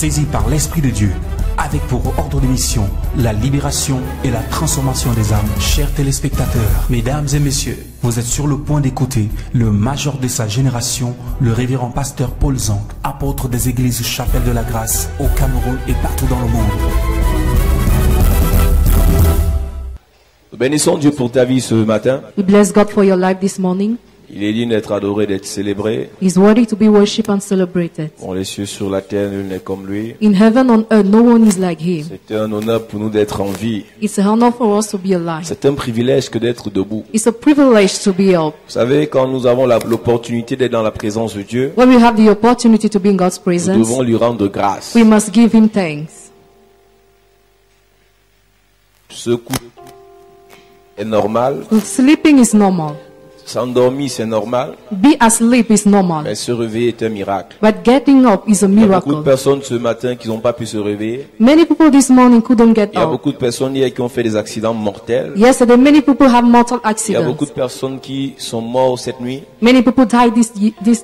saisi par l'Esprit de Dieu, avec pour ordre de mission la libération et la transformation des âmes. Chers téléspectateurs, mesdames et messieurs, vous êtes sur le point d'écouter le major de sa génération, le révérend pasteur Paul Zank, apôtre des églises Chapelle de la Grâce au Cameroun et partout dans le monde. Nous bénissons Dieu pour ta vie ce matin. We bless God for your life this morning. Il est digne d'être adoré, d'être célébré. He's worthy to be worshipped and celebrated. Dans les cieux, sur la terre, nul n'est comme lui. In heaven, on earth, no one is like him. C'est un honneur pour nous d'être en vie. It's an honor for us to be alive. C'est un privilège que d'être debout. It's a privilege to be up. Vous savez, quand nous avons l'opportunité d'être dans la présence de Dieu, When we have the opportunity to be in God's nous presence, devons lui rendre grâce. we must give him thanks. Ce coup est normal. Sleeping is normal. S'endormir, c'est normal. Be asleep is normal. Mais se réveiller est un miracle. But getting up is a Il y a beaucoup de miracle. personnes ce matin qui n'ont pas pu se réveiller. Many people this morning couldn't get Il y a up. beaucoup de personnes hier qui ont fait des accidents mortels. Yesterday, many people have mortal Il y a beaucoup accidents. de personnes qui sont mortes cette nuit. Many people died this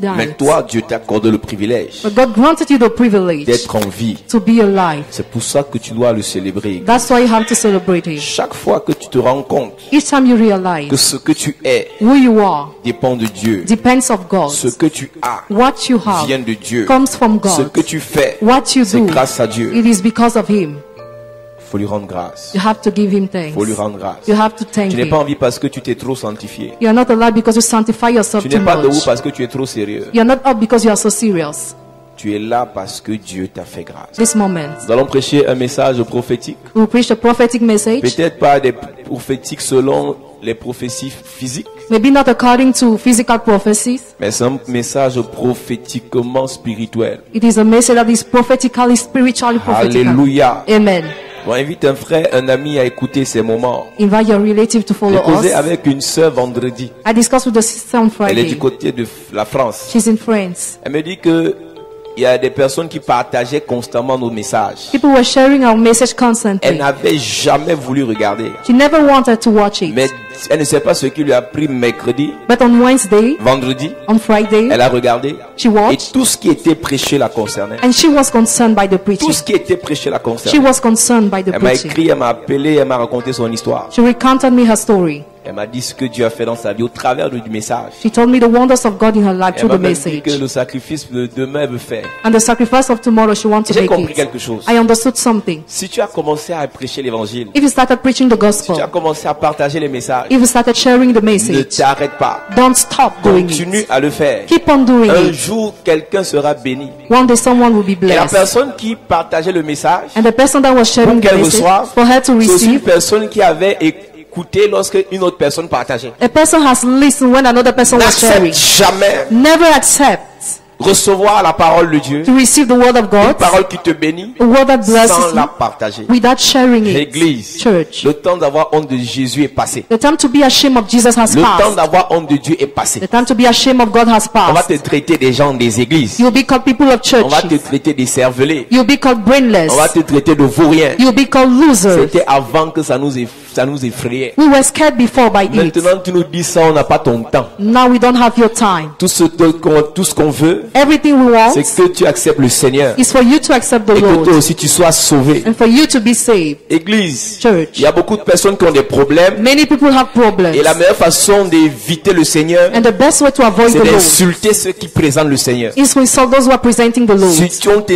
Mais night. toi, Dieu t'a accordé le privilège But God granted you the privilege d'être en vie. to be alive. C'est pour ça que tu dois le célébrer. That's why you have to celebrate it. Chaque fois que tu te rends compte Each time you que realize ce que tu es who you are dépend de Dieu, depends of God. ce que tu as What you have vient de Dieu, comes from ce God. que tu fais, What you c'est do, grâce à Dieu. it is because of Him. Il faut lui rendre grâce. You have to give Him Il thanks. faut lui rendre grâce. You have to thank Tu n'es pas en Him. vie parce que tu t'es trop sanctifié. You are not alive because you sanctify yourself Tu too n'es pas debout much. parce que tu es trop sérieux. You are not up because you are so serious. Tu es là parce que Dieu t'a fait grâce. This moment, Nous allons prêcher un message prophétique. we will preach a prophetic message. Peut-être pas des prophétiques selon les prophéties physiques, Maybe not according to physical prophecies. mais c'est un message prophétiquement spirituel. It is a message that is prophetically, spiritually prophetical. Alléluia. Amen. On invite un frère, un ami à écouter ces moments. Invite your relative to follow J'ai causé us. avec une sœur vendredi. I discussed with the sister on Elle est du Friday. côté de la France. She's in France. Elle me dit que il y a des personnes qui partageaient constamment nos messages. People were sharing our message Elle constantly. n'avait jamais voulu regarder. She never wanted to watch it. Mais elle ne sait pas ce qui lui a pris mercredi, But on Wednesday, vendredi. on Friday, Elle a regardé. she Et watched tout ce qui était prêché la concernait. and she was concerned by the Tout preaching. ce qui était prêché la She concernait. was concerned by the Elle m'a preaching. écrit, elle m'a appelé, elle m'a raconté son histoire. She recounted me her story. Elle m'a dit ce que Dieu a fait dans sa vie au travers du message. She told me the wonders of God in her life Elle through m'a the même dit message. que le sacrifice de demain elle veut faire. And the sacrifice of tomorrow she wants to J'ai make compris it. quelque chose. I understood something. Si tu as commencé à prêcher l'évangile, If you started preaching the si tu as gospel, commencé à partager les messages, if you started sharing the ne message, t'arrête pas. don't stop doing Continue it. à le faire. Keep on doing Un it. jour, quelqu'un sera béni. One day someone will be Et la blessed. personne qui partageait le message, And the person that was sharing pour the qu'elle message, reçoive, for her to c'est aussi une receive, personne qui avait écouté lorsque une autre personne partageait. a person has listened when another person was sharing. N'accepte jamais Never accept recevoir la parole de Dieu, to receive the word of une God, parole qui te bénit, a word that blesses sans la you, partager. without sharing it. L'église, Church. le temps d'avoir honte de Jésus est passé. The time to be ashamed of Jesus has Le temps passed. d'avoir honte de Dieu est passé. The time to be ashamed of God has On va te passed. traiter des gens des églises. You'll be called people of On va te churches. traiter des cervelés. You'll be called brainless. On va te traiter de vauriens. You'll be called losers. C'était avant que ça nous effrayait. We were scared before by it. Maintenant, tu nous dis ça, on n'a pas ton temps. Now we don't have your time. Tout ce qu'on veut, Everything we want c'est que tu acceptes le Seigneur. is for you to accept the Et que toi Lord aussi, tu sois sauvé. and for you to be saved. Église, Church. il y a beaucoup de personnes qui ont des problèmes. Many people have problems. Et la meilleure façon d'éviter le Seigneur, And the best way to avoid c'est the Lord d'insulter ceux qui présentent le Seigneur. is to insult those who are presenting the Lord.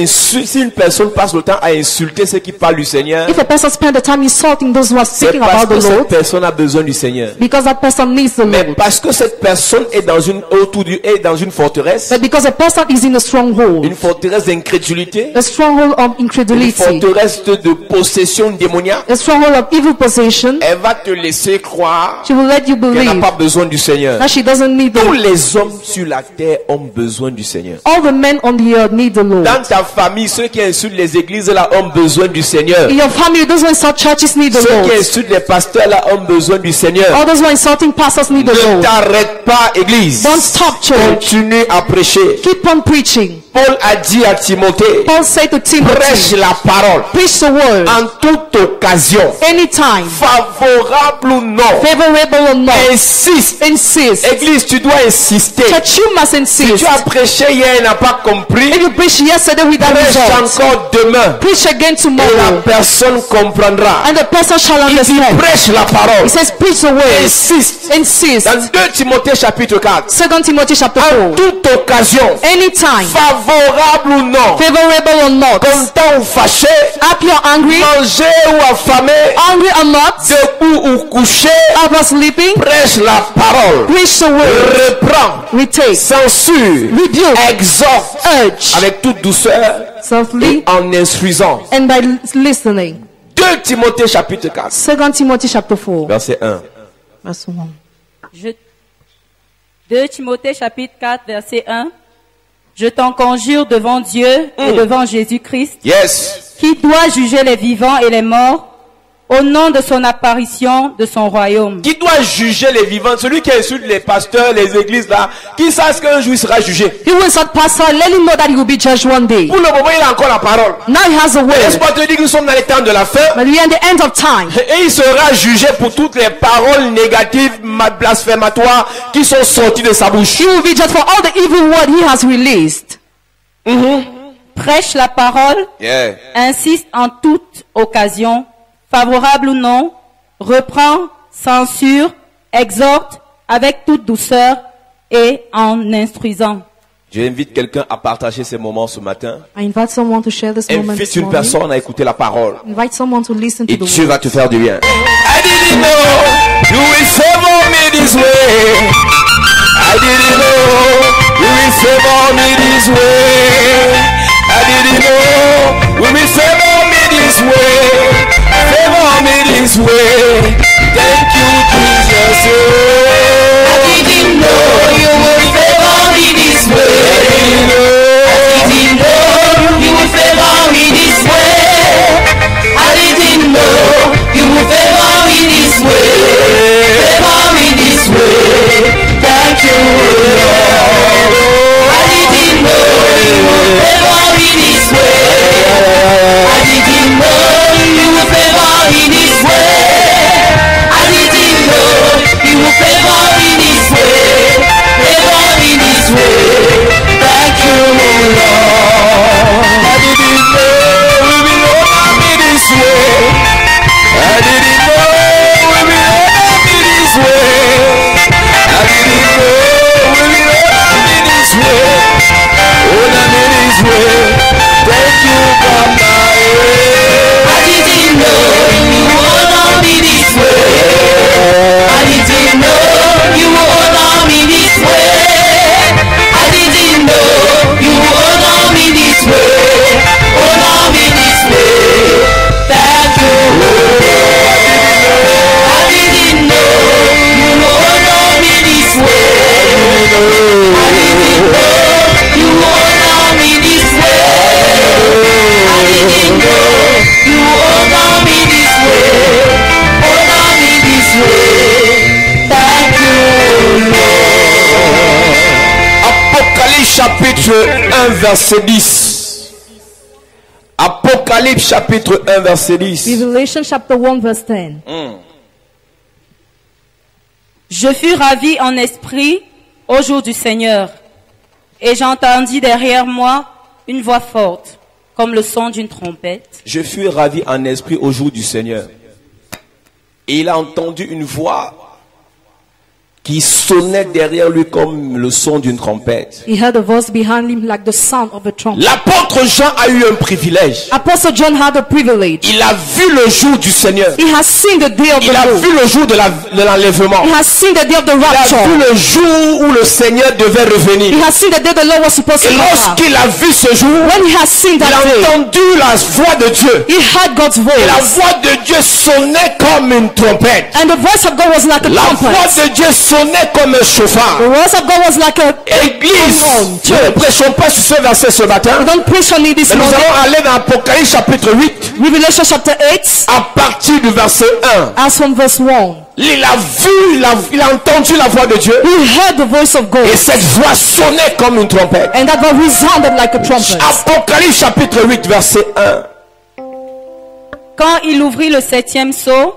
Si une personne passe le temps à insulter ceux qui parlent du Seigneur, If a person spends the time insulting those who are c'est speaking parce about que the cette Lord, personne a besoin du Seigneur. because that person needs the Mais Lord. parce que cette personne est dans une forteresse, But because a person is in a stronghold, une forteresse d'incrédulité, a stronghold of une incredulity, forteresse de possession démoniaque, a stronghold of evil possession, elle va te laisser croire she will let you qu'elle n'a believe pas besoin du Seigneur. that she doesn't need Tous the les hommes sur la terre ont besoin du Seigneur. all the men on the earth need the Lord. Dans ta famille, ceux qui insultent les églises là ont besoin du Seigneur. In your family, those who insult churches need the Ceux qui Lord. insultent les pasteurs là ont besoin du Seigneur. All those who are insulting pastors need the Ne Lord. t'arrête pas, église. Don't stop, church. Continue à prêcher. Keep on preaching. Paul a dit à Timothée, Paul said to prêche Timothy, la parole preach the word en toute occasion, anytime, favorable ou non. favorable or not. Insiste. Insist. Église, tu dois insister. Church, you must Si insist. tu as prêché hier et n'a pas compris, If you preach yesterday without prêche results, encore demain. preach again Et la tomorrow, personne comprendra. and the person shall Il dit understand. prêche la parole. He says, preach the word. Insiste. Insist. Dans 2 Timothée chapitre 4. 2 Timothy chapter En 4. toute occasion, Anytime, favorable ou non, favorable or not, content ou fâché, happy or angry, mangé ou affamé, angry or not, debout ou couché, up or sleeping, prêche la parole. preach the word, Reprends, retake, censure, rebuke, exhorte urge, avec toute douceur softly, en instruisant. and by listening. 2 Timothée chapitre 4, 2 Timothy chapter 4, verset 1. verse 1. 2 Timothée chapitre 4 verset 1. Je t'en conjure devant Dieu et devant Jésus-Christ, Yes. qui doit juger les vivants et les morts, au nom de son apparition, de son royaume. Qui doit juger les vivants? Celui qui insulte les pasteurs, les églises là, qui sache qu'un jour il sera jugé. He will insult pastor, let him know that he will be judged one day. Pour le moment, il a encore la parole. Now he has a word, Laisse-moi te dire que nous sommes dans les temps de la fin. but we are in the end of time. Et il sera jugé pour toutes les paroles négatives, blasphématoires qui sont sorties de sa bouche. He will be judged for all the evil word he has released. Prêche la parole, Yeah. insiste en toute occasion, favorable ou non, reprend, censure, exhorte avec toute douceur et en instruisant. J'invite quelqu'un à partager ces moments ce matin. I invite someone to share this moment Invite this une morning. personne à écouter la parole. Invite someone to listen to Et the Dieu word. va te faire du bien. I didn't know you will favor me this way. I didn't know you will favor me this way. I didn't know you will favor me this way. Favor me this way. Thank you, Jesus. I didn't know you will favor me this way. I didn't know you will favor me this way. I didn't know you will favor me this way. Favor me this way. Thank you, Lord. I didn't know you will favor me this way. I didn't know you will favor me this way. I didn't know you will favor me this way. Favor me this way. Thank you, Lord. I didn't know you will favor me this way. I didn't know you will favor me this way. I didn't know you will favor me this way. Honor me this way. Thank you, Papa. I didn't know you would honor me this way. I didn't know you would honor me this way. I didn't know you would honor me this way. Honor me this way. Thank you, Lord. I didn't know you would honor me this way. I didn't know you would honor me this way. I didn't know you would honor me this way. Honor me this way. Thank you, Lord. Apocalypse chapitre 1 verset 10. Apocalypse chapitre 1 verset 10. Revelation chapter 1 verse 10. Je fus ravi en esprit au jour du Seigneur, et j'entendis derrière moi une voix forte, comme le son d'une trompette. Je fus ravi en esprit au jour du Seigneur. Et il a entendu une voix qui sonnait derrière lui comme le son d'une trompette. He heard a voice behind him like the sound of a trumpet. L'apôtre Jean a eu un privilège. Apostle John had a privilege. Il a vu le jour du Seigneur. He has seen the day of the Il a Lord. vu le jour de l'enlèvement. He has seen the day of the Il a rapture. vu le jour où le Seigneur devait He revenir. has seen the day the Lord was supposed Et to come. lorsqu'il a vu ce jour, When he has seen il that a day, entendu la voix de Dieu. he heard God's Et la voice. voix de Dieu sonnait comme une trompette. And the voice of God was like a La voix trumpet. de Dieu sonnait comme un chauffard. The words of God was like a Église, Amen. nous ne prêchons pas sur ce verset ce matin. We don't preach on it this Mais nous morning. allons aller dans Apocalypse chapitre 8 Revelation chapter 8, à partir du verset 1. as from verse 1. Il a vu, il a entendu la voix de Dieu. He heard the voice of God, Et cette voix sonnait comme une trompette. and that voice resounded like a trumpet. Apocalypse chapitre 8 verset 1. Quand il ouvrit le 7e sceau,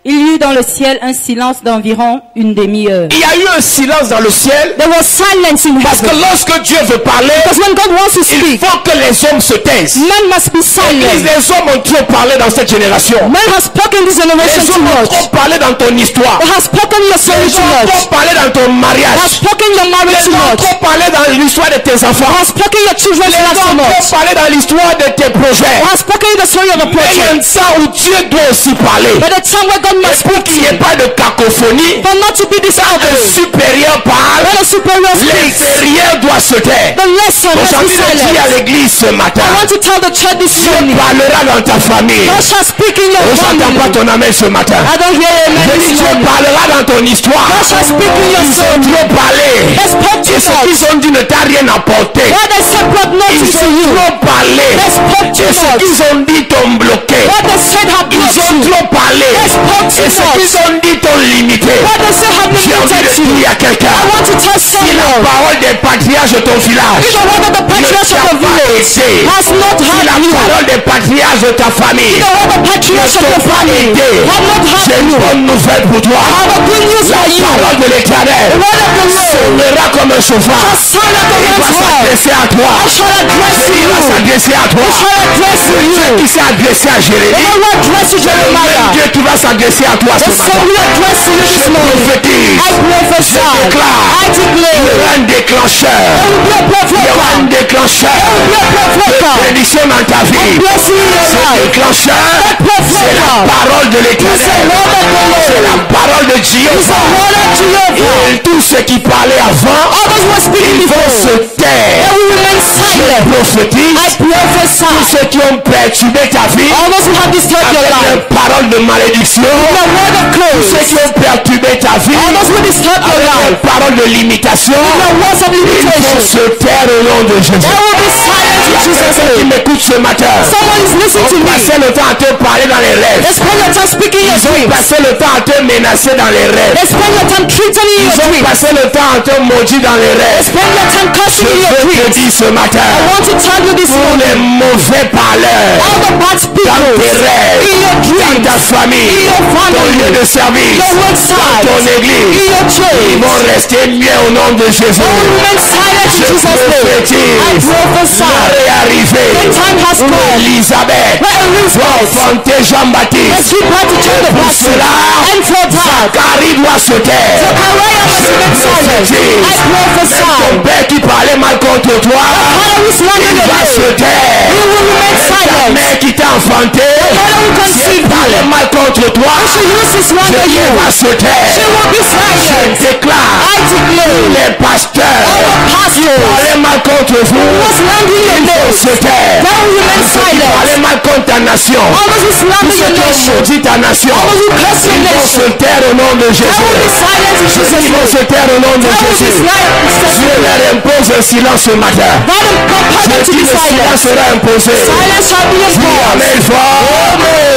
il y eut dans le ciel un silence d'environ une demi-heure. Il y a eu un silence dans le ciel There was silence in parce que heaven. lorsque Dieu veut parler, Because when God wants to il speak, faut que les hommes se taisent. men must be Église, silent. les hommes ont trop parlé dans cette génération. Men have spoken this generation Les too hommes ont much. trop parlé dans ton histoire. They have spoken your story Les too gens ont much. trop parlé dans ton They have mariage. spoken your marriage Les too gens ont much. trop parlé dans l'histoire de tes They enfants. have spoken your children's Les lives gens too ont much. trop parlé dans l'histoire de tes projets. They have spoken the story of a Mais il y a un project. temps où Dieu doit aussi parler. But the time where God Et must pour speak to qu'il n'y ait you, pas de cacophonie, for not to be un disorderly. supérieur parle, When a superior speaks, l'inférieur doit se taire. the lesson Donc must j'ai be envie de dire à silent. l'église ce matin, I want to tell the church this Dieu morning, parlera dans ta famille. God shall speak in your Je n'entends pas family. ton amen ce matin. I don't hear Je amen dis this Dieu morning. parlera dans ton histoire. God shall speak in your Ils ont soul. trop parlé. They spoke Et too ce qu'ils much. ont dit ne t'a rien apporté. What they said brought Ils nothing to ont you. trop parlé. They spoke too Et ce much. qu'ils ont dit t'ont bloqué. What they said have Ils blocked ont you. trop parlé. They spoke too Et ce much. qu'ils ont dit t'ont limité. What they said have J'ai envie limited de you. dire à quelqu'un, I want to tell si la someone, parole des patriarches de ton village if the word of the ne patriarchs t'a of the pas village aidé, has not si la had you, parole des patriarches de ta famille the word of the ne patriarchs of t'a the pas family aidé, have not j'ai had une you, bonne nouvelle pour toi. I have a good news La for you. parole de l'Éternel The word of the Lord sonnera comme un chauffard. shall sound like a Il va man's heart. s'adresser à toi. I shall address to Il you. va s'adresser à toi. I shall address to Dieu you. qui s'est adressé à The Jérémie, Lord will address you, c'est le même Jeremiah. Dieu qui va s'adresser à toi ce The same matin. will address to you Je this morning. prophétise. I prophesy. Je déclare. I declare. Il y aura un déclencheur. There will be a Il y aura un provoker. déclencheur. There will be a De provoker. bénédiction dans ta vie. Blessing in your Ce life. déclencheur, c'est la parole de It's the l'Éternel. word of the C'est Lord. la parole de It's the Jéhovah. word of Jehovah. Et tous ceux qui parlaient avant, All those who were speaking ils vont se before, taire. they will remain Je silent. prophétise. I Tous prophesy. ceux qui ont perturbé ta vie All those who have disturbed your avec life, une parole de malédiction, the word of tous ceux curse, qui ont perturbé ta vie all those who disturb your avec life, une parole de limitation, the words of ils vont limitation, se taire au nom de Jésus. they will be silent in Jesus' Quelqu'un qui name. m'écoute ce matin, Someone is listening to on me. passait le temps à te parler dans les rêves. They spend your time speaking your Ils ont dreams. passé le temps à te menacer dans les rêves. They spend your time threatening Ils your ont dreams. passé le temps à te maudire dans les rêves. Spend your time Je cursing in your veux te dreams. dire ce matin, I want to tell you this tous les morning, mauvais parleurs all the bad dans people tes rêves, in your dans dreams, ta famille, in your ton lieu family, de service, your dans website, ton in église, your ils church, vont rester muets au nom de Jésus. they will remain silent in Je Jesus' name. I prophétise, prophesy. l'heure est arrivée The time has où come. Elisabeth Where va Elizabeth affronter let's Jean-Baptiste. give her to John the Pour Baptist. cela, And for that, Zacharie doit se taire. Zechariah must remain silent. I prophesy. Ton père qui parlait mal contre toi, Father who slandered il your va se name, taire. he will remain Ta silent. mère qui t'a enfanté, Father who si elle conceived parlait you, mal contre toi, she uses to slander Dieu you. va se taire. She will be Je silent. déclare, I declare. les pasteurs All the qui pastors parlaient mal contre who vous, was slandering your ils vont name, se taire. they will remain Ceux qui silent. parlaient mal contre ta nation, All those who slander ceux your qui ont nation, maudit ta nation, all those who curse your ils vont se nation, taire au nom de they will be Jésus. silent in Jesus' Ils vont se name. taire au nom de They will be Jésus. silent. Dieu leur impose un silence ce matin. God compel them to Qui be le silence silent. sera imposé. Silence shall be Dis imposed. Amen fort.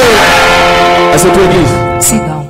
Est-ce que église? Sit down.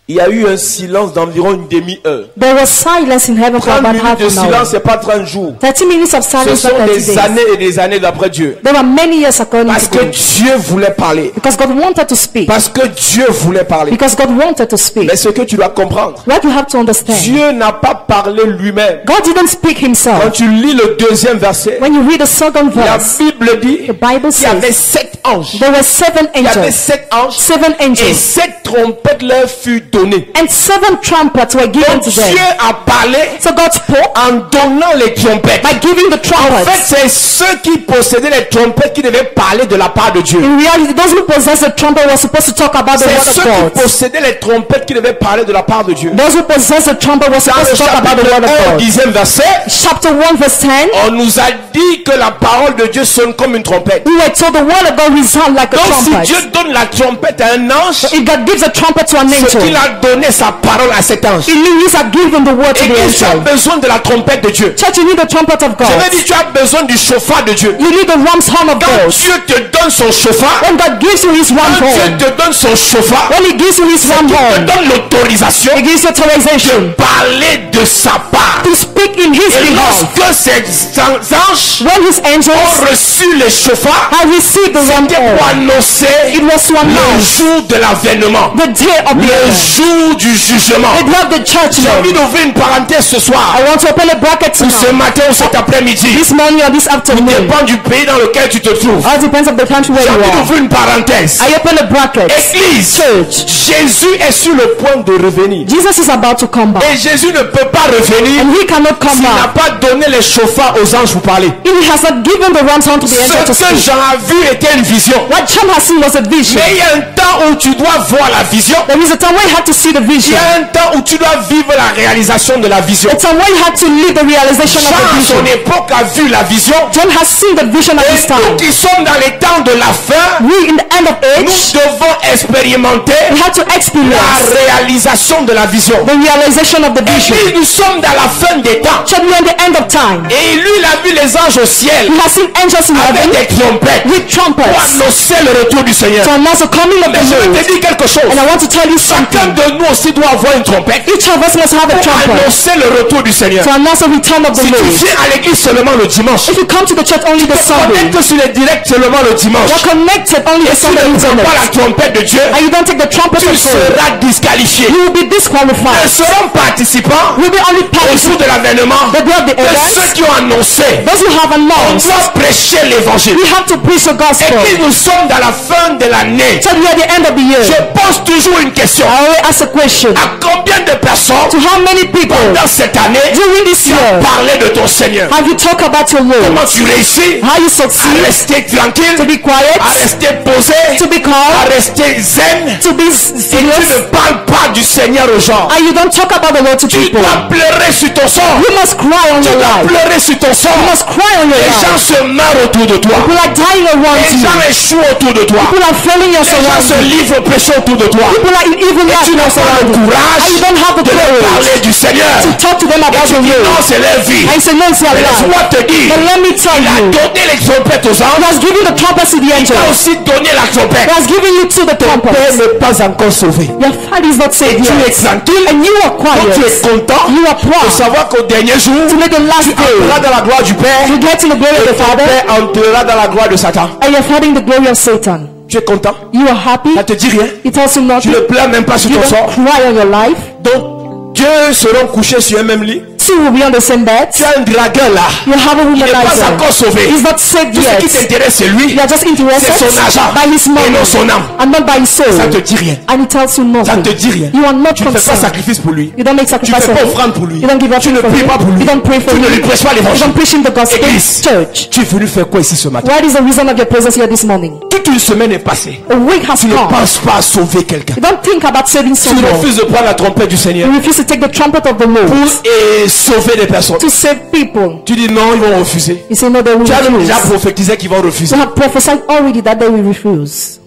Il y a eu un silence d'environ une demi-heure. There was silence in heaven for 30 about minutes half de an silence, hour. c'est pas 30 jours. 30 minutes of Ce silence, sont not 30 des days. années et des années d'après Dieu. There were many years according Parce to que God. Dieu voulait parler. Because God wanted to speak. Parce que Dieu voulait parler. Because God wanted to speak. Mais ce que tu dois comprendre, What you have to understand, Dieu n'a pas parlé lui-même. God didn't speak Quand himself. tu lis le deuxième verset, When you read the second la verse, Bible dit the Bible qu'il y avait says 7 anges. there were 7 Il y avait angels. 7 anges. 7 Et angels. 7 trompettes leur furent données. And 7 trumpets were given Donc to Dieu them. a parlé So God spoke en donnant les trompettes. by giving the En fait, trumpets. c'est ceux qui possédaient les trompettes qui devaient parler de la part de Dieu. In reality, those who possess the trumpet were supposed to talk about the C'est word of ceux qui God. possédaient les trompettes qui devaient parler de la part de Dieu. Those who possess the trumpet were Dans supposed le to talk about the chapitre word of 1, God. 10e verset, Chapter 1 verse 10, on nous a dit que la parole de Dieu sonne comme une trompette. we were told the word of God resound like a Donc si trumpet. Dieu donne la trompette à un ange, If God gives a trumpet to an ce qu'il angel, a donné sa parole à cet ange. He had given the word to the Église, tu as angel. besoin de la trompette de Dieu. Church, you need the trumpet of Je God. veux dire, tu as besoin du chauffard de Dieu. You need the ram's horn of Quand God. Dieu te donne son chauffard, When God gives you his ram quand Dieu horn, te donne son chauffard, when he gives you his ram il te horn, donne l'autorisation he gives you authorization parler de sa part. to speak in his Et behalf. lorsque ces anges When his ont angels reçu les chauffards, have received the ram c'était pour horn, annoncer it was to le announce jour de l'avènement, the day of the le end, jour du jugement. the day of the J'ai envie judgment. d'ouvrir une parenthèse ce soir, I want to open a bracket ou ce tonight, matin ou cet après-midi. this morning or this afternoon. Dépend du pays dans lequel tu te trouves. All depends on the country where J'ai you envie are. d'ouvrir une parenthèse. I open a bracket. Église, Church, Jésus est sur le point de revenir. Jesus is about to come back, Et Jésus ne peut pas revenir and he cannot come s'il n'a back pas donné les chauffards aux anges pour parler. if he has not given the ram's horn to the angel to Ce que speak. Jean a vu était une vision. What John has seen was a vision. Mais il y a un temps où tu dois voir la vision. There is a time where he had to see the Il y vision. a un temps où tu dois vivre la réalisation de la vision. A time where he had to live the realization of Jean the à vision. son époque a vu la vision. John has seen the vision at Et this time. nous qui sommes dans les temps de la fin, We in the end of nous age, devons expérimenter we had to la experience réalisation de la vision. the realization of the vision. Et nous sommes dans la fin des temps. Church, we are in the end of time. Et lui, il a vu les anges au ciel He has seen angels in avec heaven des trompettes with pour trumpets annoncer le retour du Seigneur. to announce the coming of Mais the je vais Lord. te dire quelque chose. And I want to tell you Chacun something. de nous aussi doit avoir une trompette Each of us must have a pour trumpet annoncer le retour du Seigneur. to announce the return of the Si tu Lord. viens à l'église seulement le dimanche, If you come to the church only the Sunday, connecte sur les directs seulement le dimanche, you're connected only et the si tu Sunday ne prends internet, pas la trompette de Dieu, and you don't take the trumpet tu of God, seras disqualifié. you will be Nous disqualified. serons participants You will be only au participants jour de l'avènement the day of the de ceux events. qui ont annoncé. Those who have On announced, doit prêcher l'évangile. we have to preach the Et gospel. puis nous sommes dans la fin de l'année. So we are at the end of the year. Je pose toujours une question. I always ask a question. À combien de personnes To how many people dans cette année during this tu as year parlé de ton Seigneur? have you talked about your Comment Lord? tu réussis How you à succeed? rester tranquille, To be quiet? à rester posé, To be à calm? rester zen, To be et tu serious? ne parles pas du Seigneur aux gens. And you don't talk about the Lord to Tu people. dois pleurer sur ton sort. You must cry on Tu your dois life. pleurer sur ton You sort. must cry on your Les gens life. se meurent autour de toi. People are dying around Les you. gens échouent autour de toi. People are failing your Les gens se surroundings. livrent au péché autour de toi. People are in evil Et life tu in n'as your pas le surroundings. courage And you don't have the de leur parler courage du Seigneur. to talk to them Et about tu the dis non, Lord. c'est leur vie. And say, no, it's your Mais life. laisse-moi te dire, But let me tell il a you, donné les trompettes aux He anges. has given the trumpet to the Il a angel. aussi donné la trompette. He has given you to the Père trumpet. n'est pas encore sauvé. Your father is not saved Tu es yet. tranquille. And you are Donc tu es quiet. content You are de proud savoir qu'au dernier jour, to make the last tu entreras day. dans la gloire du Père. You get in the glory of the Ton Father. Père entrera dans la gloire de Satan. And you're fighting the glory of Satan. Tu es content? You are happy. Ça te dit rien? It tells you Tu nothing. ne pleures même pas sur You ton don't sort. cry on your life. Donc Dieu seront couchés sur un même lit. Two will be on the same bed. Tu as un dragueur là. You have a Il n'est pas womanizer. encore sauvé. He's not saved Tout ce qui yet. t'intéresse c'est lui. You are just interested C'est son argent. by his Et money non son âme. and not by his soul. Ça te dit rien. And it tells you Ça nothing. te dit rien. You are not Tu ne fais pas concerned. sacrifice pour lui. You don't make Tu ne sacrifice fais for pas him. offrande pour lui. You don't give up Tu ne for pries him. pas pour lui. You don't pray for Tu ne lui him. prêches pas You l'évangile. don't preach him the gospel. Église. Church. Tu es venu faire quoi ici ce matin? What is the reason of your presence here this morning? Toute une semaine est passée. A week has Tu ne come. penses pas à sauver quelqu'un. You don't think about saving Tu someone. refuses de prendre la trompette du Seigneur You refuse to take the trumpet of the Lord et sauver des personnes. to save people. Tu dis non, ils vont refuser. You say no, they will Tu as même refuse. déjà prophétisé qu'ils vont refuser. You have prophesied already that they will refuse.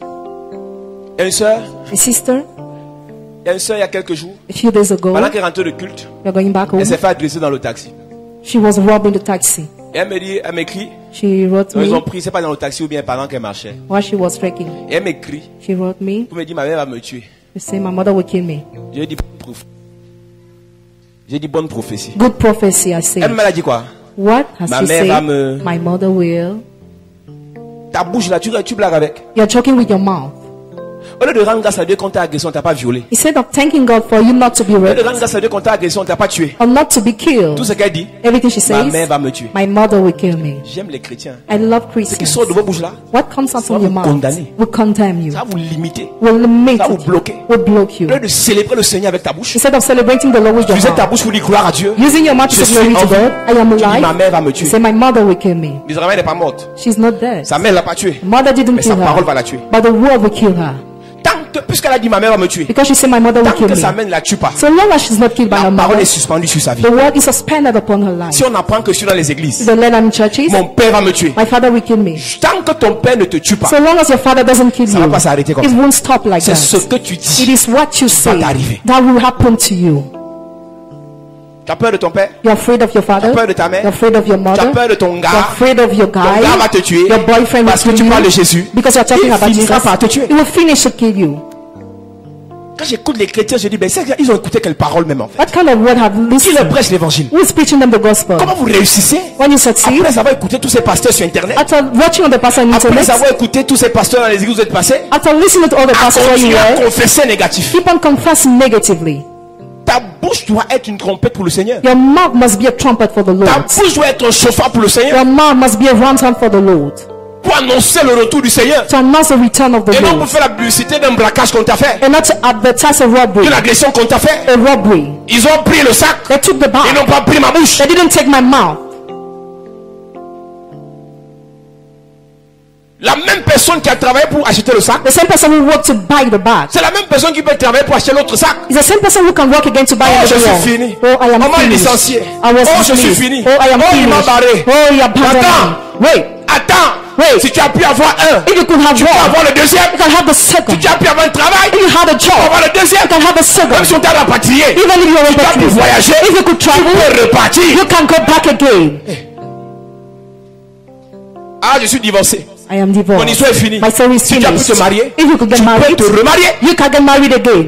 Il y a une soeur, A sister, il y a quelques jours, a few days ago, pendant qu'elle rentrait de culte, you're going back home. elle s'est fait agresser dans le taxi. She was robbed in the taxi. Et elle me dit, elle m'écrit, She wrote ils ont me pris, c'est pas dans le taxi ou bien pendant qu'elle marchait. while she was trekking. Et elle m'écrit, She wrote me pour me dire, ma mère va me tuer. to say my mother will kill me. J'ai dit, bonne prophétie. Good prophecy, I say. Elle m'a dit quoi? What has Ma she mère said? va me- My mother will. Ta bouche là, tu blagues avec. You're joking with your mouth. Au lieu de rendre grâce à Dieu quand t'as agressé, on t'a pas violé. Instead of thanking God for you not to be Au lieu de raped rendre grâce à Dieu quand t'as agressé, on t'a pas tué. or not to be killed, Tout ce qu'elle dit, everything she ma says, mère va me tuer. my mother will kill me. J'aime les chrétiens. I love Ce qui Christians. sort de vos bouches là, What comes out Ça from va your vous mouth condamner. will condemn you, ça va vous limiter. will limit Ça va vous you, bloquer. will block you. Au lieu de célébrer le Seigneur avec ta bouche, Instead of celebrating the Lord with your utiliser ta mouth, bouche pour dire gloire à Dieu. using your mouth to Je say glory suis to en vie. God, I am Tu dis, ma alive. mère va me You tuer. say my mother will kill me. Israël n'est pas morte. She's not dead. Sa mère l'a pas tué. Mother didn't Mais sa kill parole her, va la tuer. but the word will kill her. Tant puisqu'elle a dit ma mère va me tuer, Because she said my mother will tant kill que sa me. mère ne la tue pas, So long as she's not killed by la her parole mother, est suspendue sur sa vie. the word is suspended upon her life. Si on apprend que je suis dans les églises, The letter in churches, mon père va me tuer. my father will kill me. Tant que ton père ne te tue pas, So long as your father doesn't kill ça you, va pas s'arrêter comme it ça. won't stop like C'est ce that. que tu It dis. is what you say t'arriver. that will happen to you. Tu as peur de ton père? You're afraid of your father. peur de ta mère? You're afraid of your Tu as mother. peur de ton gars? You're afraid of your Ton guy. gars va te tuer Your boyfriend parce que will tu kill parles de you. Jésus. Because you're talking Il about finira Jesus. par te tuer. He will finish to kill you. Quand j'écoute les chrétiens, je dis, ben, ils ont écouté quelle parole même en fait? What kind of word have Qui listened? leur prêche l'évangile? Who is preaching them the gospel? Comment vous réussissez? When you succeed, Après avoir écouté tous ces pasteurs sur internet, after watching on the pastor on après internet, avoir écouté tous ces pasteurs dans les églises où vous êtes passés, after listening to all the à pastors where you continuer à were, confesser négatif. keep on confessing negatively. Ta bouche doit être une trompette pour le Seigneur. Your mouth must be a trumpet for the Ta Lord. bouche doit être un chauffard pour le Seigneur. Your mouth must be a ramrod for the Lord. Pour annoncer le retour du Seigneur. To announce the return of the Et non pour Lord. faire la publicité d'un braquage qu'on t'a fait. And not to advertise a robbery. D'une agression qu'on t'a fait. A robbery. Ils ont pris le sac. They took the Ils bag. n'ont pas pris ma bouche. They didn't take my mouth. La même personne qui a travaillé pour acheter le sac, The same person who worked to buy the bag c'est la même personne qui peut travailler pour acheter l'autre sac. is the same person who can work again to buy Oh, je another one. suis fini. Oh, I am On m'a finished. licencié. I was Oh, je suis finished. fini. Oh, I am Oh, il m'a finished. barré. Oh, you are pardoned. Attends. Wait. Attends. Wait. Si tu as pu avoir un, If you could have tu peux one, avoir le deuxième. you can have the second. Si tu as pu avoir un travail, If you had a tu peux job, avoir le deuxième. you can have a Même second. si on t'a rapatrié, Even if you were tu as pu repatriated, voyager, if you could tu travel, peux repartir. you can go back again. Ah, je suis divorcé. I am Mon divorced. histoire est finie. My story is Si tu as pu finished. te marier, If you could get tu peux married, te remarier. you can get married again.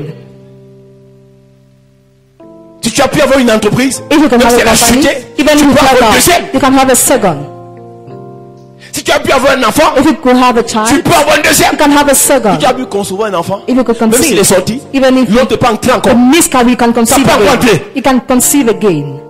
Si tu as pu avoir une entreprise, If you can même have si a elle a company, chuté, even if tu you peux avoir have le a, deuxième. you can have a second. Si tu as pu avoir un enfant, If you could have a tu child, peux avoir un deuxième. you can have a second. Si tu as pu concevoir un enfant, If you could même s'il est conceive, sorti, even if l'autre n'est pas entré encore. the miscarriage, you can conceive peut again. rentrer. You can conceive again.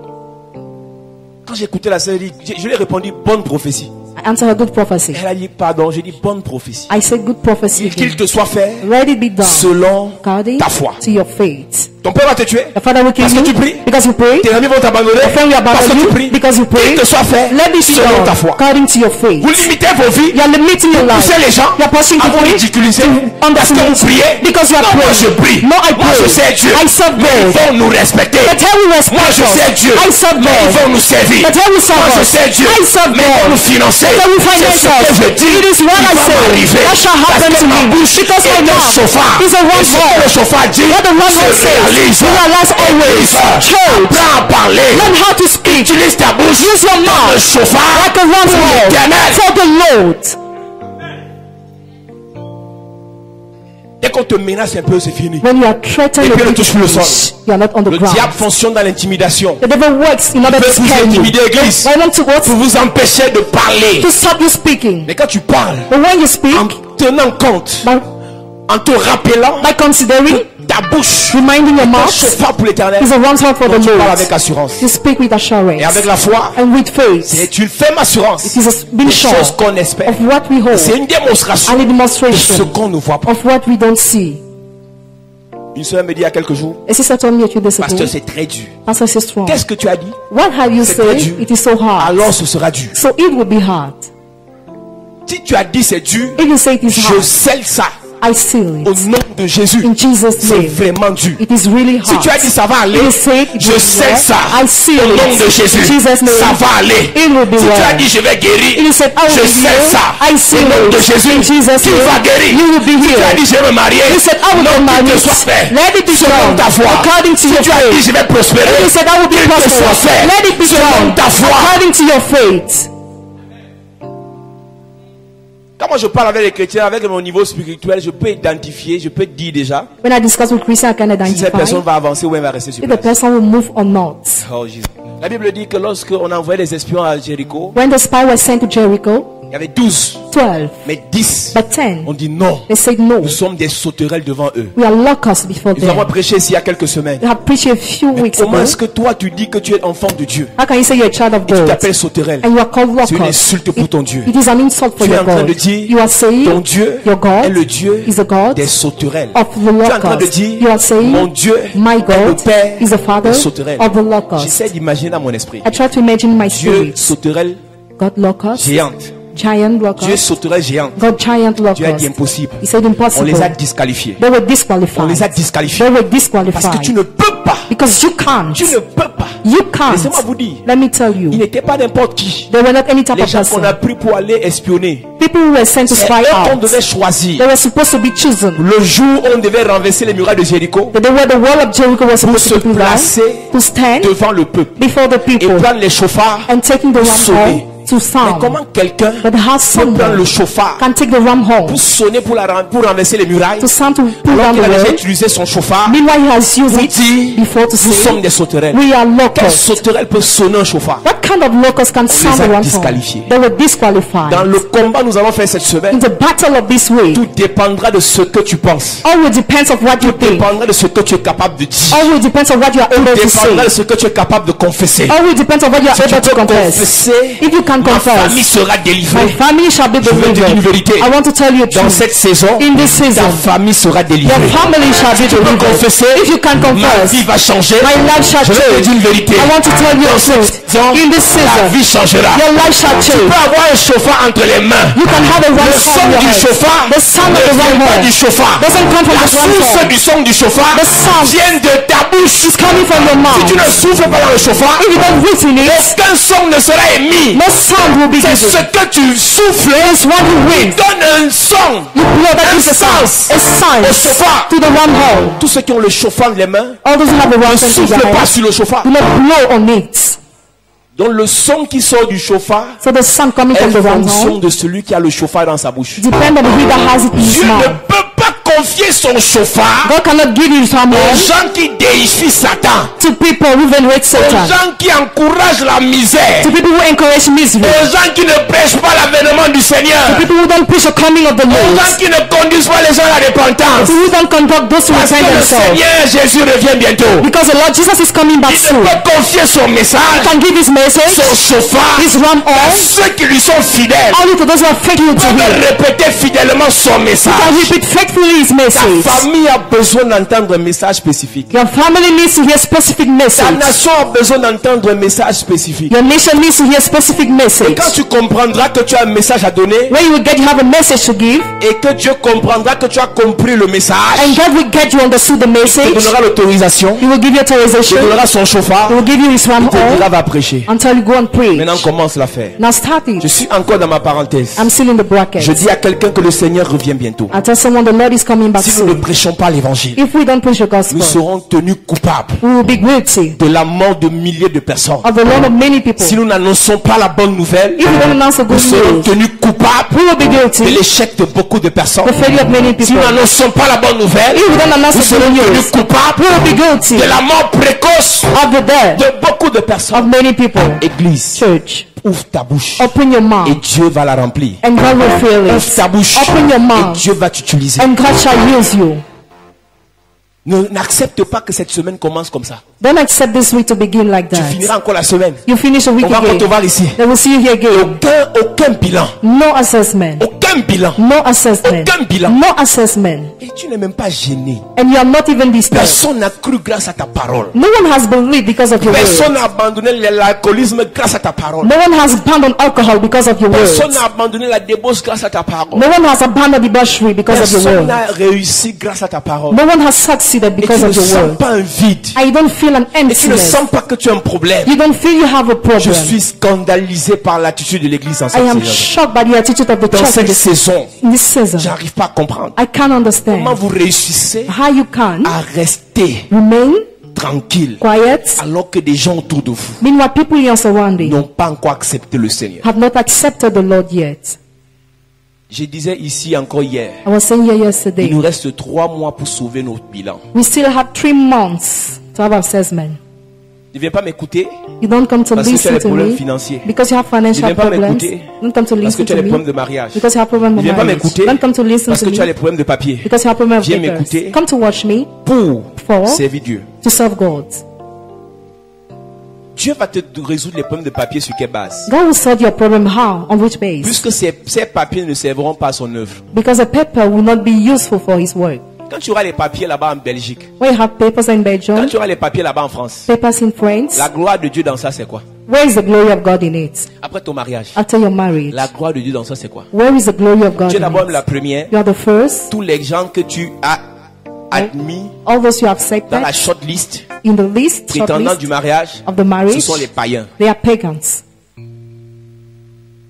Quand j'ai écouté la sœur, je lui ai répondu bonne prophétie. I answer a good prophecy. Elle a dit pardon, j'ai dit bonne prophétie. I said good prophecy Qu'il again. te soit fait Let it be done selon according ta foi. to your faith. Ton père va te tuer Your father will kill parce que tu you pries. because you pray. Tes amis vont t'abandonner Your friend will parce que abandon tu you pries. because you pray. Qu'il te soit fait Let it be selon ta done foi. according to your faith. Vous limitez vos vies. You are limiting your life. Poussez les gens You are pushing à vous people ridiculiser to parce que vous underestimate priez. because you are Non, moi praying. je prie. No, I Moi je pray. sais Dieu. I serve Mais ils God. vont nous respecter. But how we Moi respect je sais us. Dieu. I serve Mais ils God. vont nous servir. But how we serve Moi je us. sais Dieu. I serve Mais ils vont God. nous financer. But we C'est finance ce que us. je dis. It is what qui I va say. m'arriver. That shall Parce happen que to ma me. bouche Because est my un mouth chauffard. is a Et one ce que le chauffard dit What the one se word says, réalise. you realize always. Church, Apprends à parler. learn how to speak. Utilise ta bouche Use your comme un mouth chauffard like a one pour word l'Éternel. for the Lord. Dès qu'on te menace un peu, c'est fini. When you are threatened, Et puis with le touche sur le sol. you are not on the Le ground. diable fonctionne dans l'intimidation. The devil works in order Il to veut vous scare you. intimider, église. I want to what? Pour vous empêcher de parler. To stop you speaking. Mais quand tu parles, But when you speak, en tenant compte, by, en te rappelant, by considering, ta bouche reminding your est un mouth chauffard pour l'éternel. is a one time for the Donc tu parles Lord. avec assurance. You speak with assurance Et avec la foi, and with faith. c'est une ferme assurance. It is a being Des sure choses qu'on espère. of what we hope C'est une démonstration and a de ce demonstration qu'on ne voit pas. of what we don't see. Une soeur me dit il y a quelques jours, A sister told me a few days pasteur, ago, c'est très dur. Pastor says strong. Qu'est-ce que tu as dit? What have you C'est très said? dur. It is so hard. Alors ce sera dur. So it will be hard. Si tu as dit c'est dur, If you say it is je hard, scelle ça I seal au it. nom de Jésus. In Jesus' C'est name. vraiment dur. It is really Si hard. tu as dit ça va aller, If you say it je will scelle work, ça I seal au nom it. de Jésus. In Jesus' name. Ça va aller. It will be Si tu as well. dit je vais guérir, If you said, I will je be scelle healed, ça I au seal nom de it. Jésus. In Jesus' Tu name. vas guérir. You will be Si tu as healed. dit je vais me marier, You said, I will non, get qu'il te married. soit fait. Let it be Selon done. ta foi. According to Si your tu as dit faith. je vais prospérer, You said, I will be qu'il te soit prosperous. fait. Let it be Selon done. ta foi. According to your faith. Quand moi je parle avec les chrétiens, avec mon niveau spirituel, je peux identifier, je peux dire déjà When I discuss with Christian, I can si cette personne identify va avancer ou elle va rester sur if the place. person will move or not. Oh, Jésus. La Bible dit que lorsque on envoyait des espions à Jéricho, When the spy was sent to Jericho, il y avait 12, 12, mais 10 but 10, on dit non. they said no. Nous sommes des sauterelles devant eux. We are locusts before Nous avons them. prêché ici il y a quelques semaines. We have preached a few weeks Comment ago. est-ce que toi tu dis que tu es enfant de Dieu How can you say you're a child of et tu God t'appelles sauterelle? and you are called C'est une locust? insulte pour ton Dieu. It is an insult for Tu es your en train God. de dire You are saying ton Dieu your God est le Dieu is the God des sauterelles. of the Tu es en train de locust. dire You are saying mon Dieu my est le God Père is the Father des sauterelles. of the locust. J'essaie d'imaginer dans mon esprit I try to imagine my Dieu spirit. sauterelle God locust, géante. giant Dieu rockers. sauterait géant. God giant Dieu a dit rockers. impossible. He said On impossible. les a disqualifiés. They were On les a disqualified. disqualifiés. They were Parce que disqualified. tu ne peux pas. Because you can't. Tu ne peux pas. You can't. Laissez-moi vous dire. Let me tell Il you. n'était pas n'importe qui. They were not any type Les of gens qu'on person. a pris pour aller espionner. People who were sent to C'est spy eux qu'on out. devait choisir. They were supposed to be chosen. Le jour où on devait renverser les murailles de Jéricho The day where the wall of Jericho was pour supposed se to be down, placer to stand devant le peuple before the et people prendre les chauffards. and taking the ram sonner. horn to Mais sound. comment quelqu'un But how peut prendre le someone chauffard can take the ram horn pour sonner pour renverser les murailles to sound to pull alors down qu'il the a déjà wall? utilisé son chauffard Meanwhile, he has used pour it dire before to nous sommes say, des sauterelles. we are Quelle locusts. sauterelle peut sonner un chauffard? What kind of locusts can sound les a the ram disqualifiés. horn? They were disqualified. Dans le combat nous allons faire cette In semaine, the battle of this way, tout dépendra de ce que tu penses. all will depend on what you Tout think. dépendra de ce que tu es capable de dire. All will depend on what you are able to Dépendra de say. ce que tu es capable de confesser. All will depend on what you are Si tu able to peux confess. confesser, If you can ma famille confess, sera my délivrée. family shall be Je veux te dire une delivered. vérité. I want to tell you a Dans truth. cette saison, In this ta season, famille sera your délivrée. family shall be Tu peux delivered. confesser, If you can ma confess, vie va changer. my life shall Je veux te change. dire une vérité. I want to tell you a Dans cette truth. saison, In this ta season, vie changera. your life shall Tu change. peux avoir un chauffard entre les mains. You can have a Le ram son horn in your du head. chauffard The sound ne of the ram vient pas horn du chauffard. doesn't come from La the ram source horn. du son du chauffard The sound vient de ta bouche. is coming from your Si tu mouth. ne souffles pas dans le chauffard, If you don't breathe in it, aucun son ne sera émis. no sound will be C'est ce given. que tu souffles It's what you breathe. donne un son. You blow that Un is a sound. sens A au sign chauffard. to the ram horn. Tous ceux qui ont le chauffard dans les mains All those who have a ne ram horn in soufflent their pas hand, sur le chauffard. do not blow on it. Donc le son qui sort du chauffard So the sound coming est from the ram fonction horn de celui qui a le chauffard dans sa bouche. depend on he that has it in his Dieu ne mouth. peut pas confier son chauffard God cannot give you his ram aux horn gens qui déifient Satan, to people who venerate aux Satan, gens qui encouragent la misère, to people who encourage misery, aux gens qui ne prêchent pas l'avènement du Seigneur, people who don't preach the coming of the aux Lord, gens qui ne conduisent pas les gens à la repentance. who don't conduct those who Parce que repent le themselves. Seigneur Jésus revient bientôt. Because the Lord Jesus is coming back Il soon. ne peut confier son message, He can give his message, son chauffard, his ram à horn, ceux qui lui sont fidèles. only to those who are faithful to Peut him. répéter fidèlement son He can message. repeat faithfully his Ta message. famille a besoin d'entendre un message spécifique. Your family needs to hear specific Ta message. nation a besoin d'entendre un message spécifique. Your nation needs to hear specific Et message. quand tu comprendras que tu as un message à donner When you will get, you have a message to give, et que Dieu comprendra que tu as compris le message, and God will get you understood the il te message. donnera l'autorisation, He will give you il te authorization. donnera son chauffard, He will give you his ram il te dira horn va prêcher. until you go and preach. Maintenant commence l'affaire. Now start Je it. suis encore dans ma parenthèse. I'm still in the bracket. Je dis à quelqu'un que le Seigneur revient bientôt. I tell someone the Lord is coming back Si nous ne soon. prêchons pas l'évangile, If we don't preach the gospel, nous serons tenus coupables we will be guilty de la mort de milliers de personnes. of the Lord of many people. Si nous n'annonçons pas la bonne nouvelle, If we don't announce the nous good serons news, tenus coupables we will be de guilty l'échec de beaucoup de personnes. the failure of many Si people. nous n'annonçons pas la bonne nouvelle, If we don't announce nous the good serons tenus news, coupables we will be guilty de la mort précoce of the death de beaucoup de of personnes. many people. Église, Church, ouvre ta bouche open your et mouth Dieu va la remplir. and God will fill Ouvre it. ta bouche Open your et mouth Dieu va t'utiliser. and God shall use you. N'accepte pas que cette semaine commence comme ça. Don't accept this week to begin like Tu that. finiras encore la semaine. You finish a week On va encore te again. voir ici. They will see you here again. Aucun bilan. No assessment. Aucun bilan. No assessment. Aucun bilan. No assessment. Et tu n'es même pas gêné. And you are not even disturbed. Personne n'a cru grâce à ta parole. No one has believed because of your Personne word. n'a abandonné l'alcoolisme grâce à ta parole. No one has abandoned alcohol because of your Personne word. n'a abandonné la débauche grâce à ta parole. No one has abandoned debauchery because of your Personne word. n'a réussi grâce à ta parole. No one has succeeded Et tu because ne of your sens word. pas un vide. And you don't feel an Et tu ne emptiness. sens pas que tu as un problème. You don't feel you have a Je problem. suis scandalisé par l'attitude de l'église en I cette am saison. shocked by the attitude of the Dans church in cette this, saison, in this season. j'arrive pas à comprendre. I can't Comment understand vous réussissez how you can à rester remain tranquille quiet. alors que des gens autour de vous Meanwhile, people in your surrounding n'ont pas encore accepté le Seigneur. have not accepted the Lord yet. Je disais ici encore hier, I was saying here il yesterday, nous reste 3 mois pour sauver notre bilan. we still have 3 months to have assessment. Ne viens pas m'écouter You don't come to parce que tu as listen des to problèmes me financiers. because you have Ne financial viens pas problems. m'écouter Don't come to parce que listen tu as to des problèmes me de mariage. because you have problems Ne with viens pas marriage. m'écouter Don't come to listen parce to que tu as me des problèmes de papier. because you have problems Viens with papers. m'écouter Come to watch me pour for servir Dieu. to serve God. Dieu va te résoudre les problèmes de papier sur quelle base? God will solve your problem how? On which base? Puisque ces papiers ne serviront pas à son œuvre. Because the paper will not be useful for his work. Quand tu auras les papiers là-bas en Belgique, When you have papers in quand Belgium, tu auras les papiers là-bas en France, papers in France, la gloire de Dieu dans ça c'est quoi? Where is the glory of God in it? Après ton mariage, After your marriage, la gloire de Dieu dans ça, c'est quoi? where is the glory of God Tu es in d'abord it? la première. You are the first. Tous les gens que tu as admis All those you have dans la accepted shortlist in the list, short prétendant list du mariage, of the ce marriage, sont les païens. they are pagans.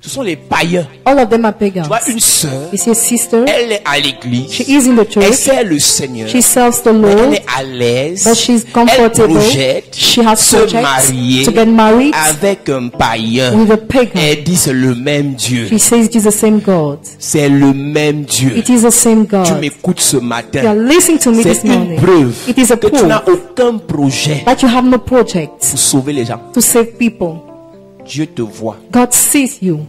Ce sont les païens. All of them are Tu vois, pagans. une sœur, You see a sister, elle est à l'église, she is in the elle church, sert le Seigneur, she serves the elle Lord, est à l'aise, but she's elle comfortable. projette She has se projects marier to get married avec un païen. with a pagan. Elle dit c'est le même Dieu. She says it is the same God. C'est le même Dieu. It is the same Tu God. m'écoutes ce You are matin. listening to me C'est this une morning. preuve It is a que tu proof n'as aucun projet that you have no project pour sauver les gens. to save people. Dieu te voit. God sees you.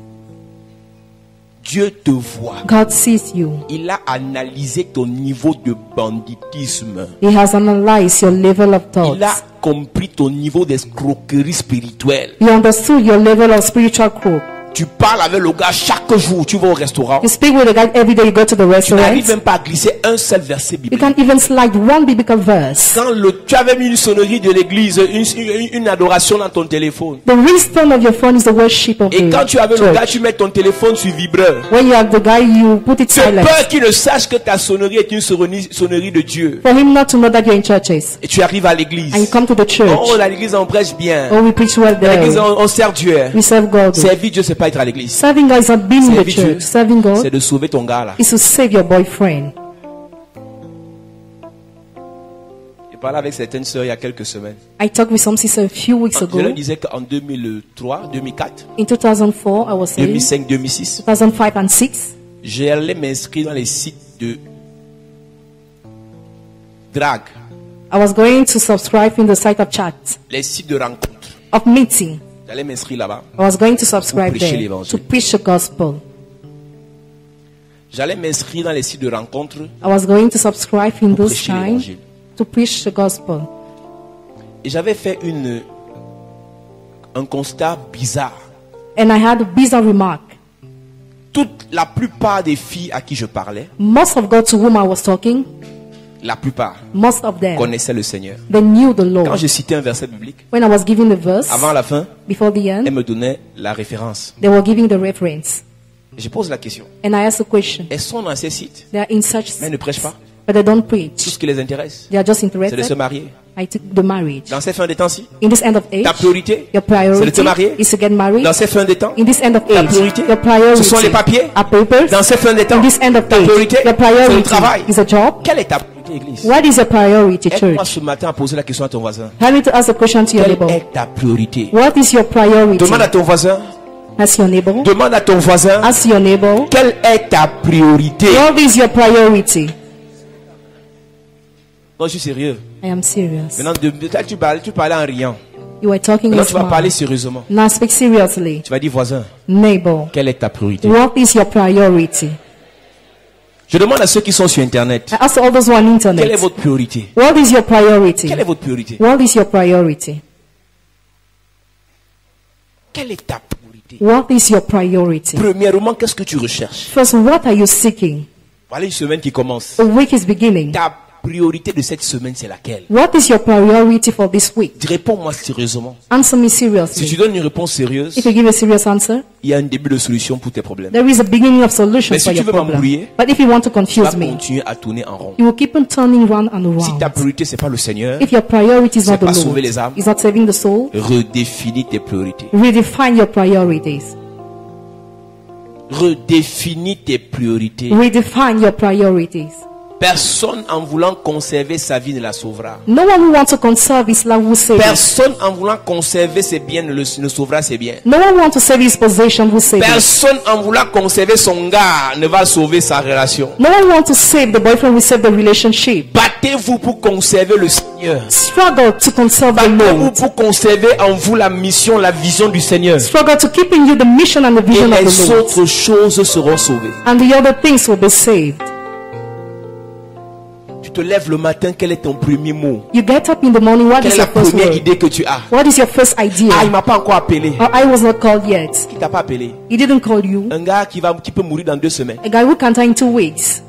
Dieu te voit. God sees you. Il a analysé ton niveau de banditisme. He has analyzed your level of Il a thoughts. compris ton niveau d'escroquerie spirituelle. He understood your level of spiritual crook. Tu parles avec le gars chaque jour. Tu vas au restaurant. You speak with the guy every day you go to the Tu n'arrives restaurant. même pas à glisser un seul verset You biblique. can't even slide one biblical verse. Quand tu avais mis une sonnerie de l'église, une adoration dans ton téléphone. The ringtone of your phone is the worship of Et quand the tu avais le gars, church. tu mets ton téléphone sur vibreur. When you have the guy, you put it Tu silent. peur qu'il ne sache que ta sonnerie est une sonnerie de Dieu. For him not to know that you're in churches. Et tu arrives à l'église. And you come to the Oh, church. à l'église, on prêche bien. Oh, we preach well À l'église, there. on sert Dieu. We serve God. Servir Dieu, c'est pas être à l'église. Serving God is not being in the Servir Dieu, church. Serving c'est God de sauver ton gars là. is to save your boyfriend. J'ai parlé avec certaines sœurs il y a quelques semaines. I talked with some sisters a few weeks Je leur ago. disais qu'en 2003, 2004, In 2004, I was saying, 2005, 2006, 2005 and 6, j'allais m'inscrire dans les sites de drague, I was going to subscribe in the site of chat, les sites de rencontres. of meeting. J'allais m'inscrire là-bas. I was going to subscribe Pour prêcher there l'évangile. to preach the gospel. J'allais m'inscrire dans les sites de rencontres. I was going to subscribe in Pour those prêcher times l'évangile. to preach the gospel. Et j'avais fait un constat bizarre. And I had a bizarre remark. La plupart des filles à qui je parlais, Most of God to whom I was talking, la plupart most of them, connaissaient le Seigneur. they knew the Quand Lord. je citais un verset biblique, When I was giving the verse, avant la fin, before the elle end, me donnait la référence. they were giving the reference. Je pose la question. And I asked a question. Elles sont dans ces sites, They are in such, mais elles ne prêchent pas. but they don't Tout preach. ce qui les intéresse, They are just c'est de se interested. marier. I took the marriage. Dans ces fins de temps-ci, In this end of age, ta priorité, your c'est de te priority marier. is to get married. Dans ces fins de temps, In this end of ta age, priorité, your priority ce sont les papiers. are papers. Dans ces fins de temps, In this end of ta age, priorité, your c'est le priority travail. is a job. Quelle est ta priorité, Église? What is your priority, Aide-moi church? ce matin à poser la question à ton voisin. Help me to ask a question to your Quelle neighbor. est ta priorité? What is your priority? Demande à ton voisin. Ask your neighbor. Demande à ton voisin. Ask your neighbor. Quelle est ta priorité? What is your priority? Non, je suis sérieux. I am serious. Maintenant, tu parlais en riant. You are talking Maintenant, with tu vas parler smile. sérieusement. Now speak seriously. Tu vas dire, voisin, Neighbor, quelle est ta priorité? what is your priority? Je demande à ceux qui sont sur Internet, I ask all those who are on quelle est internet. votre priorité? What is your priority? Quelle est votre priorité? What is your priority? Quelle est ta priorité? What is your priority? Premièrement, qu'est-ce que tu recherches? First, what are you seeking? Voilà une semaine qui commence. A week is beginning. Ta priorité de cette semaine, c'est laquelle? What is your priority for this week? Réponds-moi sérieusement. Answer me Si tu seriously. donnes une réponse sérieuse, If you give a serious answer, il y a un début de solution pour tes problèmes. there is a beginning of solution Mais si for tu your veux problem. m'embrouiller, But if you want to Tu vas confuse me, continuer à tourner en rond. you will keep on turning round and Si ta round. priorité, c'est pas le Seigneur, If your priority is C'est not the pas Lord, sauver les âmes. is not saving the soul, redéfinis tes priorités. redefine your priorities. Redéfinis tes priorités. Redefine your priorities. Personne en voulant conserver sa vie ne la sauvera. No one who wants to conserve his life will save it. Personne en voulant conserver ses biens ne sauvera ses biens. No one wants to save his possession will save it. Personne en voulant conserver son gars ne va sauver sa relation. No one wants to save the boyfriend will save the relationship. Battez-vous pour conserver le Seigneur. Struggle to conserve the Battez-vous Lord. pour conserver en vous la mission, la vision du Seigneur. Struggle to keep in you the mission and the Et vision of les the Lord. autres choses seront sauvées. And the other things will be saved. Tu te lèves le matin, quel est ton premier mot? You get up in the morning, what Quelle is est la your first première word? idée que tu as? What is your first Ah, il idea? m'a pas encore appelé. Oh, I was not called yet. Qui t'a pas appelé? He didn't call you. Un gars qui peut mourir dans 2 semaines. A guy who can't die in 2 weeks.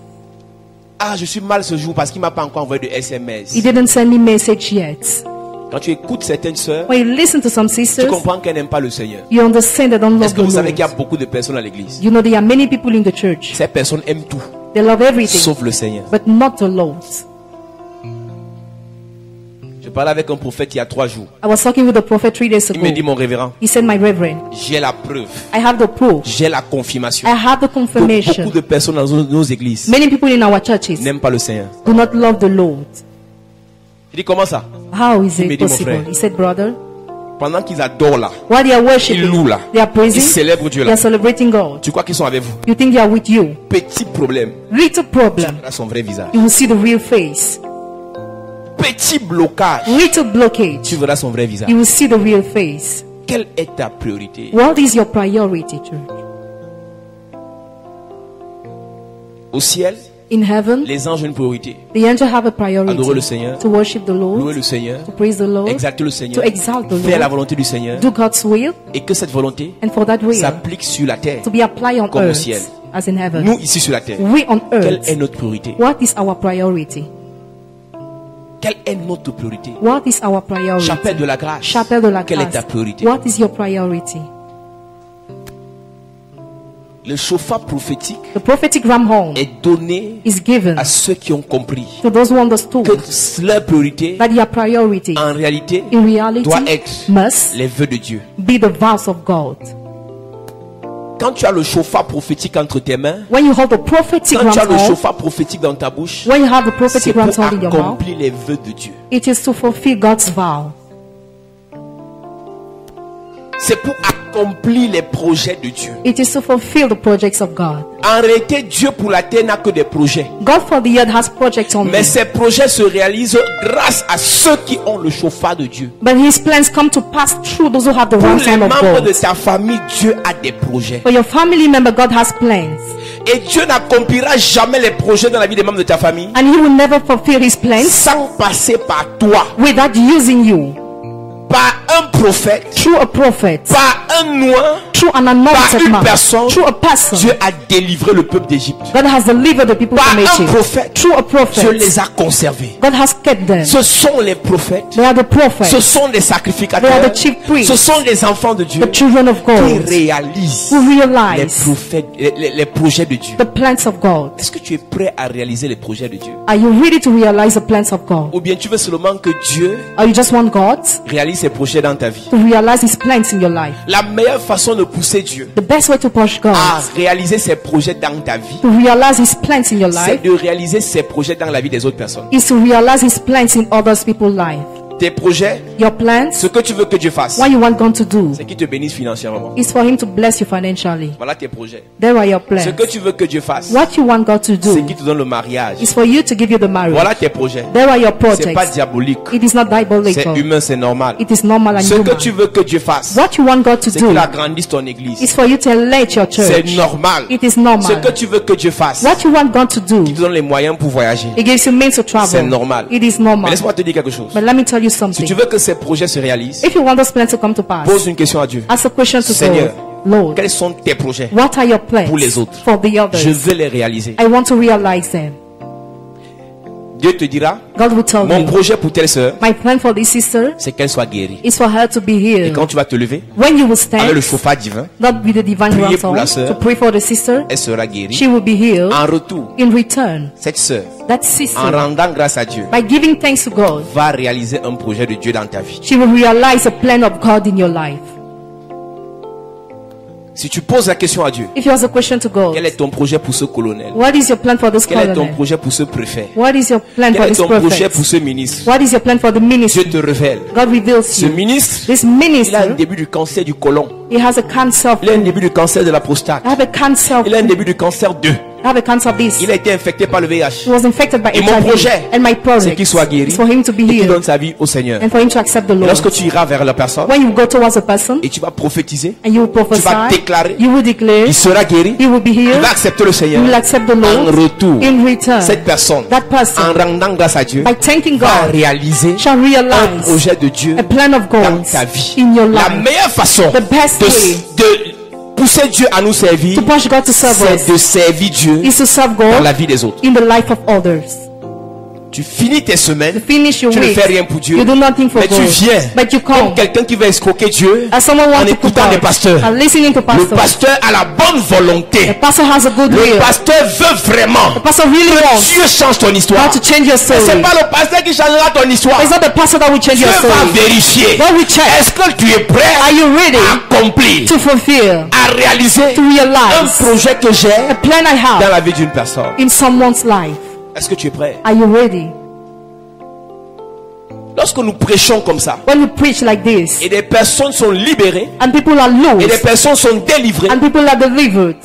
Ah, je suis mal ce jour parce qu'il m'a pas encore envoyé de SMS. He didn't send me message yet. Quand tu écoutes certaines sœurs, When you listen to some tu sisters, comprends qu'elles n'aiment pas le Seigneur. you understand they don't Est-ce love que the vous savez qu'il y a Lord. beaucoup de personnes à l'église? You know there are many people in the church. Ces personnes aiment tout, They love everything, sauf le Seigneur. but not the Lord. Je parlais avec un prophète il y a 3 jours. I was talking with the prophet 3 days Il me dit, ago. mon révérend, He said, my reverend, j'ai la preuve, I have the proof. j'ai la confirmation. I have the Que confirmation. beaucoup de personnes dans nos églises Many people in our churches n'aiment pas le Seigneur. do not love the Lord. Je dis, comment ça? How is Il me it dit, mon possible? frère. He said, brother, Pendant qu'ils adorent là, while they are ils worshiping, louent là, they are ils praising, célèbrent Dieu they là. are celebrating God. Tu crois qu'ils sont avec vous? You think they are with you? Petit problème, Little problem, là son vrai visage. you will see the real face. Petit blocage, Little blockage, tu verras son vrai visage. you will see the real face. Quelle est ta priorité? What is your priority, church? Au ciel, In heaven, les anges ont une priorité. the angels have a priority Adorer le Seigneur, to worship the louer Lord, le Seigneur, to praise the Lord, exalter le Seigneur, to exalt the faire la Lord, volonté du Seigneur, do God's will, et que cette volonté and for that will s'applique sur la terre to be applied on comme au earth ciel. as in heaven. Nous ici sur la terre, We on quelle earth, est notre priorité? what is our priority? Quelle est notre priorité? What is our priority? Chapelle de la grâce, Chapelle de la quelle est ta grâce. priorité? What is your priority? Le chauffard prophétique The prophetic ram horn est donné is given à ceux qui ont compris to those who understood que leur priorité that your priority en réalité in reality doit être must les vœux de Dieu. be the vows of God. Quand tu as le chauffard prophétique entre tes mains, When you hold the prophetic quand ram tu as le horn, chauffard prophétique dans ta bouche, when you have the c'est prophetic pour ram horn in your mouth, accomplir les vœux de Dieu. it is to fulfill God's vow. C'est pour accomplir les projets de Dieu. It is to fulfill the projects of God. En réalité, Dieu pour la terre n'a que des projets. God for the earth has projects only. Mais ces projets se réalisent grâce à ceux qui ont le chauffard de Dieu. But his plans come to pass through those who have the Pour ram les horn of membres de God. ta famille, Dieu a des projets. For your family member, God has plans. Et Dieu n'accomplira jamais les projets dans la vie des membres de ta famille And he will never fulfill his plans sans passer par toi, without using you. par un prophète, Through a prophet, par un noir. through an Par anointed une man, personne, through a person. Dieu a délivré le peuple d'Égypte. God has delivered the people Par from un Egypt. prophète, Through a Dieu prophet, les a conservés. God has kept them. Ce sont les prophètes, They are the prophets, ce sont les they are sacrificateurs, the chief priests, ce sont les enfants de Dieu the children of qui God, réalisent who les realize prophètes, les projets de Dieu. the plans of God. Est-ce que tu es prêt à réaliser les projets de Dieu? Are you ready to realize the plans of God? Ou bien tu veux seulement que Dieu Or you just want God réalise ses projets dans ta vie? to realize his plans in your life? La meilleure façon de pousser Dieu The best way to push God à réaliser ses projets dans ta vie, to realize his plans in your c'est life de réaliser ses projets dans la vie des autres personnes. is to realize his plans in others people's life. Tes projets, Your plans, ce que tu veux que Dieu fasse, what you want God to do, c'est qu'il te bénisse financièrement. is for him to bless you financially. Voilà tes projets. There are your Ce plans. que tu veux que Dieu fasse, What you want God to c'est do qu'il te donne le mariage. is for you to give you the marriage. Voilà tes projets. There are your C'est pas projects. diabolique. It is not C'est diabolical. humain, c'est normal. It is normal and Ce que human. tu veux que Dieu fasse, What you want God to c'est do qu'il agrandisse ton église. is for you to elevate your C'est church. normal. It is Ce normal. que tu veux que Dieu fasse, What you want God to do, il te donne les moyens pour voyager. it gives you means to C'est travel. normal. It is Mais normal. laisse-moi te dire quelque chose. But let me tell you Si something. tu veux que ces projets se réalisent, If you want those plans to come to pass, pose une question à Dieu. ask a question to Seigneur, God. Lord, quels sont tes projets? what are your plans pour les autres? for the others? Je veux les réaliser. I want to realize them. Dieu te dira, God will tell mon you, projet pour telle sœur, my plan for this sister c'est qu'elle soit guérie. is for her to be Et healed. quand tu vas te lever, When you will avec le stand, chauffard divin, God with the divine Priez ransom pour la sœur. to pray for the sister, elle sera guérie. she will be healed. En retour, In return, cette sœur, that en sister, rendant grâce à Dieu, by giving thanks to God, va réaliser un projet de Dieu dans ta vie. she will realize a plan of God in your life. Si tu poses la question à Dieu, If you ask a question to God, quel est ton projet pour ce colonel? what is your plan for this Quel est ton colonel? projet pour ce préfet? What is your plan Quel for est this ton projet prophet? pour ce ministre? What is your plan for the Dieu ministry? te révèle. God reveals Ce you. ministre, This il a un minister, début du cancer du côlon. he has a cancer of, Il a un début du cancer de la prostate. I have a cancer of, Il a un début du cancer 2. I have a cancer of this. Il a été infecté par le He VIH. was infected by Et mon HIV. projet, And my c'est project qu'il soit guéri is for him to be et qu'il donne healed sa vie au Seigneur. and for him to accept the Et Lord. lorsque tu iras vers la personne When you go towards a person et tu vas prophétiser, and you will tu vas prophesy, déclarer, you will declare, il sera guéri, he will be il healed, va accepter le he Seigneur. will accept the En Lord. retour, In return, cette personne, that person, en rendant grâce à Dieu, by thanking va God, réaliser shall un realize projet de Dieu a plan of dans God ta vie. in your La life. meilleure façon The best way de pousser Dieu à nous servir, to push God to serve c'est us de servir Dieu is to serve dans God la vie des autres. in the life of others. Tu finis tes semaines. You finish your Tu ne week. fais rien pour Dieu. You do nothing for Mais tu God. viens But you comme come quelqu'un qui va escroquer Dieu as someone en wants to écoutant put des out pasteurs. and listening to Le pastor. pasteur a la bonne The volonté. pastor has a good Le will. pasteur veut vraiment The pastor really que wants Dieu change ton histoire. God to change your Mais story. c'est pas le pasteur qui changera ton histoire. It's not the pastor that will change Dieu your va story. vérifier. God will check. Est-ce que tu es prêt Are you ready à accomplir, to fulfill, à réaliser to un realize projet que j'ai a plan I dans have la vie d'une personne? in someone's life? Est-ce que tu es prêt? Are you ready? Lorsque nous prêchons comme ça, When we preach like this, et des personnes sont libérées, and people are et des loose, personnes sont délivrées, and people are delivered,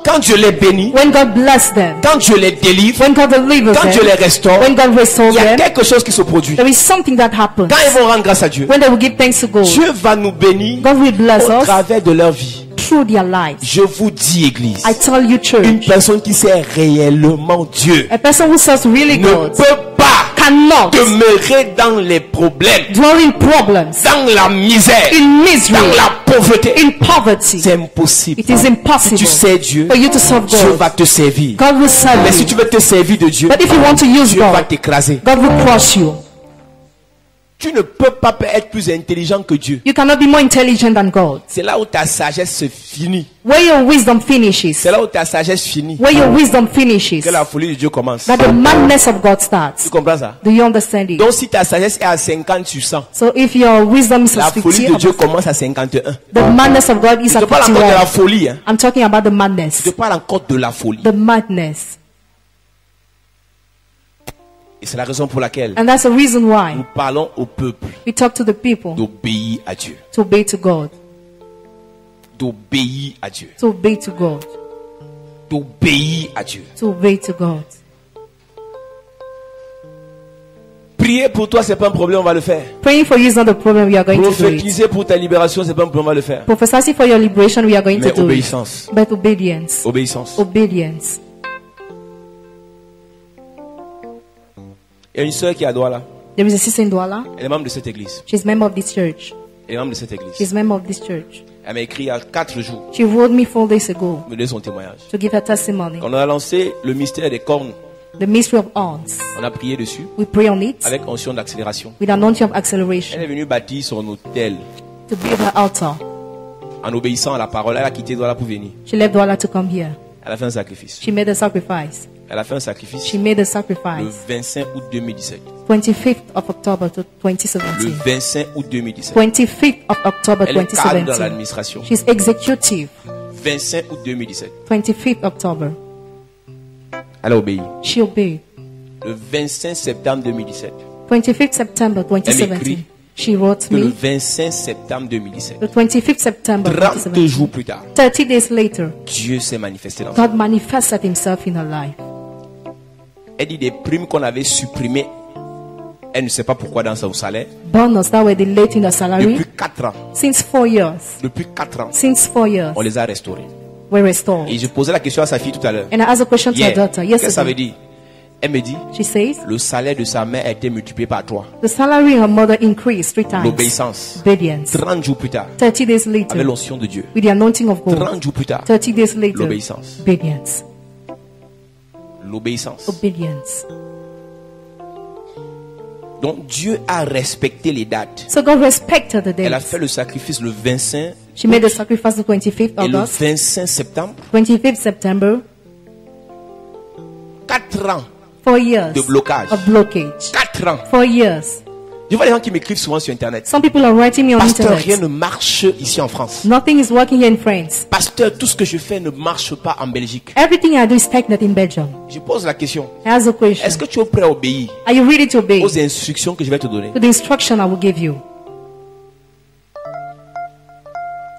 quand Dieu les bénit, when God bless them, quand Dieu les délivre, when God delivers quand Dieu them, les restaure, when God restores il y a them, quelque chose qui se produit. there is something that happens. Quand ils vont rendre grâce à Dieu, When they will give thanks to God, Dieu va nous bénir God will bless au us travers de leur vie. through their lives. Je vous dis, Église, I tell you, une church, personne qui sait réellement Dieu a person who serves really ne God peut pas cannot demeurer dans les problèmes, dwell in problems, dans la misère, in misery, dans la pauvreté. in poverty. C'est impossible. It is Si impossible tu sais Dieu, for you to serve Dieu God. va te servir. God will serve Mais si tu you. veux te servir de Dieu, But if you want to use Dieu va God, t'écraser. God will crush you. Tu ne peux pas être plus intelligent que Dieu. You cannot be more intelligent than God. C'est là où ta sagesse se finit. Where your wisdom finishes, C'est là où ta sagesse finit. where your wisdom finishes, Que la folie de Dieu commence. that the madness of God starts. Tu comprends ça? Do you understand it? Donc si ta sagesse est à 50 sur 100, So if your wisdom is la at folie 50, de Dieu commence à 51. the madness of God is Je at te parle encore de la 51. folie. Hein. I'm talking about the Je madness. te parle encore de la folie. The madness. Et c'est la raison pour laquelle And that's the reason why nous parlons au peuple we talk to the people d'obéir à Dieu. to obey to God. D'obéir à Dieu. To obey to God. D'obéir à Dieu. To obey to God. Prier pour toi, c'est pas un problème, on va le faire. Praying for you is not the problem, we are going to do it. Prophétiser pour ta libération, c'est pas un problème, on va le faire. Prophesying for your liberation, we are going Mais to do it. obéissance. But obedience. Obéissance. Obedience. Il y a une sœur qui est à Douala. There is a sister in Douala. Elle est membre de cette église. She's a member of this church. Elle est membre de cette église. She's a member of this church. Elle m'a écrit il y a 4 jours. She wrote me 4 days ago Me donner son témoignage. to give her testimony. Quand on a lancé le mystère des cornes, The mystery of horns. on a prié dessus We pray on it avec onction d'accélération. with anointing of Elle acceleration est venue bâtir son hôtel to build her altar. en obéissant à la parole. Elle a quitté Douala pour venir. She left Douala to come here. Elle a fait un sacrifice. She made a sacrifice. Elle a fait un sacrifice She made a le sacrifice. 25 août 2017. 25th of October to Le 2017. 25 août 2017. 25th of October Elle est cadre dans 2017. l'administration. She's executive. 25 août 2017. 25th October. Elle a obéi. She obeyed. Le 25 septembre 2017. 25th September Elle 2017. écrit She wrote Que le me. 25 septembre 2017. The 25th September 30 2017. jours plus tard, 30 days later, Dieu s'est manifesté dans sa vie. God manifested himself in her life. Elle dit des primes qu'on avait supprimées. Elle ne sait pas pourquoi dans son salaire. Bonus that were delayed in her salary Depuis 4 ans. since 4 years. Depuis 4 ans. Since 4 years On les a restaurés. were restored. Et je posais la question à sa fille tout à l'heure. And I asked a question to her Hier. daughter Qu'est-ce que ça veut yesterday. dire? Elle me dit, She says le salaire de sa mère a été multiplié par 3. the salary her mother increased 3 times. L'obéissance. Obedience. 30 jours plus tard, 30 days avec later, l'onction de Dieu. with the anointing of God. 30 jours plus tard, 30 days later, l'obéissance. obedience. L'obéissance. Obedience. Donc Dieu a respecté les dates. So God respected the Elle a days. fait le sacrifice le 25 She made the sacrifice the 25th et le August, 25 septembre. 25th September, 4 ans 4 years de blocage. of blockage. 4 ans. 4 years. Je vois les gens qui m'écrivent souvent sur Internet. Some people are writing me on Pasteur, rien internet. ne marche ici en France. Nothing is working here in France. Pasteur, tout ce que je fais ne marche pas en Belgique. Everything I do is stagnant in Belgium. Je pose la question. I ask a question. Est-ce que tu es prêt à obéir Are you ready to obey aux instructions que je vais te donner? to the instruction I will give you?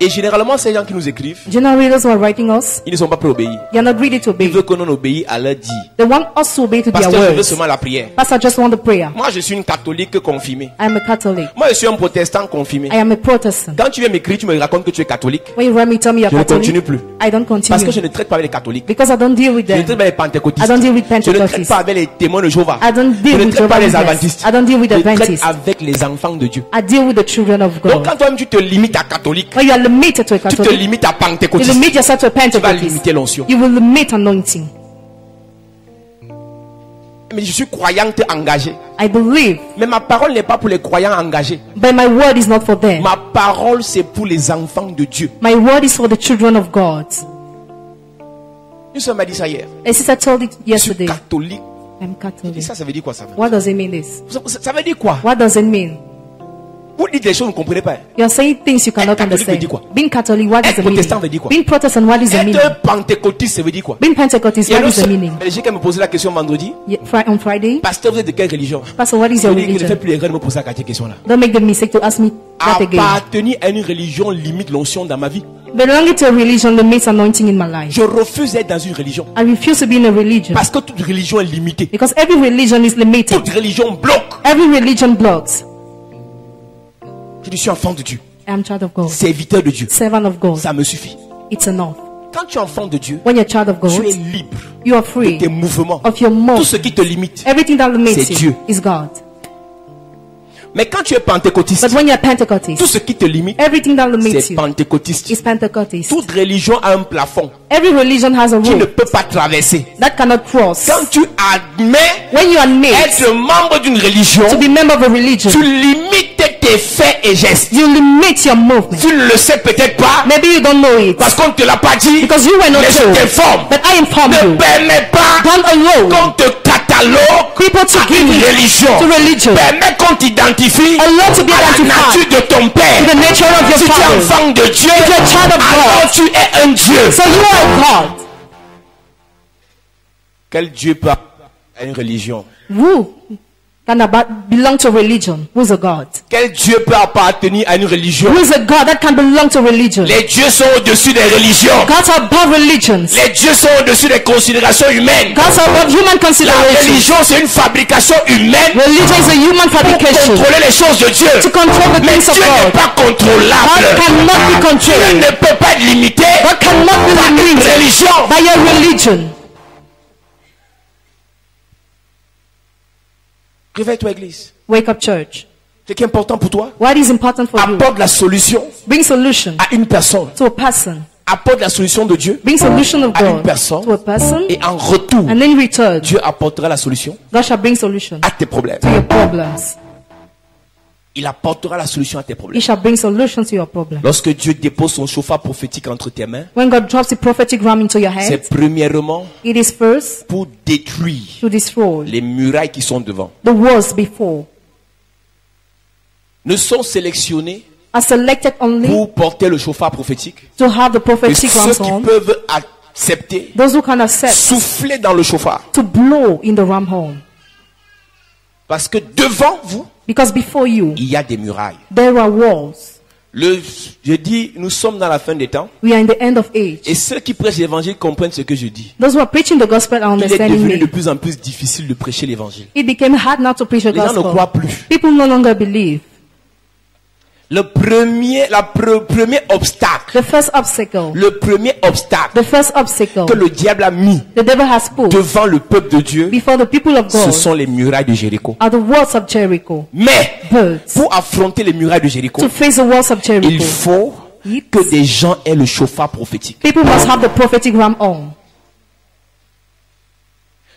Et généralement, ces gens qui nous écrivent, Generally, those who are writing us, ils ne sont pas prêts à obéir. they are not ready to Ils obey. veulent que l'on obéisse à leur dit. They want us to obey to their Pasteur, je veux words. seulement la prière. Pastor, I just want the prayer. Moi, je suis une catholique confirmée. I am a Catholic. Moi, je suis un protestant confirmé. I am a Protestant. Quand tu viens m'écrire, tu me racontes que tu es catholique. When you write me, tell me you're Je ne Catholic. continue plus. I don't Parce que continue. je ne traite pas avec les catholiques. Because I don't deal with Je ne them. traite pas avec les pentecôtistes. I don't deal with Je ne traite Pentecostals. pas avec les témoins de Jéhovah. I don't Je deal ne with traite pas Jehovah's les Witnesses. adventistes. I don't deal with Je traite Adventists. avec les enfants de Dieu. I deal with the children of Donc God. quand toi-même tu te limites à catholique, When you are limited to a tu te Catholic, limites à you pentecôtiste, limit yourself to a tu vas Pentecostal. limiter l'onction. You will limit anointing. Mais je suis croyante engagée. I believe, Mais ma parole n'est pas pour les croyants engagés. but my word is not for them. Ma parole, c'est pour les enfants de Dieu. My word is for the children of God. Une soeur m'a dit ça hier. A sister told it Je suis yesterday. catholique. I'm Et Catholic. ça veut dire quoi ça? What does it mean this? Ça veut dire quoi? What does it mean? Vous dites des choses que vous ne comprenez pas. You're saying things you cannot Catholique veut understand. dire quoi? Being Catholic, what is Être the meaning? protestant veut dire quoi? Being Protestant, what is the Être meaning? pentecôtiste, ça veut dire quoi? Being Pentecostal, Il y a what une is the soeur meaning? belgique qui me posait la question vendredi. On Friday, Pasteur, vous êtes de quelle religion? Pastor, what is Je your dis qu'il ne fait religion? plus l'erreur de me poser cette question-là. Don't make the mistake to ask me that again. Appartenir à une religion limite l'onction dans ma vie. Belonging to a religion limits anointing in my life. Je refuse d'être dans une religion. I refuse to be in a religion Parce que toute religion est limitée. because every religion is limited. Toute religion bloque. Every religion blocks. Je suis enfant de Dieu. I'm child of God, Serviteur de Dieu. servant of God. Ça me suffit. It's enough. Quand tu es enfant de Dieu, When you're child of tu es God, libre you are de free tes mouvements. of your Tout mouth. ce qui te limite. Everything that limits C'est Dieu. you is God. Mais quand tu es pentecôtiste, But when you're tout Pentecostal, ce qui te limite, everything that limits c'est you pentecôtiste. is Pentecostal. Toute religion a un plafond. Every religion has a Tu ne rule peux pas traverser. that cannot cross. Quand tu admets When you admit être membre d'une religion, to be member of a religion, tu limites tes faits et gestes. you limit your movement. Tu ne le sais peut-être pas Maybe you don't know it parce qu'on ne te l'a pas dit. because you were not Mais je told. t'informe. But I inform Ne you. permets pas Don't allow qu'on te catalogue people to à give une you religion. to religion. Permets qu'on t'identifie Allow to be à la identified nature de ton père. to the nature of your Si tu es father. enfant de Dieu, If you're a child of alors God, tu es un Dieu. so you are God. Quel Dieu peut à une religion? Who can belong to religion? Who's a God? Quel Dieu peut appartenir à une religion? Who is a God that can belong to religion? Les dieux sont au-dessus des religions. Gods are above religions. Les dieux sont au-dessus des considérations humaines. Gods are above human La considerations. religion, c'est une fabrication humaine Religion is a human pour fabrication contrôler les choses de Dieu. to control the Mais things of Dieu n'est God. pas contrôlable. God cannot be Dieu controlled. ne peut pas être limité God cannot be par une limited religion. by your religion. Réveille-toi, église. Wake up, church. Ce qui est important pour toi, What is important for you? apporte la solution Bring solution à une personne. to a person. Apporte la solution de Dieu. Bring solution of À une God personne. to a person. Et en retour, And in return, Dieu apportera la solution God shall bring solution à tes problèmes. to your problems. Il apportera la solution à tes He problèmes. shall bring solution to your problem. Lorsque Dieu dépose son chauffard prophétique entre tes mains, When God drops the prophetic ram into your hand, c'est premièrement it is first pour détruire to destroy les murailles qui sont devant. the walls before. Ne sont sélectionnés Are selected only pour porter le chauffard prophétique to have the que prophetic ceux rams qui on. peuvent accepter, Those who can accept souffler dans le chauffard. to blow in the ram horn. Parce que devant vous, Because before you, il y a des murailles. there are walls. Je dis, nous sommes dans la fin des temps. We are in the end of age. Et ceux qui prêchent l'évangile comprennent ce que je dis. Those who are preaching the gospel are Il est understanding devenu de me. plus en plus difficile de prêcher l'évangile. It became hard now to preach the Les gens ne gospel. croient plus. People no longer believe. Le premier obstacle, The first obstacle, le premier obstacle the first obstacle que le diable a mis the devil has put devant le peuple de Dieu, before the people of ce God sont les murailles de Jéricho. are the walls of Jericho. Mais But pour affronter les murailles de Jéricho, to face the walls of il Jericho, faut que des gens aient le chauffard prophétique. people must have the prophetic ram on.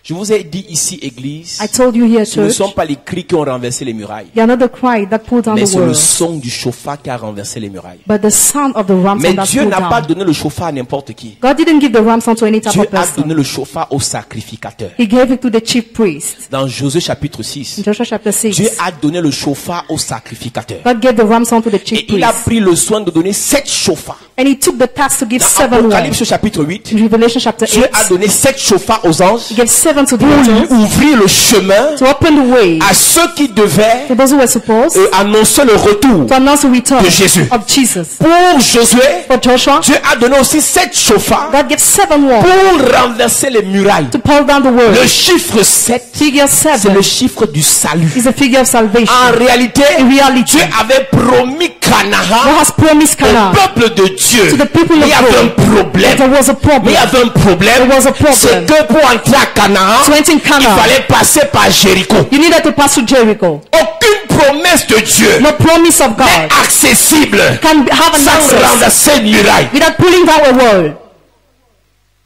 Je vous ai dit ici, église, I told you here, ce ne church, sont pas les cris qui ont renversé les murailles, they are not the cry that pulled down mais the c'est le world, son du chauffard qui a renversé les murailles. but the sound of the ram Mais sound that Dieu pulled n'a pas down. donné le chauffard à n'importe qui. God didn't give the ram sound to any type Dieu of a person. donné le chauffard au sacrificateur. He gave it to the chief priest. Dans Josué chapitre 6, In Joshua chapter 6, Dieu a donné le chauffard au sacrificateur. God gave the ram sound to the chief Et il a priest. pris le soin de donner 7 chauffards. And he took the task to give Dans 7 ones. Apocalypse chapitre 8, In Revelation chapter Dieu 8, a donné 7 chauffards aux anges he gave 7 to the pour lui angels ouvrir le chemin to open the way à ceux qui devaient to those who were supposed annoncer le retour to announce the return de Jésus. of Jesus. Pour Josué, For Joshua, Dieu a donné aussi 7 chauffards God gave 7 ones pour renverser les murailles. to pull down the Le world. chiffre 7, Figure c'est 7 le chiffre du salut. is a figure of salvation. En réalité, In reality, Dieu avait promis God Canaan has promised au Canaan. peuple de Dieu. To the people Mais il y of avait un God. problème. There was a Mais problem. il y avait un problème. There was a problem. C'est que pour entrer à Canaan, To enter in il Canaan, fallait passer par Jéricho. you needed to pass through Jericho. Aucune promesse de Dieu No promise of God n'est accessible can have an sans access renverser une muraille. without pulling down a wall.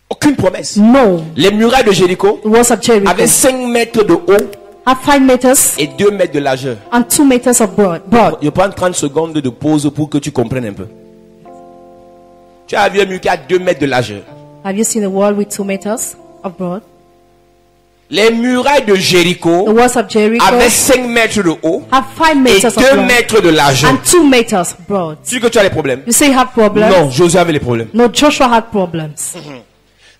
Aucune aucune promesse. No. Les murailles de Jéricho The walls of Jericho avaient 5 mètres de haut have 5 meters et 2 mètres de largeur. and 2 meters of broad. Je prends 30 secondes de pause pour que tu comprennes un peu. Tu as vu un mur qui a 2 mètres de largeur. Have you seen a wall with 2 meters of broad? Les murailles de The Jéricho walls of Jericho avaient 5 mètres de haut have 5 et meters of 2 broad mètres de largeur. and 2 meters broad. Tu dis que tu as des problèmes? You say you have problems? Non, Josué avait les problèmes. No, Joshua had problems.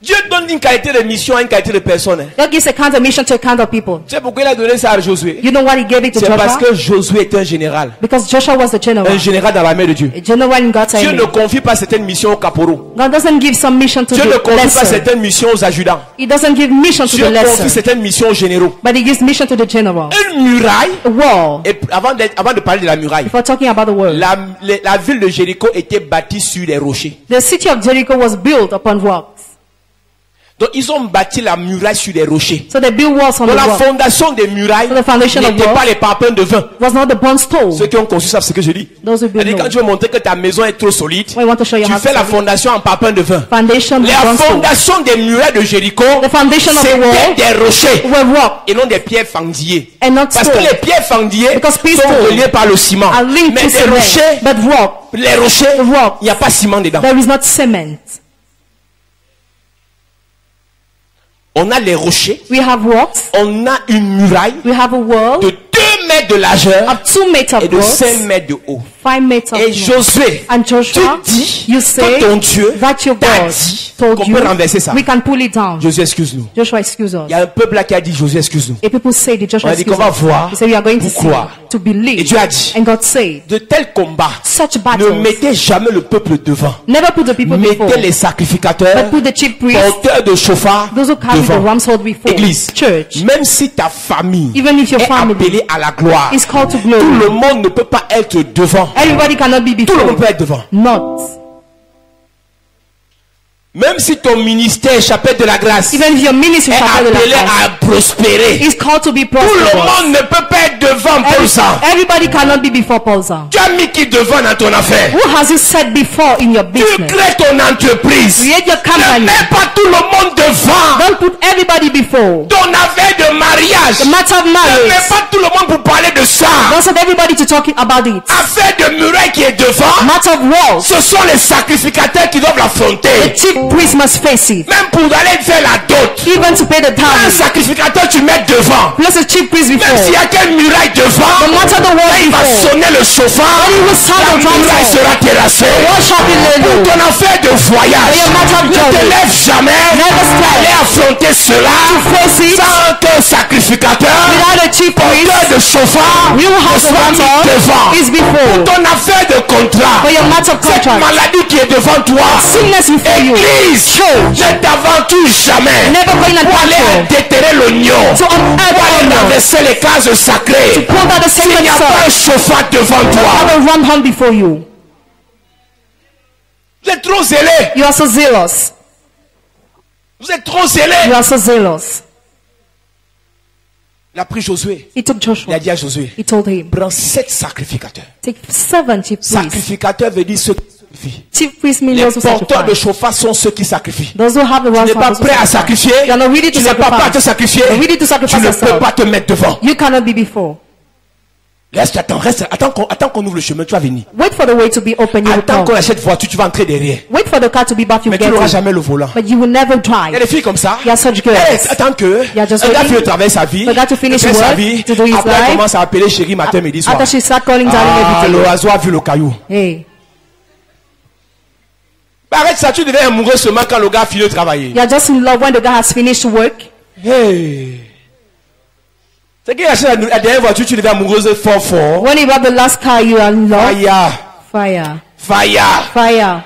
Dieu donne une qualité de mission à une qualité de personne. God gives a kind of mission to a kind of people. Tu sais pourquoi il a donné ça à Josué? You know why he gave it to C'est parce Joshua? que Josué est un général. Because Joshua was the general. Un général dans la main de Dieu. A general in God's Dieu ne army. confie pas certaines missions aux caporaux. God doesn't give some mission to Dieu ne the confie pas lesser. certaines missions aux adjudants. He doesn't give mission to Dieu the confie lesser. certaines missions aux généraux. But he gives mission to the general. Une muraille, A wall. et avant de parler de la muraille, Before talking about the wall. la ville de Jéricho était bâtie sur des rochers. The city of Jericho was built upon rocks. Donc ils ont bâti la muraille sur des rochers. So they built walls on the Donc la rock. fondation des murailles So the foundation of n'était pas walls les parpaings de vin. It was not the bone stone. Ceux qui ont conçu savent ce que je dis. Those who build C'est-à-dire, quand know. tu veux montrer que ta maison est trop solide, When you want to show your tu house fais la solid. fondation en parpaing de vin. Foundation La of bone stone. fondation des murailles de Jéricho, The foundation of the wall c'était des rochers were rock et non des pierres fendillées. and not Parce que stone. les pierres fendillées Because sont stone reliées par le ciment. are linked Mais to les cement. rochers, But rock, les rochers, rock, il n'y a pas de ciment dedans. there is not cement. On a les rochers, We have rocks. on a une muraille We have a wall de 2 mètres de largeur of 2 meters et de broad, 5 mètres de haut. 5 meters Et long. Josué, And Joshua, tu dis you que say ton Dieu that your t'a God dit told qu'on you peut renverser ça. we can pull it down. Josué, excuse-nous. Joshua, excuse us. Il y a un peuple là qui a dit, Josué, excuse-nous. If people say that Joshua On a dit excuse qu'on va us, voir he said we are going to pourquoi. see, to believe. Et Dieu a dit, And God said, de tels combats, such ne battles, mettez jamais le peuple devant. never put the people before, Mettez les sacrificateurs, but put the chief priests, porteurs de chauffard those who carry the devant. ram's hold before. Église, Church, même si ta famille even if your est family appelée à la gloire, is called to tout glory, le monde ne peut pas être devant. everybody cannot be Tout le monde before. peut être devant. Not. Même si ton ministère, chapitre de la grâce, Even if your ministry est is part of the appelé life, à prospérer, is called to be tout le prosperous. monde ne peut pas être devant pour ça. Everybody cannot be before Paul's. Tu as mis qui devant dans ton affaire? Who has you set before in your Tu business? crées ton entreprise. Create your Ne company. mets pas tout le monde devant. Don't put everybody before. Ton affaire de mariage. The matter of Ne marriage. mets pas tout le monde pour parler de ça. Don't set everybody to talk about it. Affaire de muraille qui est devant. Matter of walls. Ce sont les sacrificateurs qui doivent The l'affronter. chief priest must face it. Même pour aller faire la dot. Even to pay the Un tithe. sacrificateur tu mets devant. Plus the chief priest Même before. s'il y a qu'une muraille devant. No matter the wall Il va before. sonner le chauffard. When he will sound La the drum muraille sound. sera terrassée. Wall shall be laid Pour low. ton affaire de voyage. For your matter of Ne te journey. lève jamais. Never stand. Aller affronter cela. Face it. Sans qu'un sacrificateur. Without a chief priest. Porteur de chauffard. You Ne have the soit mis matter devant. is before. Ton affaire de contrat. For your matter of Cette contract. maladie qui est devant toi. Sickness before you. Église. Church. Ne t'aventure jamais. Never going and Pour aller battle. déterrer l'oignon. To Pour aller unearth renverser les cases sacrées. pull down the S'il sacred n'y a pas un sword. chauffard devant toi. Have a ram horn before you. Vous êtes trop zélés. You are so zealous. Vous êtes trop zélés. You are so zealous. Il a pris Josué. He took Il a Joshua. dit à Josué, He told him, prends 7 sacrificateurs. take 7 chief priests. Sacrificateurs veut dire ceux qui sacrifient. Chief priests mean Les those who porteurs de sacrifice. chauffard sont ceux qui sacrifient. Those who have the Tu right n'es pas prêt à sacrifier. You are not ready Tu to n'es pas prêt à te sacrifice. sacrifier. You're ready to Tu sacrifice ne peux yourself. pas te mettre devant. You cannot be before. Reste, attends qu'on ouvre le chemin, tu vas venir. Wait for the way to be open. You will Attends qu'on come. achète voiture, tu vas entrer derrière. Wait for the car to be back. You Mais tu get n'auras it. jamais le volant. But you will never Il y a drive. des filles comme ça. You are such girls. Attends que You are just un gars waiting finit de travailler sa vie. for God to finish fait sa work, vie. to do his Après, life. il commence à appeler chérie matin, midi, soir. After she start calling darling Ah, every day. l'oiseau a vu le caillou. Hey, Mais arrête ça, tu deviens amoureux seulement quand le gars finit de travailler. you are just in love when the guy has finished work. Hey. C'est qu'il achète la dernière voiture, tu deviens amoureuse fort. When you got the last car, you are in love. Fire. Fire. Fire.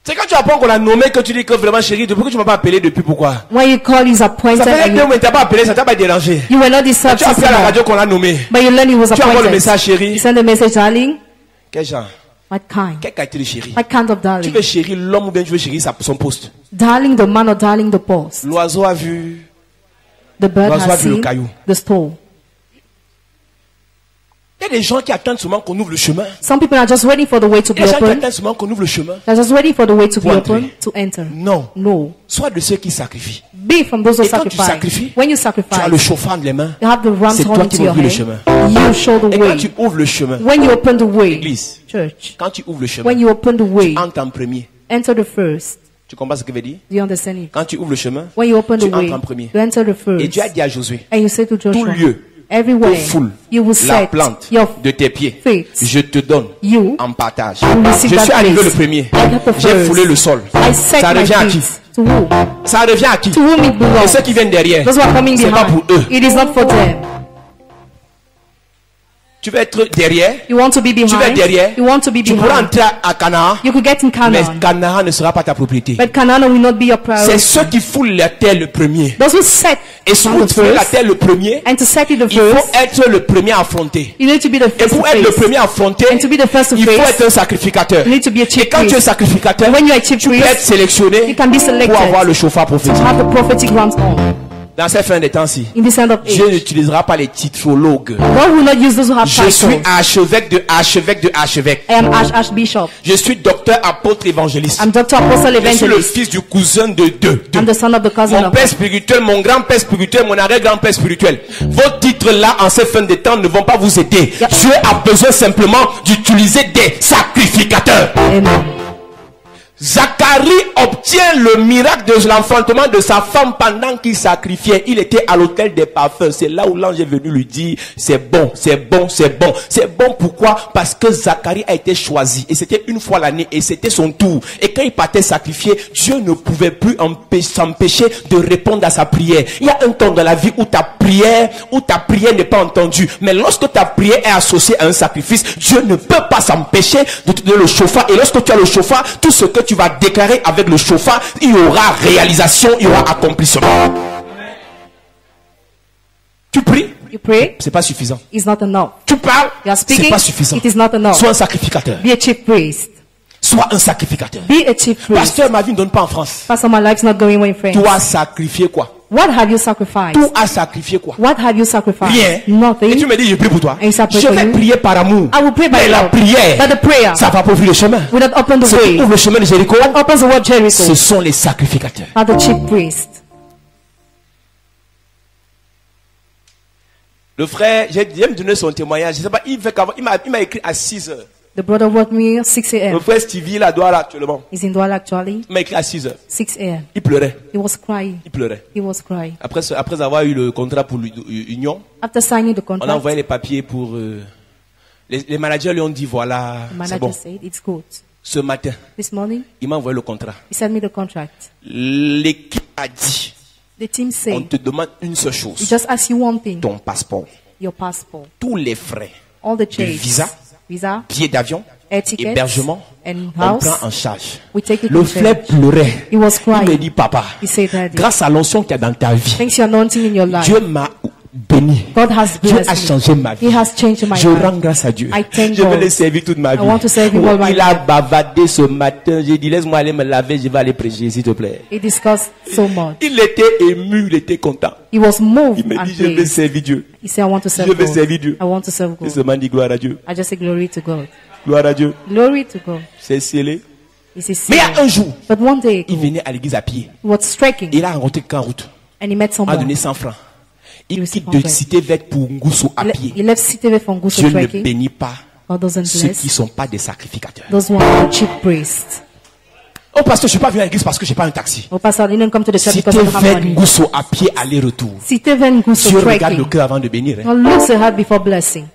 C'est quand tu apprends qu'on l'a nommé que tu dis que vraiment chérie, pourquoi tu m'as pas appelé depuis pourquoi? When you call, he's Ça appointed. fait And deux mois, tu n'as pas appelé, ça t'a pas dérangé. you were not disturbed. Tu as appelé à la radio qu'on l'a nommé. But you learned he was Tu envoies le appointed. message chérie. You send the message, darling. Quel genre? What kind? Quelle qualité de chérie? What kind of Tu darling? veux chérir l'homme ou bien tu veux chérir son poste? Darling the man or darling the boss? L'oiseau a vu. The bird L'oiseau a has vu le seen caillou. the stone. Il y a des gens qui attendent seulement qu'on ouvre le chemin. Some people are just waiting for the way to Il y be a des gens qui open. attendent seulement qu'on ouvre le chemin. They're just waiting for the way to be Pour open entrer. to enter. Non. No. Sois de ceux qui sacrifient. Be from those who Et quand tu sacrifice. sacrifies, When you Tu as le sacrifice, chauffard dans les mains. you have the ram's C'est toi horn qui into vas your ouvrir le hand. chemin. You show the Et quand way. tu ouvres le chemin, When you open the way, Église, church, quand tu ouvres le chemin, when you open the way, tu entres en premier. enter the first. Tu comprends ce que veut dire? Do you understand it? Quand tu ouvres le chemin, When you open tu the way, entres en premier. you enter the Et first. Dieu a dit à Josué, And you say to tout Joshua, lieu, everywhere toute foule, you will la set plante your de tes pieds, feet. je te donne You en partage. will receive Je that suis arrivé place. le premier. I got the J'ai first. foulé le sol. I set Ça my revient à qui? feet. To who? Ça revient à qui? To whom it Et belongs. ceux qui viennent derrière, Those who are coming c'est pas behind. pour eux. It is not for them. Tu veux être derrière, You want to be tu veux être behind. derrière, You want to be tu pourras behind. entrer à Canaan, You could get in mais Canaan. Canaan ne sera pas ta propriété. But Canaan will not be your C'est priority. ceux qui foulent la terre le premier. Those who set Et si on vous the foulez la first, terre le premier, and to set it the il faut first, être le premier à affronter. you need to be the Et first to pour être le face. premier à affronter, And to be the first to il faut face, être un sacrificateur. you need to be a Et chief quand tu es priest. sacrificateur, And when you are a chief tu peux être priest, sélectionné you can be selected pour avoir le to chauffard prophétique. have the prophetic ram's horn. Dans ces fins des temps-ci, In this end of Dieu age, n'utilisera pas les titrologues. God will not use those who have Je suis titles. archevêque de archevêque de archevêque. I am Archbishop. Je suis docteur apôtre évangéliste. I'm Dr. Apostle Je suis le Evangelist. fils du cousin de deux. I'm the son of the cousin Mon of père spirituel, mon grand-père spirituel, mon arrière-grand-père spirituel. Vos titres-là, en ces fins de temps, ne vont pas vous aider. Yeah. Dieu a besoin simplement d'utiliser des sacrificateurs. Amen. Zacharie obtient le miracle de l'enfantement de sa femme pendant qu'il sacrifiait. Il était à l'autel des parfums. C'est là où l'ange est venu lui dire, c'est bon, c'est bon, c'est bon. C'est bon pourquoi? Parce que Zacharie a été choisi. Et c'était une fois l'année. Et c'était son tour. Et quand il partait sacrifier, Dieu ne pouvait plus s'empêcher de répondre à sa prière. Il y a un temps dans la vie où ta prière n'est pas entendue. Mais lorsque ta prière est associée à un sacrifice, Dieu ne peut pas s'empêcher de te donner le chauffard. Et lorsque tu as le chauffard, tout ce que tu vas déclarer avec le chauffard, il y aura réalisation, il y aura accomplissement. Tu pries, You pray, c'est pas suffisant. it's not enough. Tu parles, You are c'est speaking, pas suffisant. it is not enough. Sois un sacrificateur. Be a chief priest. Sois un sacrificateur. Be a chief priest. Pasteur, ma vie ne donne pas en France. Pastor, my life's not going well in France. Tu as sacrifié quoi? What have you sacrificed? Tout a sacrifié quoi? What have you sacrificed? Rien. Et Nothing. tu me dis, je prie pour toi. And I pray Je for vais you. prier par amour. I will pray by Mais la love. prière, But the prayer ça va pas ouvrir le chemin. will not open the Ce qui way. ouvre le chemin de Jéricho, What opens the word Jericho ce sont les sacrificateurs. are the chief priests. Le frère, j'ai me donné son témoignage. Je sais pas, il m'a écrit à 6 heures. The brother wrote me 6 Le a.m. frère Stevie, là, doit là actuellement. He's in Douala actually. Il m'a écrit à 6 heures. 6 a.m. Il pleurait. He was crying. Il pleurait. He was crying. Après avoir eu le contrat pour l'Union, After signing the on a contract, envoyé les papiers pour... les managers lui ont dit, voilà, the c'est manager bon. said, it's good. Ce matin, This morning, il m'a envoyé le contrat. he sent me the contract. L'équipe a dit, The team on said, te demande une seule we chose. just ask you one thing, Ton passeport. your passport. Tous les frais, All the checks, visa, billets d'avion, air tickets, hébergement, and on house. prend en charge. We take it Le in frère charge. pleurait. He was Il me crying. dit, papa, He said, Daddy, grâce à l'onction qu'il y a dans ta vie, thanks your anointing in your life. Dieu m'a béni. God has Dieu a blessed me. changé ma vie. He has changed my Je life. rends grâce à Dieu. I thank Je vais God. le servir toute ma vie. I want to serve him all my Il a life. bavardé ce matin. J'ai dit, laisse-moi aller me laver, je vais aller prêcher, s'il te plaît. He discussed so much. Il était ému, il était content. He was moved Il me and dit, je vais pleased. servir Dieu. He said, I want to serve Je vais God. servir Dieu. I want to serve Il se God. m'a dit, gloire à Dieu. I just say glory to God. Gloire à Dieu. Glory to God. C'est scellé. This is Mais il y a un jour, But one day, il venait à l'église à pied. he was striking Il a rencontré quelqu'un en route. and he met Il m'a someone. donné 100 francs. Il He quitte received de 100. Cité Verte pour Ngoussou à pied. He left City from Guso Dieu ne trekking. bénit pas God doesn't ceux qui ne bless sont pas des sacrificateurs. those who are the chief priests. Oh, pasteur, je ne suis pas venu à l'église parce que je n'ai pas un taxi. Oh, Pastor, I didn't come to the church Cité because I don't have Verte money. Ngoussou à pied, aller-retour. City Ven Guso Dieu regarde le trekking. cœur avant de bénir. Hein. God looks at heart before blessing.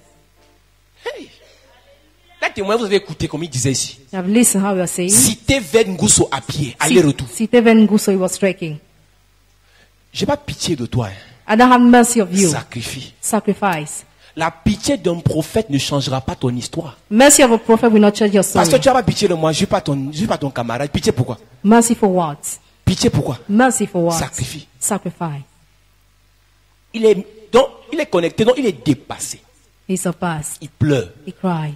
Là, témoin, vous avez écouté comme il disait ici. You have listened how we are saying. Cité Verte Ngoussou à pied, aller-retour. City Ven Guso, he was trekking. Je n'ai pas pitié de toi. Hein. I don't have mercy of you. Sacrifie. Sacrifice. La pitié d'un prophète ne changera pas ton histoire. Mercy of a prophet will not change your Parce que story. tu n'as pas pitié de moi, je ne suis pas ton camarade. Pitié pourquoi? Mercy for what? Pitié pourquoi? Mercy for what? Sacrifie. Sacrifice. Il est connecté, donc il est dépassé. He surpassed. Il pleure. He cries.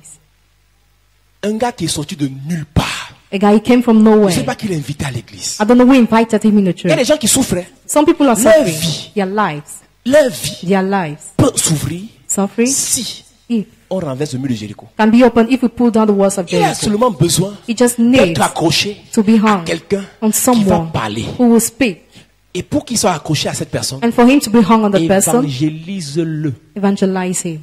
Un gars qui est sorti de nulle part. A guy, he came from Je ne nowhere. sais pas qui l'a invité à l'église. I don't know who invited him in the Il y a des church. gens qui souffrent. Some people are Leur suffering. vie. Their lives. Leur vie Their lives. peut s'ouvrir Suffering. si If on renverse le mur de Jéricho. can be opened if we pull down the walls of Il a Jericho. seulement besoin He just needs d'être accroché to be à hung quelqu'un on qui va someone parler. who will speak. Et pour qu'il soit accroché à cette personne, And for him to be hung on the person, évangélise-le. evangelize him.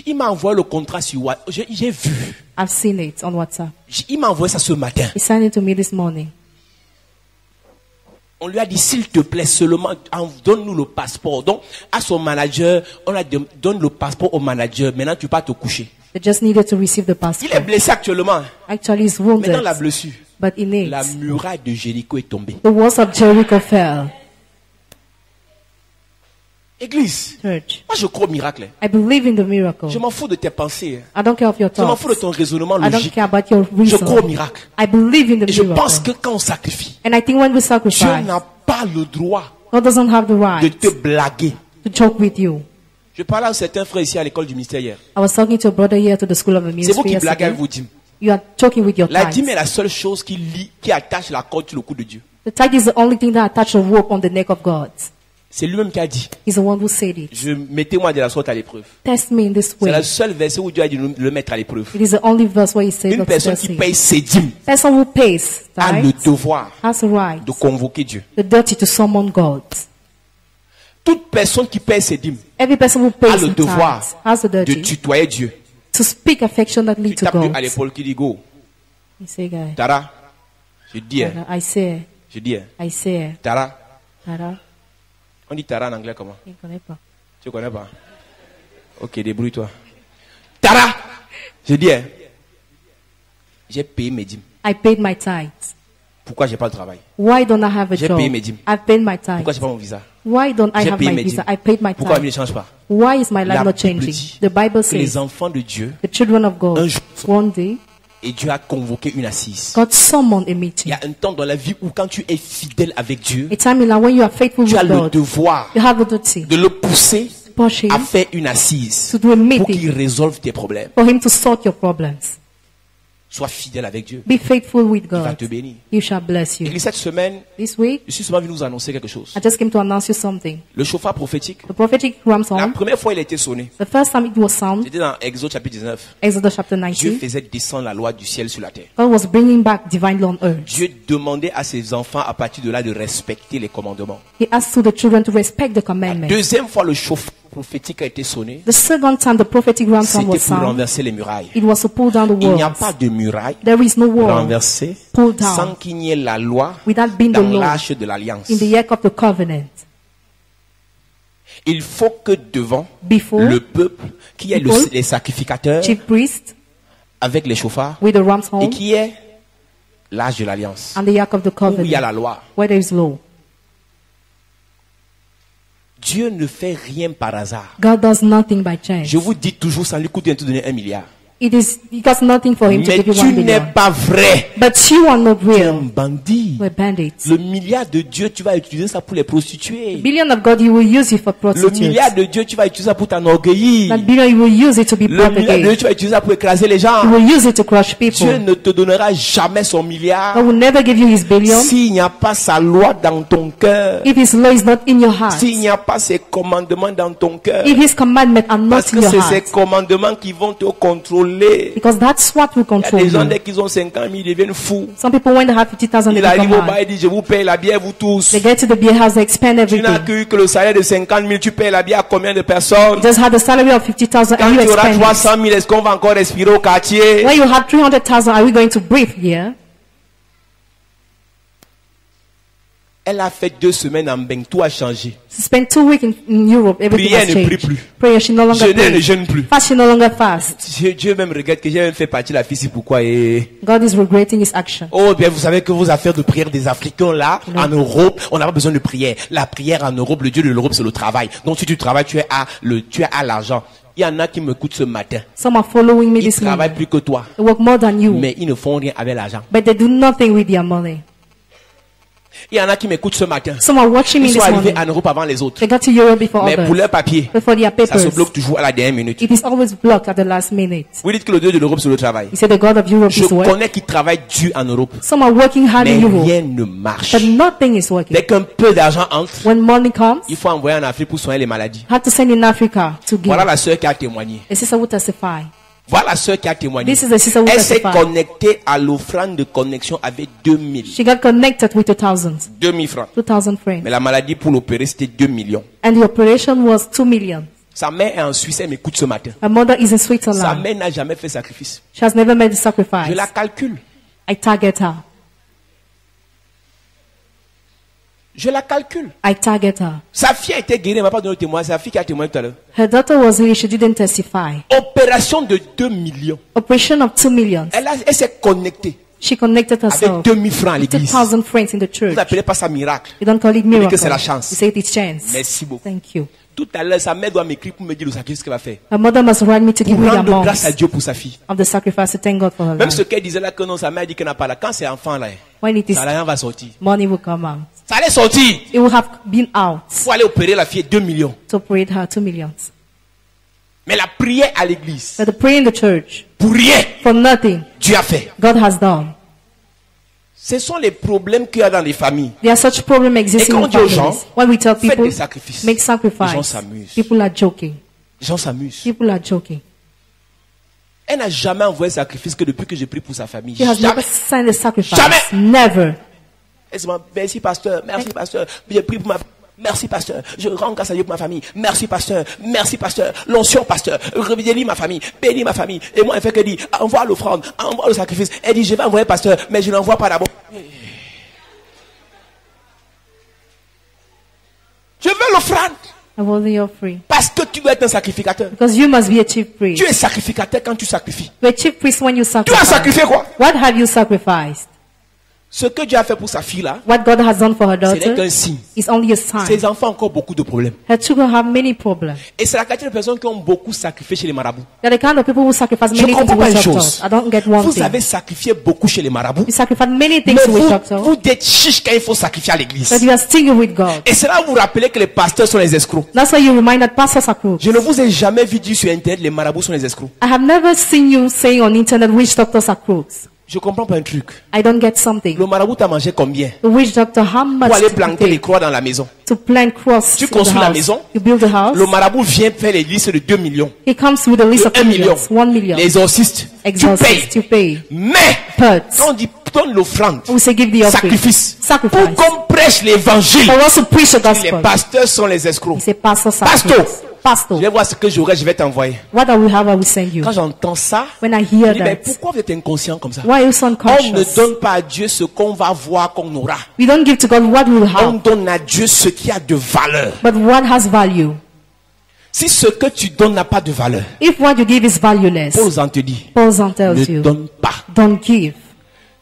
Il m'a envoyé le contrat sur WhatsApp. J'ai vu. I've seen it on WhatsApp. Il m'a envoyé ça ce matin. He sent it to me this morning. On lui a dit, s'il te plaît, seulement donne-nous le passeport. Donc, à son manager, on a dit, donne le passeport au manager. Maintenant, tu peux te coucher. They just needed to receive the Il est passport. blessé actuellement. Actually, he's wounded, Maintenant, la blessure. but in La it, muraille de Jéricho est tombée. the walls of Jericho fell. Église, Church, moi je crois au miracle. I believe in the miracle. Je m'en fous de tes pensées. I don't care of your Je m'en thoughts. fous de ton raisonnement I don't logique. care about your Je crois au reason. miracle. I believe in the Et je pense miracle. que quand on sacrifie, And I think when we Dieu sacrifice, n'a pas le droit God doesn't have the de right te blaguer. to joke with you. Je parlais à certains frères ici à l'école du ministère hier. I was talking to a brother here to the school of the C'est vous ministry qui blaguez avec yesterday. vos dîmes. You are joking with your La tithes. dîme est la seule chose qui attache la corde sur le cou de Dieu. The tithe is the only thing that attach a rope on the neck of God. C'est lui-même qui a dit, He's the one who said it. mettez-moi de la sorte à l'épreuve. Test me in this C'est way. le seul verset où Dieu a dit de le mettre à l'épreuve. It is the only verse where he says Une that personne qui paye ses dîmes person who pays a le tithes devoir has a right, de convoquer Dieu. the duty to summon God. Toute personne qui paye ses dîmes Every person who a pays le in devoir tithes has the de duty tutoyer Dieu. to speak affectionately Tu to tapes God. à l'épaule qui dit go. You say, guy, Tara, je dis, hein, I say, je dis, hein, I say, Tara. Tara, On dit Tara en anglais comment? je ne connais pas. Tu connais pas? Ok, débrouille-toi. Tara! Je dis, hein, j'ai payé mes dîmes. I paid my tithes. Pourquoi j'ai pas le travail? Why don't I have a J'ai job? payé mes dîmes. I've paid my Pourquoi tithes. j'ai pas mon visa? Why don't I J'ai have payé my mes visa? dîmes. I paid my Pourquoi la vie ne tithes. change pas? Why is my life La not Bible changing? dit The Bible que les says enfants de Dieu, the children of God, un jour, one day, et Dieu a convoqué une assise. God summoned a Il meeting. y a un temps dans la vie où quand tu es fidèle avec Dieu, A time in life when you are faithful tu as with le God, devoir you have a duty de le pousser to push him, à faire une assise to do a pour meeting, qu'il résolve tes problèmes. for him to sort your problems. Sois fidèle avec Dieu. Be faithful with Il va God. te bénir. He shall bless you. Et cette semaine, This week, je suis seulement venu nous annoncer quelque chose. I just came to announce you something. Le chauffard prophétique, The prophetic ram la song, première fois il a été sonné, the first time it was sound, c'était dans Exode chapitre 19. Exodus chapter Dieu 19, faisait descendre la loi du ciel sur la terre. God was bringing back divine law on earth. Dieu demandait à ses enfants à partir de là de respecter les commandements. He asked to the children to respect the commandments. Deuxième fois, le chauffard prophétique a été sonné. The second time the prophetic ram song C'était was pour sound, renverser les murailles. it was to pull down the Il n'y a walls. pas de muraille There is no wall renversée pulled down sans qu'il n'y ait la loi without being the dans law l'arche de l'alliance. in the ark of the covenant. Il faut que devant Before le peuple, qui est people, les sacrificateurs chief priest avec les chauffards with the ram's et horn qui est l'arche de l'alliance and the ark of the où il y a la covenant, loi. where there is law. Dieu ne fait rien par hasard. God does nothing by chance. Je vous dis toujours, ça lui coûte de te donner 1 milliard. It costs nothing for him to Mais give you tu 1 n'es billion. pas vrai. But you are not Tu es un real. bandit. We're bandits. Le milliard de Dieu, tu vas utiliser ça pour les prostituées. Billion of God, you will use it for Le prostitutes. milliard de Dieu, tu vas utiliser ça pour t'enorgueillir. That billion, you will use it to be Le milliard de Dieu, propagated. tu vas utiliser ça pour écraser les gens. You will use it to crush Dieu people. ne te donnera jamais son milliard God will never give you his billion s'il n'y a pas sa loi dans ton cœur. if his law is not in your heart. S'il n'y a pas ses commandements dans ton cœur. If his commandments are Parce not in que your c'est ces heart. commandements qui vont te contrôler. Because that's what will Il y a control des gens, you. dès qu'ils ont 50 000, ils deviennent fous. Some people, when they have 50,000, they Il become arrive au mad. bar et dit, je vous paye la bière, vous tous. They get to the beer house, they expend Tu n'as everything. que le salaire de 50 000, tu payes la bière à combien de personnes? You just had the salary of 50,000 Quand and you tu auras expend it. 300 000, est-ce qu'on va encore respirer au quartier? When you have 300,000, are we going to breathe here? Elle a fait 2 semaines en Beng, tout a changé. She spent 2 weeks in Europe, everything Prière has ne prie changed. plus. Prayer, she no longer Jeûner ne prays. jeûne plus. Fast, she no longer fast. Dieu même regrette que j'ai même fait partie de la fille, pourquoi? Et... God is regretting his action. Oh, bien, vous savez que vos affaires de prière des Africains, là, en Europe, on n'a pas besoin de prière. La prière en Europe, le Dieu de l'Europe, c'est le travail. Donc, si tu travailles, tu es à l'argent. Il y en a qui m'écoutent ce matin. Some are following me Ils this travaillent morning. plus que toi. They work more than you, Mais ils ne font rien avec l'argent. but they do nothing with their money. Il y en a qui m'écoutent ce matin. Some are watching me Ils this sont arrivés morning. en Europe avant les autres. They got to Europe before Mais pour others. leur papier, But for their ça se papers, bloque toujours à la dernière minute. it is always blocked at the last minute. Vous dites que le Dieu de l'Europe c'est le travail. You say the God of Europe Je is work. connais qui travaillent dur en Europe. Some are working hard Mais in Europe, rien ne marche. but nothing is working. Dès qu'un peu d'argent entre, When money comes, il faut envoyer en Afrique pour soigner les maladies. have to send in Africa to give. Voilà la sœur qui a témoigné. A sister will testify. Voilà la sœur qui a témoigné. This is the sister who Elle s'est testified. connectée à l'offrande de connexion avec 2000. She got connected with 2,000 francs. friends. Mais la maladie pour l'opérer, c'était 2 millions. And the operation was 2 million. Sa mère est en Suisse, elle m'écoute ce matin. Her mother is in Sa Switzerland. mère n'a jamais fait sacrifice. She has never made a Je sacrifice. la calcule. I target her. Je la calcule. I target her. Sa fille a été guérie, elle m'a pas donné le témoin. C'est la fille qui a témoigné tout à l'heure. Her daughter was healed. She didn't testify. Opération de 2 millions. Operation of 2 million. Elle s'est connectée She connected avec herself 2000 francs à with l'église. 2,000 friends in the Vous church. n'appelez pas ça miracle. You don't call it dites miracle. que c'est la chance. You say it is chance. Merci beaucoup. Thank you. Tout à l'heure, sa mère doit m'écrire pour me dire le sacrifice qu'elle va faire. Her mother must write me to give Pour me the rendre amount grâce à Dieu pour sa fille. of the sacrifice to thank God for her Même life. ce qu'elle disait là que non, sa mère dit qu'elle n'a pas là. Quand c'est enfant là, When it is ça rien va sortir. money will come out. Ça allait sortir. It will have been out Faut aller opérer la fille 2 millions. to operate her 2 million. Mais la prière à l'église, But the prayer in the church pour rien, for nothing Dieu a fait. God has done. Ce sont les problèmes qu'il y a dans les familles. There are such problems existing Et quand in on dit aux families. gens, When we tell faites people, des sacrifices, make les gens sacrifice, s'amusent. people are joking. Les gens s'amusent. People are joking. Elle n'a jamais envoyé sacrifice que depuis que j'ai pris pour sa famille. She has Jamais. never sent a sacrifice. Jamais. Never. Elle se dit, merci pasteur, merci pasteur, j'ai pris pour ma famille. Merci pasteur, je rends grâce à Dieu pour ma famille. Merci pasteur, l'onction pasteur, bénis ma famille, bénis ma famille. Et moi, elle fait que dit, envoie l'offrande, envoie le sacrifice. Elle dit, je vais envoyer pasteur, mais je n'envoie pas d'abord. Je veux l'offrande. I want the offering. Parce que tu dois être un sacrificateur. Because you must be a chief priest. Tu es sacrificateur quand tu sacrifies. You're a chief priest when you Tu as sacrifice. sacrifié quoi? What have you sacrificed? Ce que Dieu a fait pour sa fille là, What God has done for her ce n'est daughter qu'un signe. is only a sign. Ses enfants ont encore beaucoup de problèmes. Her children have many problems. Et c'est la qualité de personnes qui ont beaucoup sacrifié chez les marabouts. They're the kind of people who sacrifice Je many ne things to comprends pas witch une doctors. chose. I don't get one Vous thing. avez sacrifié beaucoup chez les marabouts. You sacrifice many things Mais to witch doctors, vous êtes chiche quand il faut sacrifier à l'église. but you are stinging with God. Et c'est là où vous rappelez que les pasteurs sont les escrocs. That's why you remind that pastors are crooks. Je ne vous ai jamais vu dire sur internet les marabouts sont les escrocs. I have never seen you saying on internet witch doctors are crooks. Je comprends pas un truc. I don't get something. Le marabout t'a mangé combien The witch doctor, how much pour aller did you planter les take croix dans la maison? to plant cross Tu in the construis la house? maison. You build the house. Le marabout vient faire les listes de 2 millions. He comes with a list De of 1 million. 1 million. Les exorcistes. Tu Exorcist, you payes. pay. Mais, But quand on dit donne l'offrande, we say give the offering. sacrifice, Sacrifice. pour qu'on prêche l'évangile, For us to preach the les gospel. pasteurs sont les escrocs. He said, Pastor, Pastor. sacrifice. Pastor, Je vais voir ce que j'aurai, je vais t'envoyer. what do we have? I will send you. Quand j'entends ça, When I je hear dis, mais that, pourquoi vous êtes inconscient comme ça? why are you so On ne unconscious? donne pas à Dieu ce qu'on va voir qu'on aura. We don't give to God what we will On have, donne à Dieu ce qui a de valeur. but what has value. Si ce que tu donnes n'a pas de valeur, If what you give is valueless, Paul te dit, Paul tells ne you, donne pas. don't give.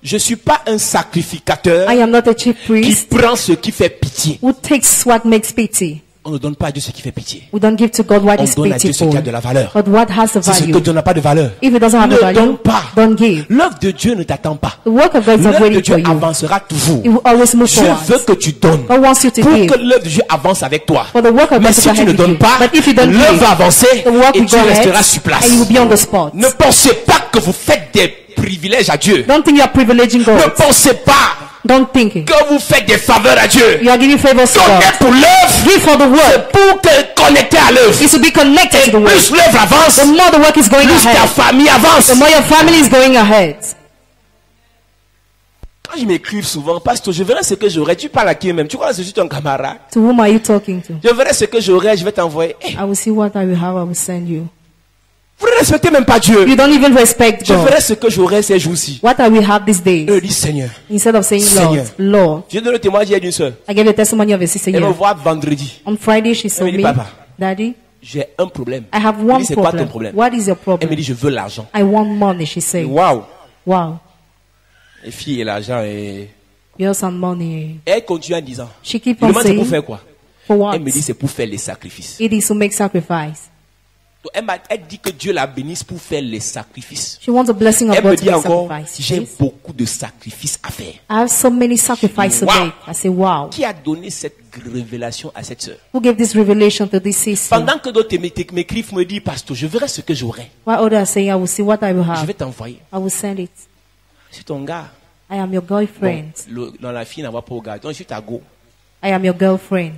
Je ne suis pas un sacrificateur I am not a chief qui priest prend ce qui fait pitié. who takes what makes pity. On ne donne pas à Dieu ce qui fait pitié. We don't give to God what On is donne à Dieu ce pitiful, qui a de la valeur. but what has the Si ce que value. Dieu n'a pas de valeur, If it doesn't have ne the value, donne pas. don't give. L'œuvre de Dieu ne t'attend pas. The work of God is not L'œuvre de waiting Dieu for you. avancera toujours. It will always move Dieu forward. veut que tu donnes. God wants you to Pour give. que l'œuvre de Dieu avance avec toi. For the work of Mais God si to go tu ahead ne with donnes you. pas, But if you don't l'œuvre give, va avancer the work et will tu go resteras ahead sur place. and you will be on the spot. Ne pensez pas que vous faites des privilèges à Dieu. Don't think you are privileging Ne God. pensez pas Don't think it. que vous faites des faveurs à Dieu. You are giving favors to Donnez God. pour l'œuvre, Give for the work. pour te connecter à l'œuvre. Is to be connected Et to the work. plus l'œuvre avance, The more the work is going plus ta ahead, famille avance. the more your family is going ahead. Quand je m'écrive souvent, pasteur, je verrai ce que j'aurai. Tu parles à qui même? Tu crois que je suis ton camarade? To whom are you talking to? Je verrai ce que j'aurai, je vais t'envoyer. Eh, I will see what I will have, I will send you. vous ne respectez même pas Dieu. You don't even respect Je God. verrai ce que j'aurai ces jours-ci. What I will have these days. Eux disent Seigneur. Instead of saying Seigneur. Lord. Je donne le témoignage hier d'une soeur. I gave a testimony of a sister Elle me here. voit vendredi. On Friday she saw Elle me dit, me, Papa. Daddy, J'ai un problème. I have Je lui one dis, c'est quoi ton problem. problème? What is your Elle me problem? dit, je veux l'argent. I want money, she said. Waouh. Wow. Les filles et l'argent. Et You have some money. elle continue en disant. She keep Je on demande c'est pour saying, faire quoi? for what? Elle me dit c'est pour faire les sacrifices. It is to make sacrifice. Elle dit que Dieu la bénisse pour faire les sacrifices. She wants a blessing of Elle me God to dit make encore, sacrifice. j'ai Yes. beaucoup de sacrifices à faire. I have so many sacrifices to Wow. make. I say, wow. Qui a donné cette révélation à cette sœur? Who gave this revelation to this sister? Pendant que d'autres m'écrivent, me disent, pasteur, je verrai ce que j'aurai. While others are saying, I will see what I will Je have. vais t'envoyer. I will send it. Je suis ton gars. I am your Bon, girlfriend. dans la fille n'envoie pas au gars. Donc je suis ta go. I am your girlfriend.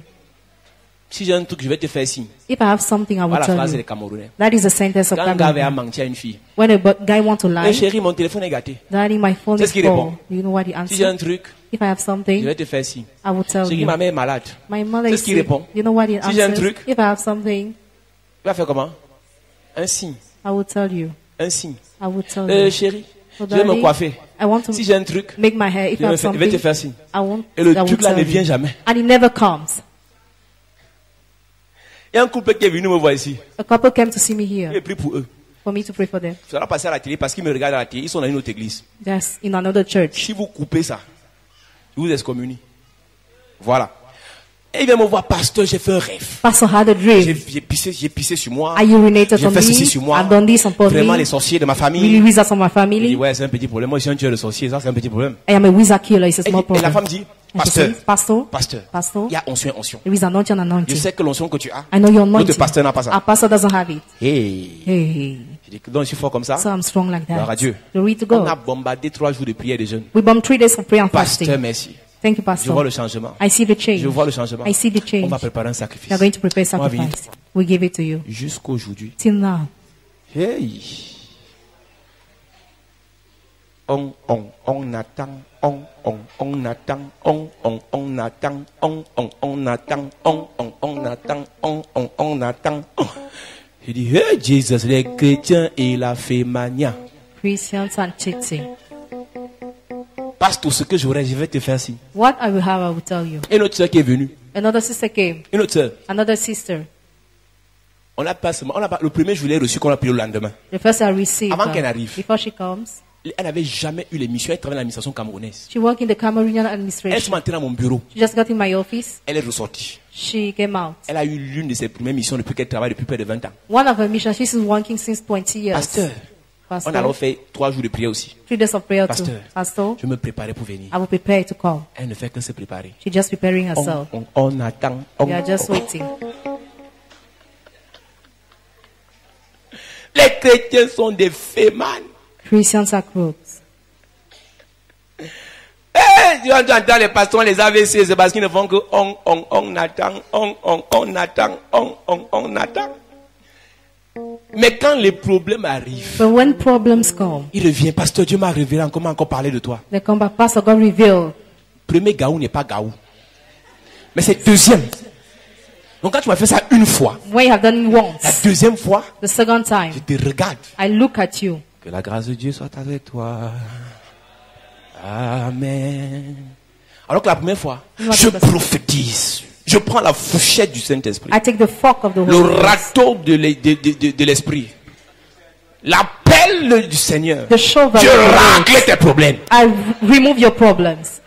Si j'ai un truc, je vais te faire signe. If I have something, I will Voilà la tell phrase you. des Camerounais. That is the sentence of Quand un gars avait à Cameroon. mentir à une fille. When a guy wants to Eh lie, chérie, mon téléphone est gâté. Daddy, my phone C'est is ce qu'il full. répond. You know what he Si j'ai un answers? truc, If I have je something, vais te faire signe. I will tell Chérie, you. ma mère est malade. My mother C'est is ce qu'il sick. répond. You know what he Si j'ai un answers? truc, If I have something, Tu vas faire comment? Un signe. I will tell you. Un signe. I will tell you. Chérie, So, je vais me Daddy, coiffer. I want to Si j'ai un truc, make my hair. If je I vais have je vais te something, faire signe. I won't. Et le I will truc là tell ne vient you. jamais. And it never comes. Il y a un couple qui est venu me voir ici. A couple came to see me J'ai here pris pour eux. for me to pray for them. Ça va passer à la télé parce qu'ils me regardent à la télé. Ils sont dans une autre église. Just in another church. Si vous coupez ça, je vous excommunie. Voilà. Et il vient me voir, pasteur, j'ai fait un rêve. Pastor had a dream. J'ai pissé sur moi. I urinated J'ai on fait ceci me. sur moi. I've done this upon Vraiment, me. les sorciers de ma Really famille. wizards of my Il dit, family. ouais, c'est un petit problème. Moi, je suis un tueur de sorciers. Ça, c'est un petit problème. I am a wizard killer. It's a small Et la problem. femme dit, And she pasteur, says, Pastor, pasteur, il y a onction, onction. there is anointing, Je anointing. sais que l'onction que tu as, I know your l'autre anointing. pasteur n'a pas ça. Our pastor doesn't have it. Hey. Hey. Je dis, donc je suis fort comme ça. So I'm strong like Gloire à that. Dieu. Glory to On a God. bombardé 3 jours de prière de jeûne. We bombed 3 days of prayer and Pasteur, fasting. merci. Thank you, Je vois Pastor. le changement. I see the change. Je vois le changement. I see the On change. va préparer un We sacrifice. are going to prepare On va venir. sacrifice. We give it to you. Jusqu'aujourd'hui. Till now. Hey. On attend, on attend, on attend, on attend, on attend, on attend. Il dit, hey Jesus, les chrétiens et la fait mania. Christians and cheating. Passe tout ce que j'aurai, je vais te faire signe. What I will have, I will tell you. Et une autre soeur qui est venue. Another sister came. Une autre soeur. Another sister. On a pas seulement, le premier je l'ai reçu qu'on a pris le lendemain. The first I received Avant her. qu'elle arrive. Before she comes, Elle n'avait jamais eu l'émission, elle travaillait dans l'administration camerounaise. she worked in the Cameroonian Elle administration. se maintenait dans mon bureau. She just got in my office. Elle est ressortie. She came out. Elle a eu l'une de ses premières missions depuis qu'elle travaille depuis près de 20 ans. One of her missions, she's been working since 20 years. Pasteur, on a alors fait 3 jours de prière aussi. 3 days of prayer too. Pasteur. Pastor, Je me préparais pour venir. I will prepare to come. Elle ne fait que se préparer. She's just preparing herself. On attend. We are just waiting. Les chrétiens sont des fémans. Christians are crooks. Tu entends les pasteurs, les AVC, c'est parce qu'ils ne font que on attend, on attend, on attend. Mais quand les problèmes arrivent, But when problems come, il revient, pasteur, Dieu m'a révélé encore, m'a encore parlé de toi. they come back. Pastor, God revealed. Premier gaou n'est pas gaou. Mais c'est deuxième. Donc quand tu m'as fait ça une fois, When you have done it la once, deuxième fois, the second time, je te regarde. I look at you. Que la grâce de Dieu soit avec toi. Amen. Alors que la première fois, je prophétise. Je prends la fourchette du Saint-Esprit. I take the fork of the Le Holy Ghost. râteau de l'Esprit. La pelle du Seigneur. The shovel. Je racle tes problèmes. I remove your problems.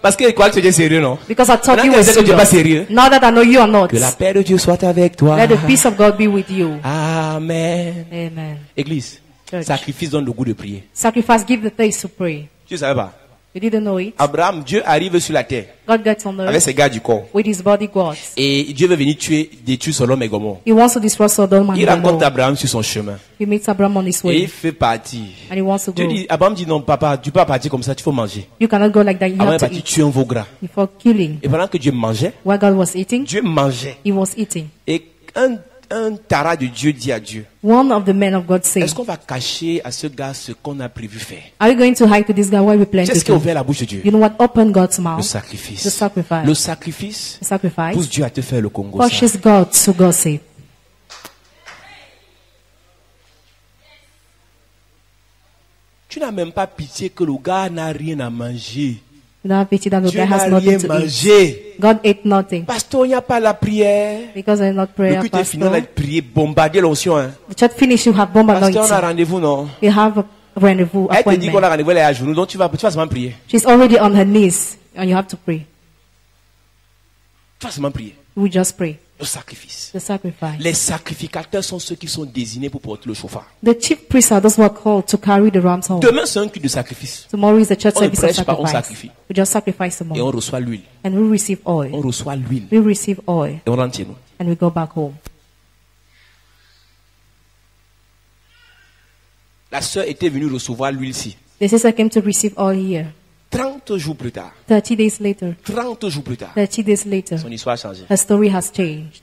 Parce que quoi que tu es sérieux, non? Because I thought Maintenant you que were je sais que tu n'es pas serious. sérieux. Now that I know you are not, Que la paix de Dieu soit avec toi. let the peace of God be with you. Amen. Amen. Église, Church. sacrifice donne le goût de prier. Sacrifice, give the thanks to pray. Tu ne savais pas? You didn't know it? Abraham, Dieu arrive sur la terre God gets on avec earth ses gars du corps. with his bodyguards. Et Dieu veut venir détruire Sodome et Gomorrhe. He wants to destroy Sodom and Il rencontre Gomorrah. Abraham sur son chemin. He meets Abraham on his Et il way. fait partir. And he wants to Dieu go. dit, Abraham dit non, papa, tu peux pas partir comme ça, tu faut manger. You cannot go like that. You Avant de have to partir, eat. tuer un veau gras. Before killing. Et pendant que Dieu mangeait, While God was eating, Dieu mangeait. he was eating. Et un tara de Dieu dit à Dieu, One of the men of God said, est-ce qu'on va cacher à ce gars ce qu'on a prévu faire? are you going to hide to this guy what we plan C'est ce to qui a do? ouvert la bouche de Dieu. You know what? Open God's Le mouth. sacrifice. The sacrifice. Le sacrifice The sacrifice pousse Dieu à te faire le Congo. ça. pushes God to gossip. Tu n'as même pas pitié que le gars n'a rien à manger. You don't have pity that the Dieu guy n'a has rien nothing to eat. mangé. God ate nothing Pasteur, il n'y a pas la prière. because there's not Le prayer, culte est fini, on a pastor. prié, bombardé l'onction. Hein. The church finished, you have bomb Pasteur, on a anointing. rendez-vous, non? You have a rendezvous Elle te dit qu'on appointment. a rendez-vous, elle est à genoux, donc tu vas seulement prier. She's already on her knees and you have to pray. Tu vas seulement prier. We just pray. Le sacrifice. The sacrifice. Les sacrificateurs sont ceux qui sont désignés pour porter le chauffard. The chief priests are those who are called to carry the ram's horn. Demain, c'est un culte de sacrifice. Tomorrow is the church On ne service of prêche pas, on sacrifice. sacrifie. We just sacrifice Et on tomorrow. reçoit l'huile. And we receive On oil. reçoit l'huile. We receive oil. Et on rentre chez nous. And we go back home. La sœur était venue recevoir l'huile-ci. The sister came to receive oil here. 30 jours plus tard. 30 days later. 30 jours plus tard. 30 days later. Son histoire a changé. Her story has changed.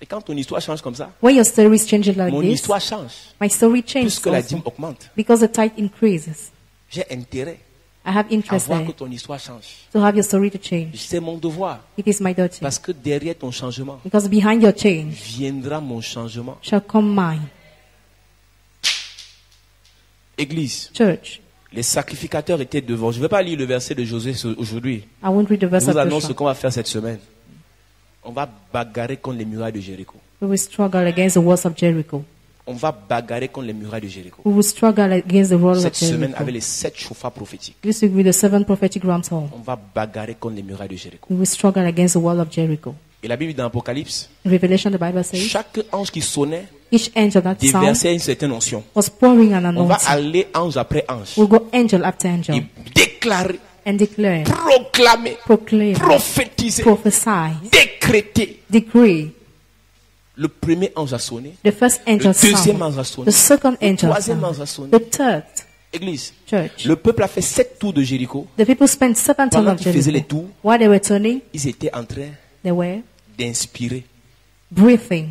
Et quand ton histoire change comme ça, When your story is changing like mon this, histoire change. my story changes Puisque la also. dîme augmente. Because the tithe increases. J'ai intérêt I have à interest voir there que ton histoire change. to have your story to change. C'est mon devoir. It is my duty. Parce que derrière ton changement, Because behind your change viendra mon changement. shall come mine. Église, Church, les sacrificateurs étaient devant. Je ne vais pas lire le verset de Josué aujourd'hui. I won't read the verse Je vous of annonce ce Joshua. qu'on va faire cette semaine. On va bagarrer contre les murailles de Jéricho. We will struggle against the walls of Jericho. On va bagarrer contre les murailles de Jéricho. We will struggle against the walls of Cette semaine, Jericho. avec les 7 chauffards prophétiques, This week with the 7 prophetic ram's horn. on va bagarrer contre les murailles de Jéricho. We will struggle against the wall of Jericho. Et la Bible dans l'Apocalypse, In Revelation, the Bible says, chaque ange qui sonnait each angel that sound déversait une certaine onction. was pouring an On va anointing. aller ange après ange We'll go angel after et angel déclarer, and declare, proclamer, proclaim, prophétiser, prophesy, décréter. decree. Le premier ange a sonné, The first angel le deuxième sound. ange a sonné, The second le angel troisième ange a sound. sonné. The third. Église, Church. le peuple a fait 7 tours de Jéricho. The people spent 7 times Pendant of qu'ils faisaient les Jericho. tours, While they were turning, ils étaient en train they were d'inspirer. breathing.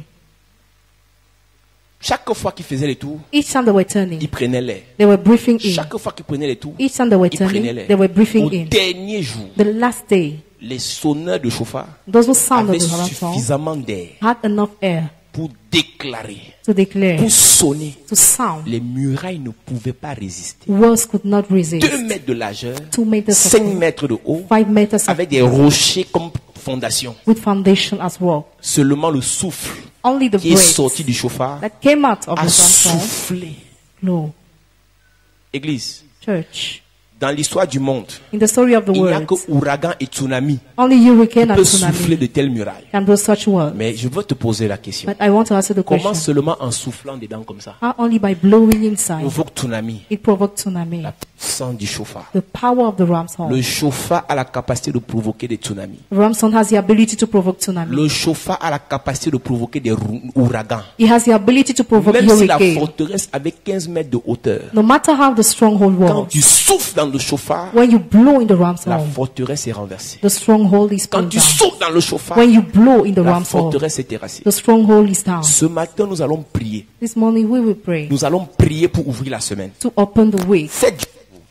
Chaque fois qu'ils faisaient les tours, Each time they were turning, ils prenaient l'air. they were breathing in. Chaque fois qu'ils prenaient les tours, Each time they were ils prenaient turning, l'air. they were breathing Au in. dernier jour, The last day, les sonneurs de chauffard those who sounded avaient the ram's horn suffisamment d'air had enough air pour déclarer, to declare, pour sonner. to sound. Les murailles ne pouvaient pas résister. Walls could not 2 resist. mètres de largeur, 2 meters 5 of mètres de haut, 5 meters of avec des rochers comme fondation. with foundation as well. Seulement le souffle Only the qui est breath sorti du chauffard that came out of a the ram's horn. soufflé. No. Église, Church. dans l'histoire du monde, In the story of the il n'y a world, que ouragan et tsunami only hurricane qui and peuvent souffler tsunami de telles murailles. can do such work. Mais je veux te poser la question. But I want to ask you the Comment question. seulement en soufflant dedans comme ça How only by blowing inside provoque tsunami? it provoked tsunami. La puissance du chauffard. The power of the ram's horn. Le chauffard a la capacité de provoquer des tsunamis. The ram's horn has the ability to provoke tsunami. Le chauffard a la capacité de provoquer des ouragans. It has the ability to provoke Même si la hurricane. forteresse avait 15 mètres de hauteur, No matter how the stronghold quand was, tu souffles dans le chauffard, when you blow in the ram's la horn, forteresse est renversée. the stronghold is Quand pulled tu down. souffles dans le chauffard, When you blow in the la ram's horn, forteresse est terrassée. the stronghold is down. Ce matin, nous allons prier. This morning we will pray Nous allons prier pour ouvrir la semaine. to open the way. 7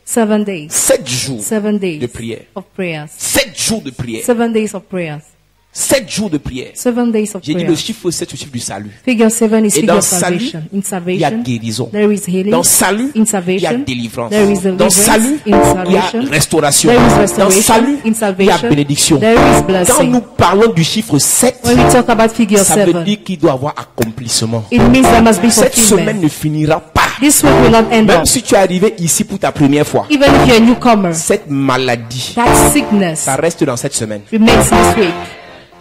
7 days. 7 jours 7 days de prière. of prayers. 7 jours de prière. 7 days of prayers. 7 jours de prière. 7 days of J'ai dit le prayers. chiffre 7, le chiffre du salut. Figure 7 is Et figure dans of salvation. In il y a salvation, guérison. there is healing. Dans salut, In il y a salvation, délivrance. there is Dans deliverance. salut, In il y a salvation, restauration. there is Dans restoration. salut, In il y a salvation, bénédiction. there is Quand blessing. nous parlons du chiffre 7, When we talk about figure ça veut 7, dire qu'il doit avoir accomplissement. it means there must be Cette semaine fulfillment. ne finira pas. This week will not end Même up. si tu es arrivé ici pour ta première fois, Even if you're a newcomer, cette maladie, that sickness ça reste dans cette semaine. remains this week.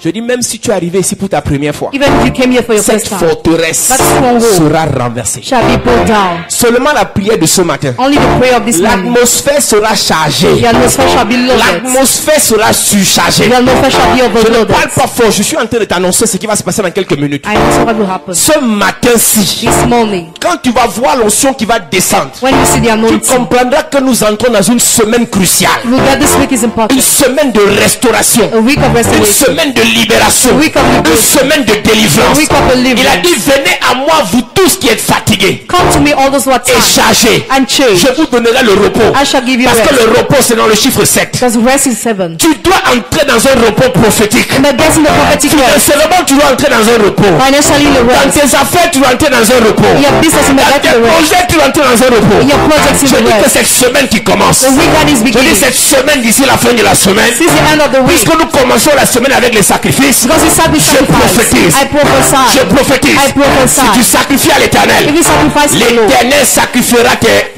Je dis même si tu es arrivé ici pour ta première fois, Even if you came here for your cette first time, forteresse that stronghold sera renversée. shall be pulled down. Seulement la prière de ce matin, Only the prayer of this morning. l'atmosphère sera chargée. The atmosphere shall be loaded. L'atmosphère sera surchargée. The atmosphere shall be Je ne overloaded. parle pas fort, je suis en train de t'annoncer ce qui va se passer dans quelques minutes. I know what will happen. Ce matin-ci, This morning, quand tu vas voir l'onction qui va descendre, when you see the tu anointing, comprendras que nous entrons dans une semaine cruciale. you will get this week is Une important. semaine de restauration. A week of Une restoration. semaine de libération. A week of Une liberation. semaine de délivrance. A week of deliverance. Il a dit, venez à moi, vous tous qui êtes fatigués Come to me, all those who are et tired chargés. and changed. Je vous donnerai le repos. I shall give you Parce que rest. le repos, c'est dans le chiffre 7. Because rest is 7. Tu dois entrer dans un repos prophétique. And the blessing of prophetic rest. Financièrement, tu dois entrer dans un repos. Financially, the Dans rest. tes affaires, tu dois entrer dans un repos. In your business, in the Dans rest, tes the rest. projets, tu dois entrer dans un repos. In your projects, in Je the dis que rest. cette semaine qui commence, The week that is je dis beginning. cette semaine d'ici la fin de la semaine, Since the end of the week. puisque nous commençons la semaine avec les sacrifices, Because we start with je prophétise. sacrifice. I prophesy. Je prophétise. I prophesy. Si tu sacrifies à If l'éternel, you sacrifice to the Lord, l'éternel sacrifiera tes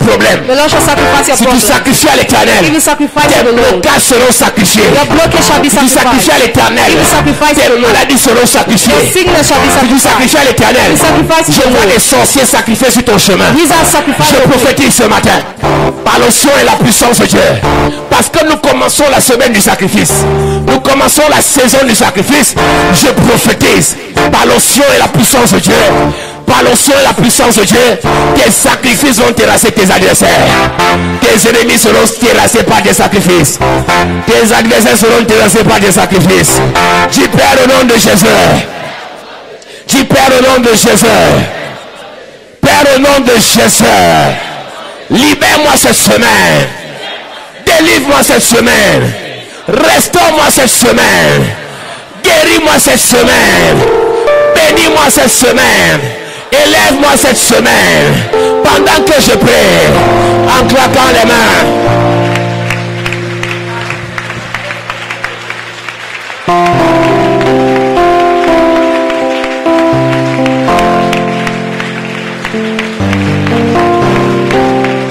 problèmes. The Lord shall sacrifice your Si tu problem. sacrifies à If l'éternel, you sacrifice tes to the Lord, blocages seront sacrifiés. your blockage shall be Si tu sacrifies sacrificed. à l'éternel, If you sacrifice to tes the Lord, maladies seront your sacrifiées. sickness shall be Si tu sacrificed. sacrifies à l'éternel, You sacrifice to je the vois Lord. des sorciers sacrifiés sur ton chemin. These are sacrifices. Je prophétise ce matin par l'onction et la puissance de Dieu. Parce que nous commençons la semaine du sacrifice. Nous commençons la saison du sacrifice. Je prophétise par l'onction et la puissance de Dieu. Par l'onction et la puissance de Dieu, tes sacrifices vont terrasser tes adversaires. Tes ennemis seront terrassés par des sacrifices. Tes adversaires seront terrassés par des sacrifices. Dis Père au nom de Jésus. Dis Père au nom de Jésus. Père au nom de Jésus. Libère-moi cette semaine. Délivre-moi cette semaine. Restaure-moi cette semaine. Guéris-moi cette semaine. Bénis-moi cette semaine. Élève-moi cette semaine. Pendant que je prie, en claquant les mains.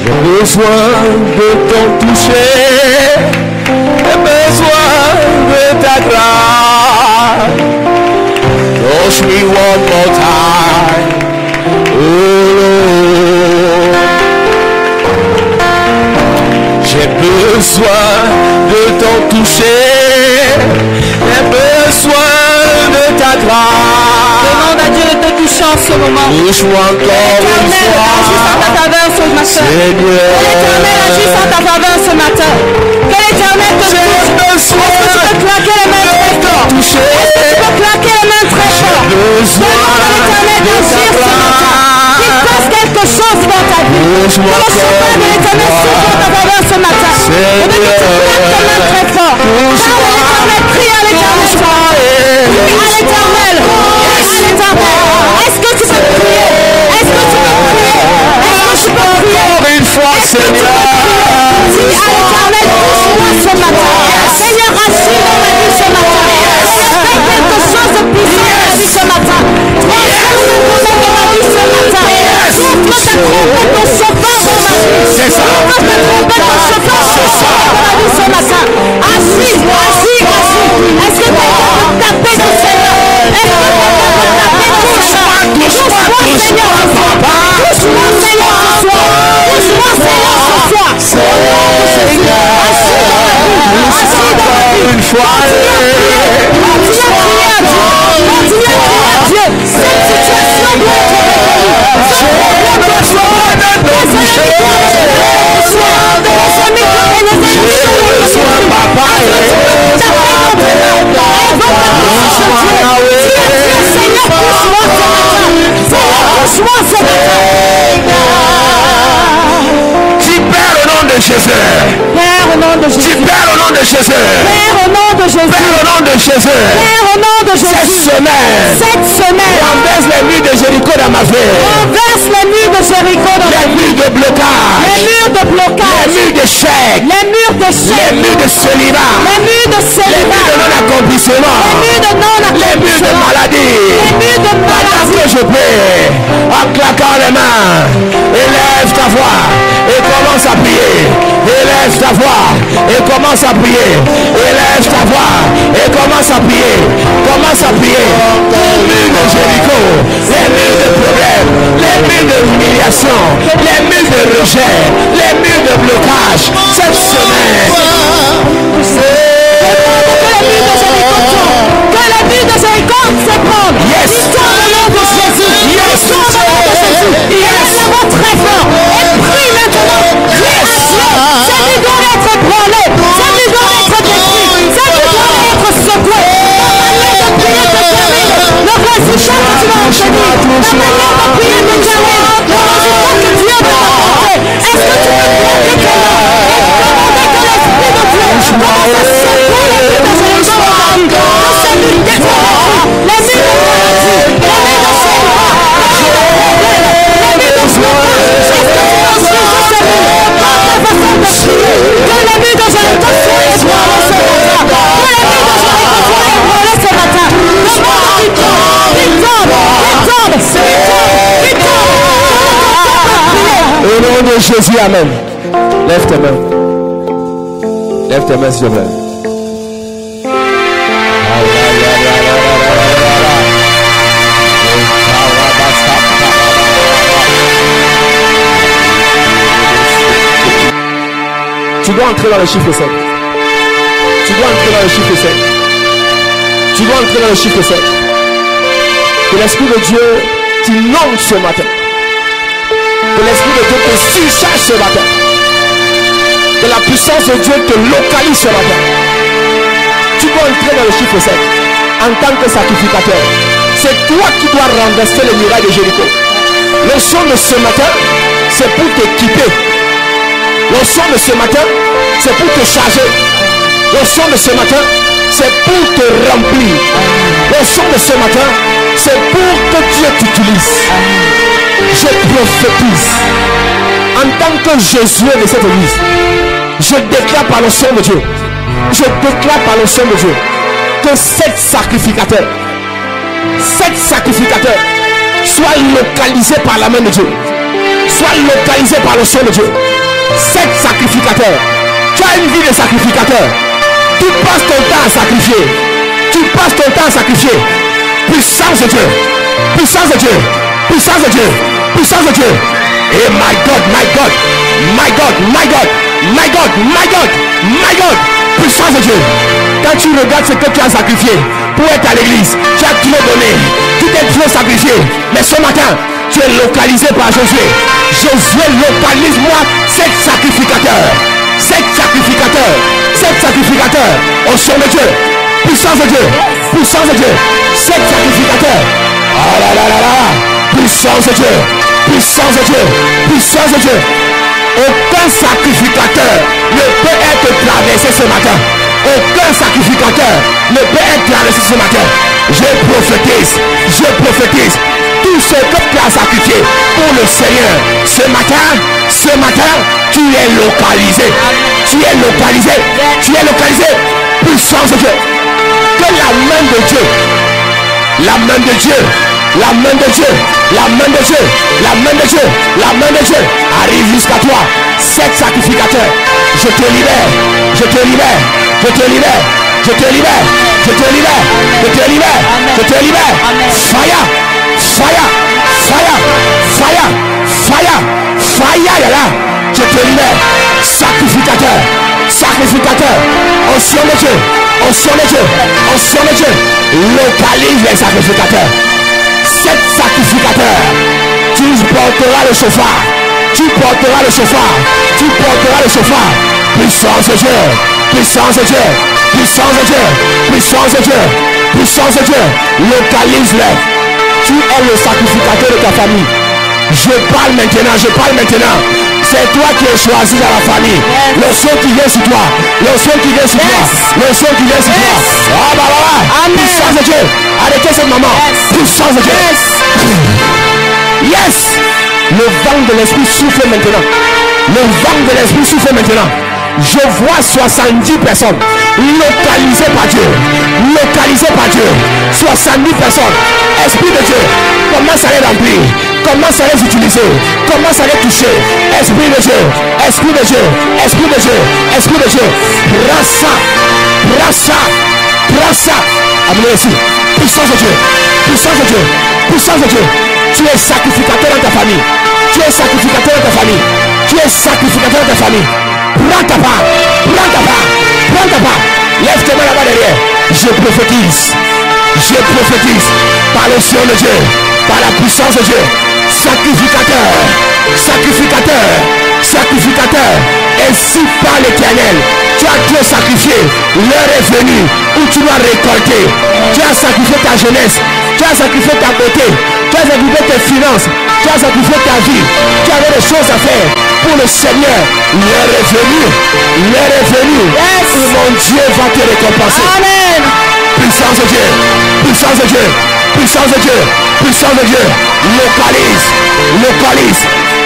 J'ai besoin de ton toucher. J'ai besoin de ta grâce. Touch me one more time. Oh Lord. J'ai besoin de ton toucher. J'ai besoin de ta grâce. Demande à Dieu de te toucher en ce moment. Touche-moi encore une L'Éternel agisse en ta fois. faveur ce matin. Seigneur. Que l'Éternel agisse en ta faveur ce matin. Que l'Éternel te touche. Est-ce que tu peux claquer les mains très fort? Toucher. Est-ce que tu peux claquer les mains très fort? Besoin Demande à l'Éternel de d'agir ta ce matin. Qu'il grâce. fasse quelque chose dans ta vie. Que le Touche-moi chemin de l'Éternel s'ouvre en ta faveur ce matin. Je veux que tu claques tes mains très fort. Parle à l'Éternel, prie à l'Éternel. Prie à l'Éternel. Prie à l'Éternel. Est-ce que tu peux prier? Est-ce que tu peux prier? Est-ce que tu peux prier? Encore une fois, Seigneur. Dis à l'Éternel, touche-moi ce matin. Seigneur, agis dans ma vie ce matin. Fais quelque chose de puissant dans ma vie ce matin. Transforme dans ma vie ce matin. Ouvre ta trompette au chauffeur dans ma vie. C'est ça. Ouvre ta trompette au chauffeur dans ma vie ce matin. Agis, agis, agis. Est-ce que tu es capable de taper du Seigneur? Est-ce que tu es capable de taper du Seigneur? Touche-moi, Seigneur, ce soir. Touche-moi, Seigneur, ce soir. Touche-moi, Seigneur, ce soir. Une fois. Continue à crier à Dieu. Continue à crier à Dieu. Cette situation doit être résolue. Ce problème doit être Dis Père au nom de Jésus. Père au nom de Dis Jésus. Père au nom de Jésus. Père au nom de Jésus. Père au nom de Jésus. Père au nom de Cette Jésus. semaine, Cette semaine, renverse les murs de Jéricho dans ma vie. renverse les murs de Jéricho dans Les la vie. murs de blocage. Les murs de Les blocage. murs d'échec. Les murs de Les chèque. murs de célibat. Les murs de Les murs de célibat. non-accomplissement. Les murs de Les murs de non-accomplissement. maladie. Les murs de Pendant maladie. que je prie, en claquant les mains, élève ta voix et commence à prier. Élève ta voix et commence à prier. Élève ta voix et commence à prier. Commence à prier. Les murs de Jéricho, les murs de problèmes, les murs de humiliation, les murs de rejet, les murs de blocage. Cette semaine, Que les murs de Jéricho s'ébranlent. Yes. Dis-toi au nom de Jésus. Yes. Dis-toi au nom de Jésus. Élève la voix très fort. Et prie maintenant. Prie à Dieu. Ça lui doit être ébranlé. Ça lui doit être détruit. Ça lui doit être secoué. La manière de prier te termine. Le résultat que tu vas obtenir. La manière de prier te termine. Le résultat que Dieu va t'apporter. Est-ce que tu peux prier quelqu'un? de Jésus, amen. Lève tes mains. Lève tes mains, s'il te plaît. Tu dois entrer dans le chiffre 7. Tu dois entrer dans le chiffre 7. Tu dois entrer dans le chiffre 7. Que l'Esprit de Dieu t'inonde ce matin. Que l'Esprit de Dieu te surcharge ce matin. Que la puissance de Dieu te localise ce matin. Tu dois entrer dans le chiffre 7 en tant que sacrificateur. C'est toi qui dois renverser le miracle de Jéricho. Le son de ce matin, c'est pour t'équiper. Le son de ce matin, c'est pour te charger. Le son de ce matin, c'est pour te remplir. Le son de ce matin, c'est pour que Dieu t'utilise. Je prophétise en tant que Jésus de cette église. Je déclare par le son de Dieu. Je déclare par le son de Dieu que 7 sacrificateurs soient localisés par la main de Dieu. Soient localisés par le son de Dieu. 7 sacrificateurs. Tu as une vie de sacrificateur. Tu passes ton temps à sacrifier. Tu passes ton temps à sacrifier. Puissance de Dieu. Puissance de Dieu. Puissance de Dieu. Puissance de Dieu. Et my God, my God, my God, my God, my God, my God, my God. Puissance de Dieu. Quand tu regardes ce que tu as sacrifié pour être à l'église, tu as tout donné. Tu t'es trop sacrifié. Mais ce matin, tu es localisé par Josué. Josué, localise-moi 7 sacrificateurs. 7 sacrificateurs. 7 sacrificateurs. Au son de Dieu. Puissance de Dieu. Puissance de Dieu. 7 sacrificateurs. Ah là là là là. Puissance de Dieu. Puissance de Dieu. Puissance de Dieu. Aucun sacrificateur ne peut être traversé ce matin. Aucun sacrificateur ne peut être traversé ce matin. Je prophétise. Je prophétise. Tout ce que tu as sacrifié pour le Seigneur ce matin, tu es localisé. Tu es localisé. Tu es localisé. Puissance de Dieu. Que la main de Dieu, la main de Dieu, la main de Dieu, la main de Dieu, la main de Dieu, la main de Dieu arrive jusqu'à toi. 7 sacrificateurs. Je te libère. Je te libère. Je te libère. Je te libère. Je te libère. Je te libère. Je te libère. Fire. Fire, fire, fire, fire, fire, là. Je te libère. Sacrificateur, sacrificateur. Onction de Dieu, onction de Dieu, onction de Dieu. Localise les sacrificateurs. 7 sacrificateurs. Tu porteras le chauffard. Tu porteras le chauffard. Tu porteras le chauffard. Puissance de Dieu, puissance de Dieu, puissance de Dieu, puissance de Dieu, puissance de Dieu. Localise-les. Tu es le sacrificateur de ta famille. Je parle maintenant, je parle maintenant. C'est toi qui es choisi dans la famille. Le son qui vient sur toi. Le son qui vient sur toi. Le son qui vient sur toi. Ah bah bah. Puissance de Dieu. Arrêtez cette maman. Puissance de Dieu. Yes. Le vent de l'esprit souffle maintenant. Le vent de l'esprit souffle maintenant. Je vois 70 personnes localisées par Dieu. Localisées par Dieu. 70 personnes. Esprit de Dieu, commence à les remplir. Commence à les utiliser. Commence à les toucher. Esprit de Dieu. Esprit de Dieu. Esprit de Dieu. Esprit de Dieu. Brassa. Brassa. Brassa. Amenez ici. Puissance de Dieu. Puissance de Dieu. Puissance de Dieu. Tu es sacrificateur dans ta famille. Tu es sacrificateur dans ta famille. Tu es sacrificateur dans ta famille. Prends ta part. Prends ta part. Prends ta part. Lève tes mains là-bas derrière. Je prophétise. Je prophétise par le Seigneur de Dieu, par la puissance de Dieu. Sacrificateur. Sacrificateur. Sacrificateur. Ainsi par l'Éternel. Tu as Dieu sacrifié. L'heure est venue où tu dois récolter. Tu as sacrifié ta jeunesse. Tu as sacrifié ta beauté. Tu as sacrifié tes finances. Tu as sacrifié ta vie. Tu avais des choses à faire pour le Seigneur. L'heure est venue. L'heure est venue. Yes. Où mon Dieu va te récompenser. Amen. Puissance de Dieu. Puissance de Dieu. Puissance de Dieu. Puissance de Dieu. Localise. Localise.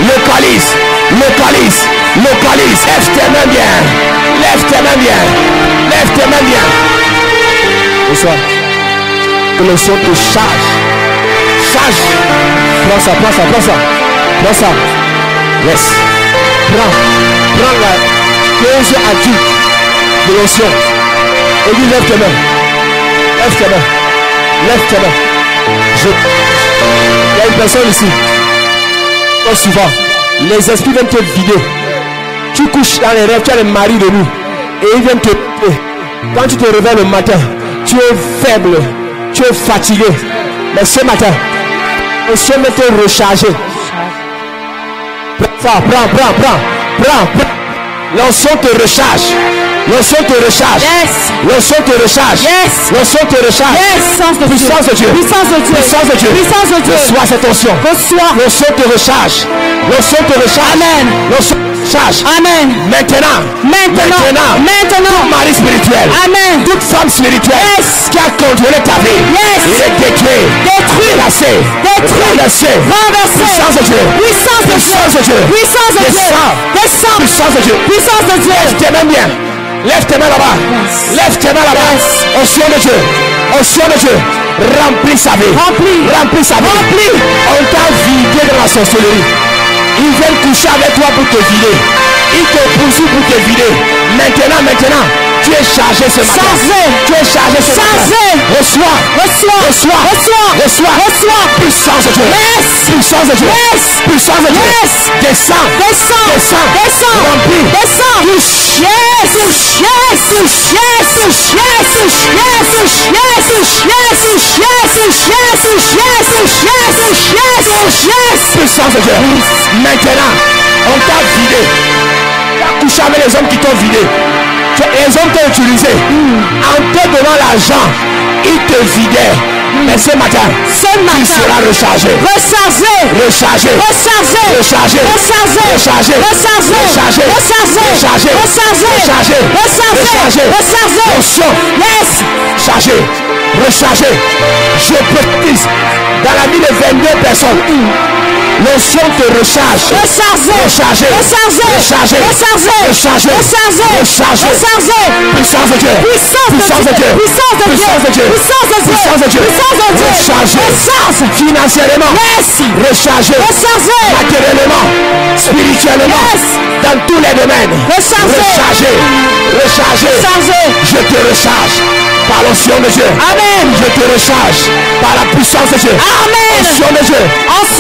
Localise. Localise. Localise. Lève tes mains bien. Lève tes mains bien. Lève tes mains bien. Bonsoir. Que le son te charge. Charge. Prends ça, prends ça, prends ça. Prends ça. Yes. Prends la dose adulte de l'onction. Et dis, lève tes mains. Lève tes mains. Lève tes mains. Il y a une personne ici. Comme souvent, les esprits viennent te vider. Tu couches dans les rêves, tu as le mari de nous. Et ils viennent te vider. Quand tu te réveilles le matin, tu es faible. Tu es fatigué. Mais ce matin, on se met te recharger. Prends. L'onction te recharge. L'onction te recharge. Yes. L'onction te recharge. Yes. L'onction te recharge. Yes. Puissance de Dieu. Puissance de Dieu. Puissance de Dieu. Puissance de Dieu. Reçois cette onction. Reçois. L'onction te recharge. L'onction te recharge. Amen. L'onction te recharge. Amen. Maintenant. Tout mari spirituel. Amen. Toute femme spirituelle. Yes. Qui a contrôlé ta vie. Yes. Il est détruit. Renversé. Puissance de Dieu. Puissance de Dieu. Puissance de Dieu. Descends. Puissance de Dieu. Puissance de Dieu. Lève tes mains bien. Lève tes mains là-bas. Lève tes mains là-bas. Onction de Dieu. Onction de Dieu. Remplis sa vie. Remplis sa vie. On t'a vidé dans la sorcellerie. Ils viennent coucher avec toi pour te vider. Ils te poursuivent pour te vider. Maintenant, tu es chargé ce matin. Tu es chargé ce matin. Reçois. Puissance de Dieu. Puissance de Dieu. Puissance de Dieu. Descends. Remplis. Touche. Puissance de Dieu. Maintenant, on t'a vidé. Tu as couché avec les hommes qui t'ont vidé. Les hommes t'ont utilisé. En te donnant l'argent, ils te vidaient. Mais ce matin, tu seras rechargé. Rechargé. Chargé. Rechargé. Je prophétise dans la vie de 22 personnes. L'onction te recharge. Rechargé. Puissance de Dieu. Rechargé. Financièrement. Rechargé. Matériellement. Spirituellement. Dans tous les domaines. Rechargé. Je te recharge par l'onction de Dieu. Amen. Je te recharge par la puissance de Dieu. Amen. Onction de Dieu.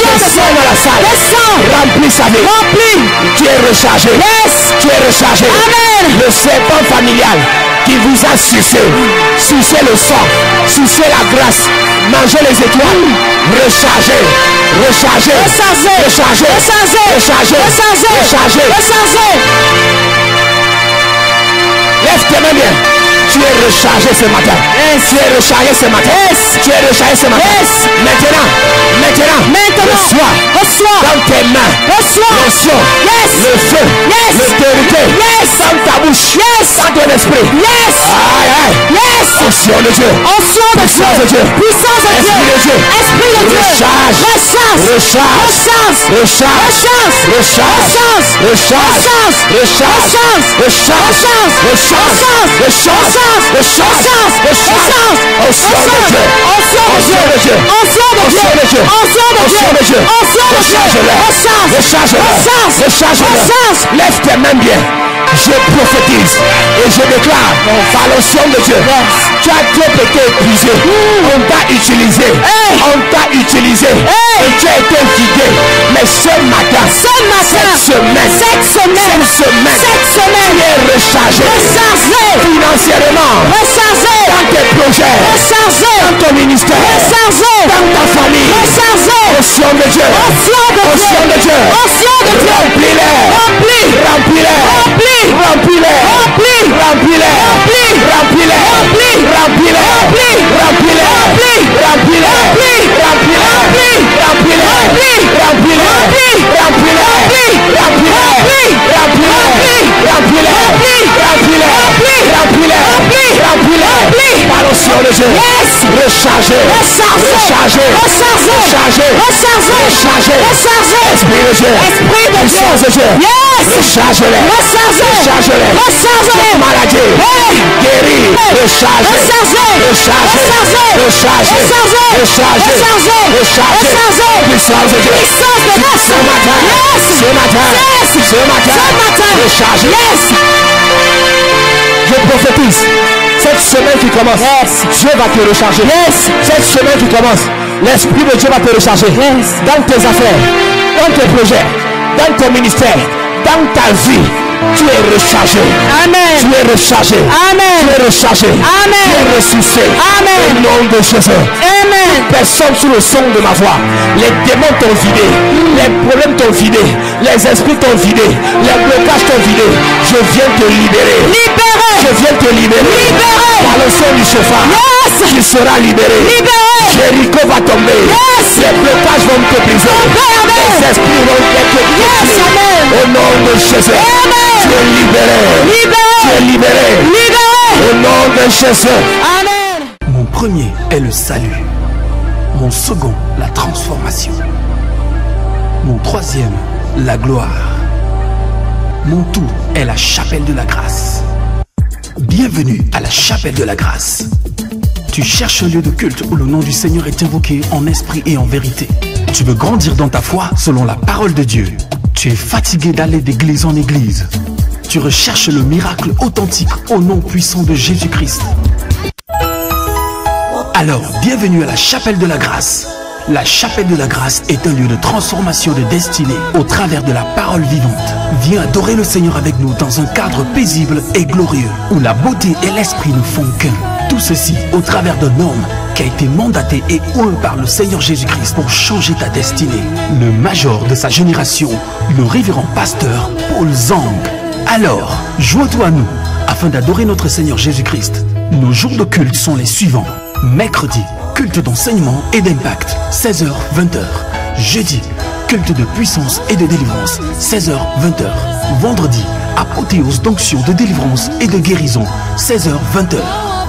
Descends dans la salle. Remplis sa vie. Tu es rechargé. Tu es rechargé. Amen. Le serpent familial qui vous a sucé le sang, sucé la grâce, mangé les étoiles. Rechargé. Lève tes mains bien. Tu es rechargé ce matin. Tu es rechargé ce matin. Maintenant. Reçois dans tes mains. L'onction. Le feu. L'autorité. Dans ta bouche. Dans ton esprit. Onction de Dieu. Puissance de Dieu. Esprit de Dieu. Recharge-le. Lève tes mains bien. Je prophétise et je déclare par l'onction de Dieu. Tu as trop été épuisé. On t'a utilisé. Et tu as été vidé. Mais ce matin, cette semaine, tu es rechargé. Financièrement. Dans tes projets. Dans ton ministère. Dans ta famille. Onction de Dieu. Esprit de Dieu. Recharge-les. Maladie. Guéris. Recharge. recharger, recharger, recharger, puissance de Dieu. Ce matin, recharger. Je prophétise. Cette semaine qui commence, Dieu va te recharger. Cette semaine qui commence, l'Esprit de Dieu va te recharger. Dans tes affaires, dans tes projets, dans ton ministère, dans ta vie. Tu es rechargé. Amen. Tu es rechargé. Amen. Tu es rechargé. Amen. Tu es ressuscité. Amen. Au nom de Jésus. Amen. Personne sous le son de ma voix. Les démons t'ont vidé. Les problèmes t'ont vidé. Les esprits t'ont vidé. Les blocages t'ont vidé. Je viens te libérer. Libéré. Je viens te libérer. Libéré. Par le son du chauffard. Tu seras libéré. Libéré. Jéricho va tomber. Les blocages vont te briser. Les esprits vont être brisés. Au nom de Jésus. Tu es libéré. Tu es libéré. Au nom de Jésus. Amen. Mon premier est le salut. Mon second, la transformation. Mon troisième, la gloire. Mon tout est la chapelle de la grâce. Bienvenue à la chapelle de la grâce. Tu cherches un lieu de culte où le nom du Seigneur est invoqué en esprit et en vérité. Tu veux grandir dans ta foi selon la parole de Dieu. Tu es fatigué d'aller d'église en église. Tu recherches le miracle authentique au nom puissant de Jésus-Christ. Alors, bienvenue à la chapelle de la grâce. La chapelle de la grâce est un lieu de transformation de destinée au travers de la parole vivante. Viens adorer le Seigneur avec nous dans un cadre paisible et glorieux où la beauté et l'esprit ne font qu'un. Tout ceci au travers d'un homme qui a été mandaté et oint par le Seigneur Jésus-Christ pour changer ta destinée. Le major de sa génération, le révérend pasteur Paul Zang. Alors, joins-toi à nous afin d'adorer notre Seigneur Jésus-Christ. Nos jours de culte sont les suivants. Mercredi, culte d'enseignement et d'impact, 16h-20h. Jeudi, culte de puissance et de délivrance, 16h-20h. Vendredi, apothéose d'onction de délivrance et de guérison, 16h-20h.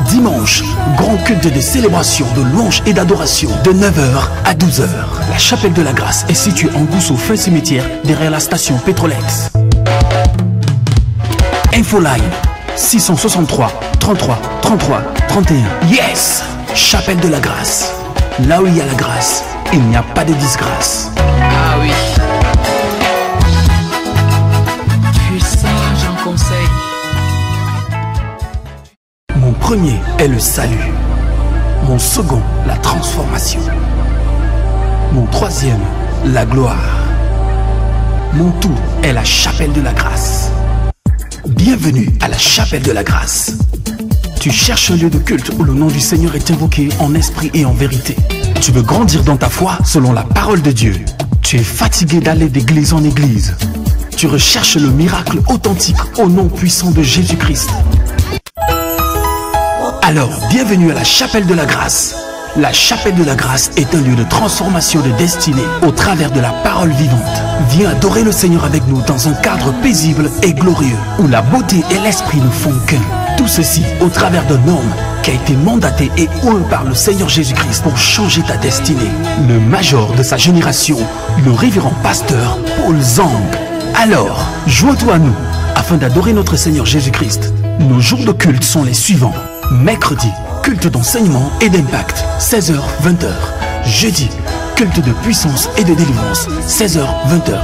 Dimanche, grand culte de célébration, de louange et d'adoration, de 9h à 12h. La chapelle de la grâce est située en Gousso, fin cimetière, derrière la station Petrolex. Infoline 663 33 33 31. Yes! Chapelle de la grâce. Là où il y a la grâce, il n'y a pas de disgrâce. Ah oui. Tu es sage en conseil. Mon premier est le salut. Mon second, la transformation. Mon troisième, la gloire. Mon tout est la chapelle de la grâce. Bienvenue à la chapelle de la grâce. Tu cherches un lieu de culte où le nom du Seigneur est invoqué en esprit et en vérité. Tu veux grandir dans ta foi selon la parole de Dieu. Tu es fatigué d'aller d'église en église. Tu recherches le miracle authentique au nom puissant de Jésus-Christ. Alors, bienvenue à la chapelle de la grâce. La chapelle de la grâce est un lieu de transformation de destinée au travers de la parole vivante. Viens adorer le Seigneur avec nous dans un cadre paisible et glorieux où la beauté et l'esprit ne font qu'un. Tout ceci au travers d'un homme qui a été mandaté et oint par le Seigneur Jésus-Christ pour changer ta destinée. Le major de sa génération, le révérend pasteur Paul Zang. Alors, joins-toi à nous afin d'adorer notre Seigneur Jésus-Christ. Nos jours de culte sont les suivants. Mercredi, culte d'enseignement et d'impact, 16h-20h. Jeudi, culte de puissance et de délivrance, 16h-20h.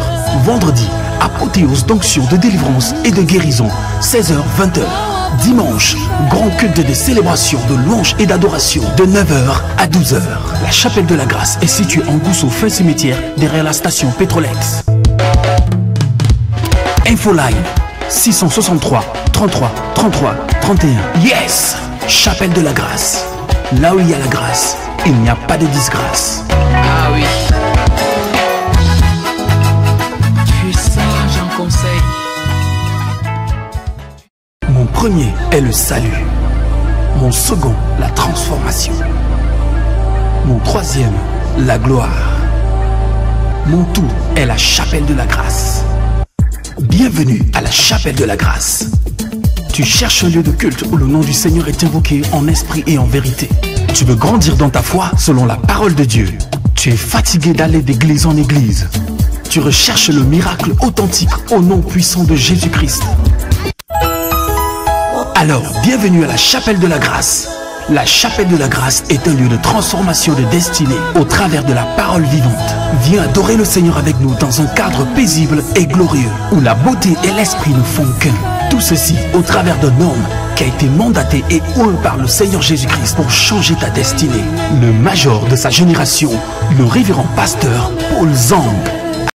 Vendredi, apothéose d'onction de délivrance et de guérison, 16h-20h. Dimanche, grand culte de célébration, de louange et d'adoration, de 9h à 12h. La chapelle de la grâce est située en Gousso, fin cimetière, derrière la station Petrolex. Infoline 663 33 33 31. Yes! Chapelle de la grâce. Là où il y a la grâce, il n'y a pas de disgrâce. Ah oui. Tu es sage en conseil. Mon premier est le salut. Mon second, la transformation. Mon troisième, la gloire. Mon tout est la chapelle de la grâce. Bienvenue à la chapelle de la grâce. Tu cherches un lieu de culte où le nom du Seigneur est invoqué en esprit et en vérité. Tu veux grandir dans ta foi selon la parole de Dieu. Tu es fatigué d'aller d'église en église. Tu recherches le miracle authentique au nom puissant de Jésus-Christ. Alors, bienvenue à la chapelle de la grâce. La chapelle de la grâce est un lieu de transformation de destinée au travers de la parole vivante. Viens adorer le Seigneur avec nous dans un cadre paisible et glorieux où la beauté et l'esprit ne font qu'un. Tout ceci au travers d'un homme qui a été mandaté et oint par le Seigneur Jésus-Christ pour changer ta destinée. Le major de sa génération, le révérend pasteur Paul Zang.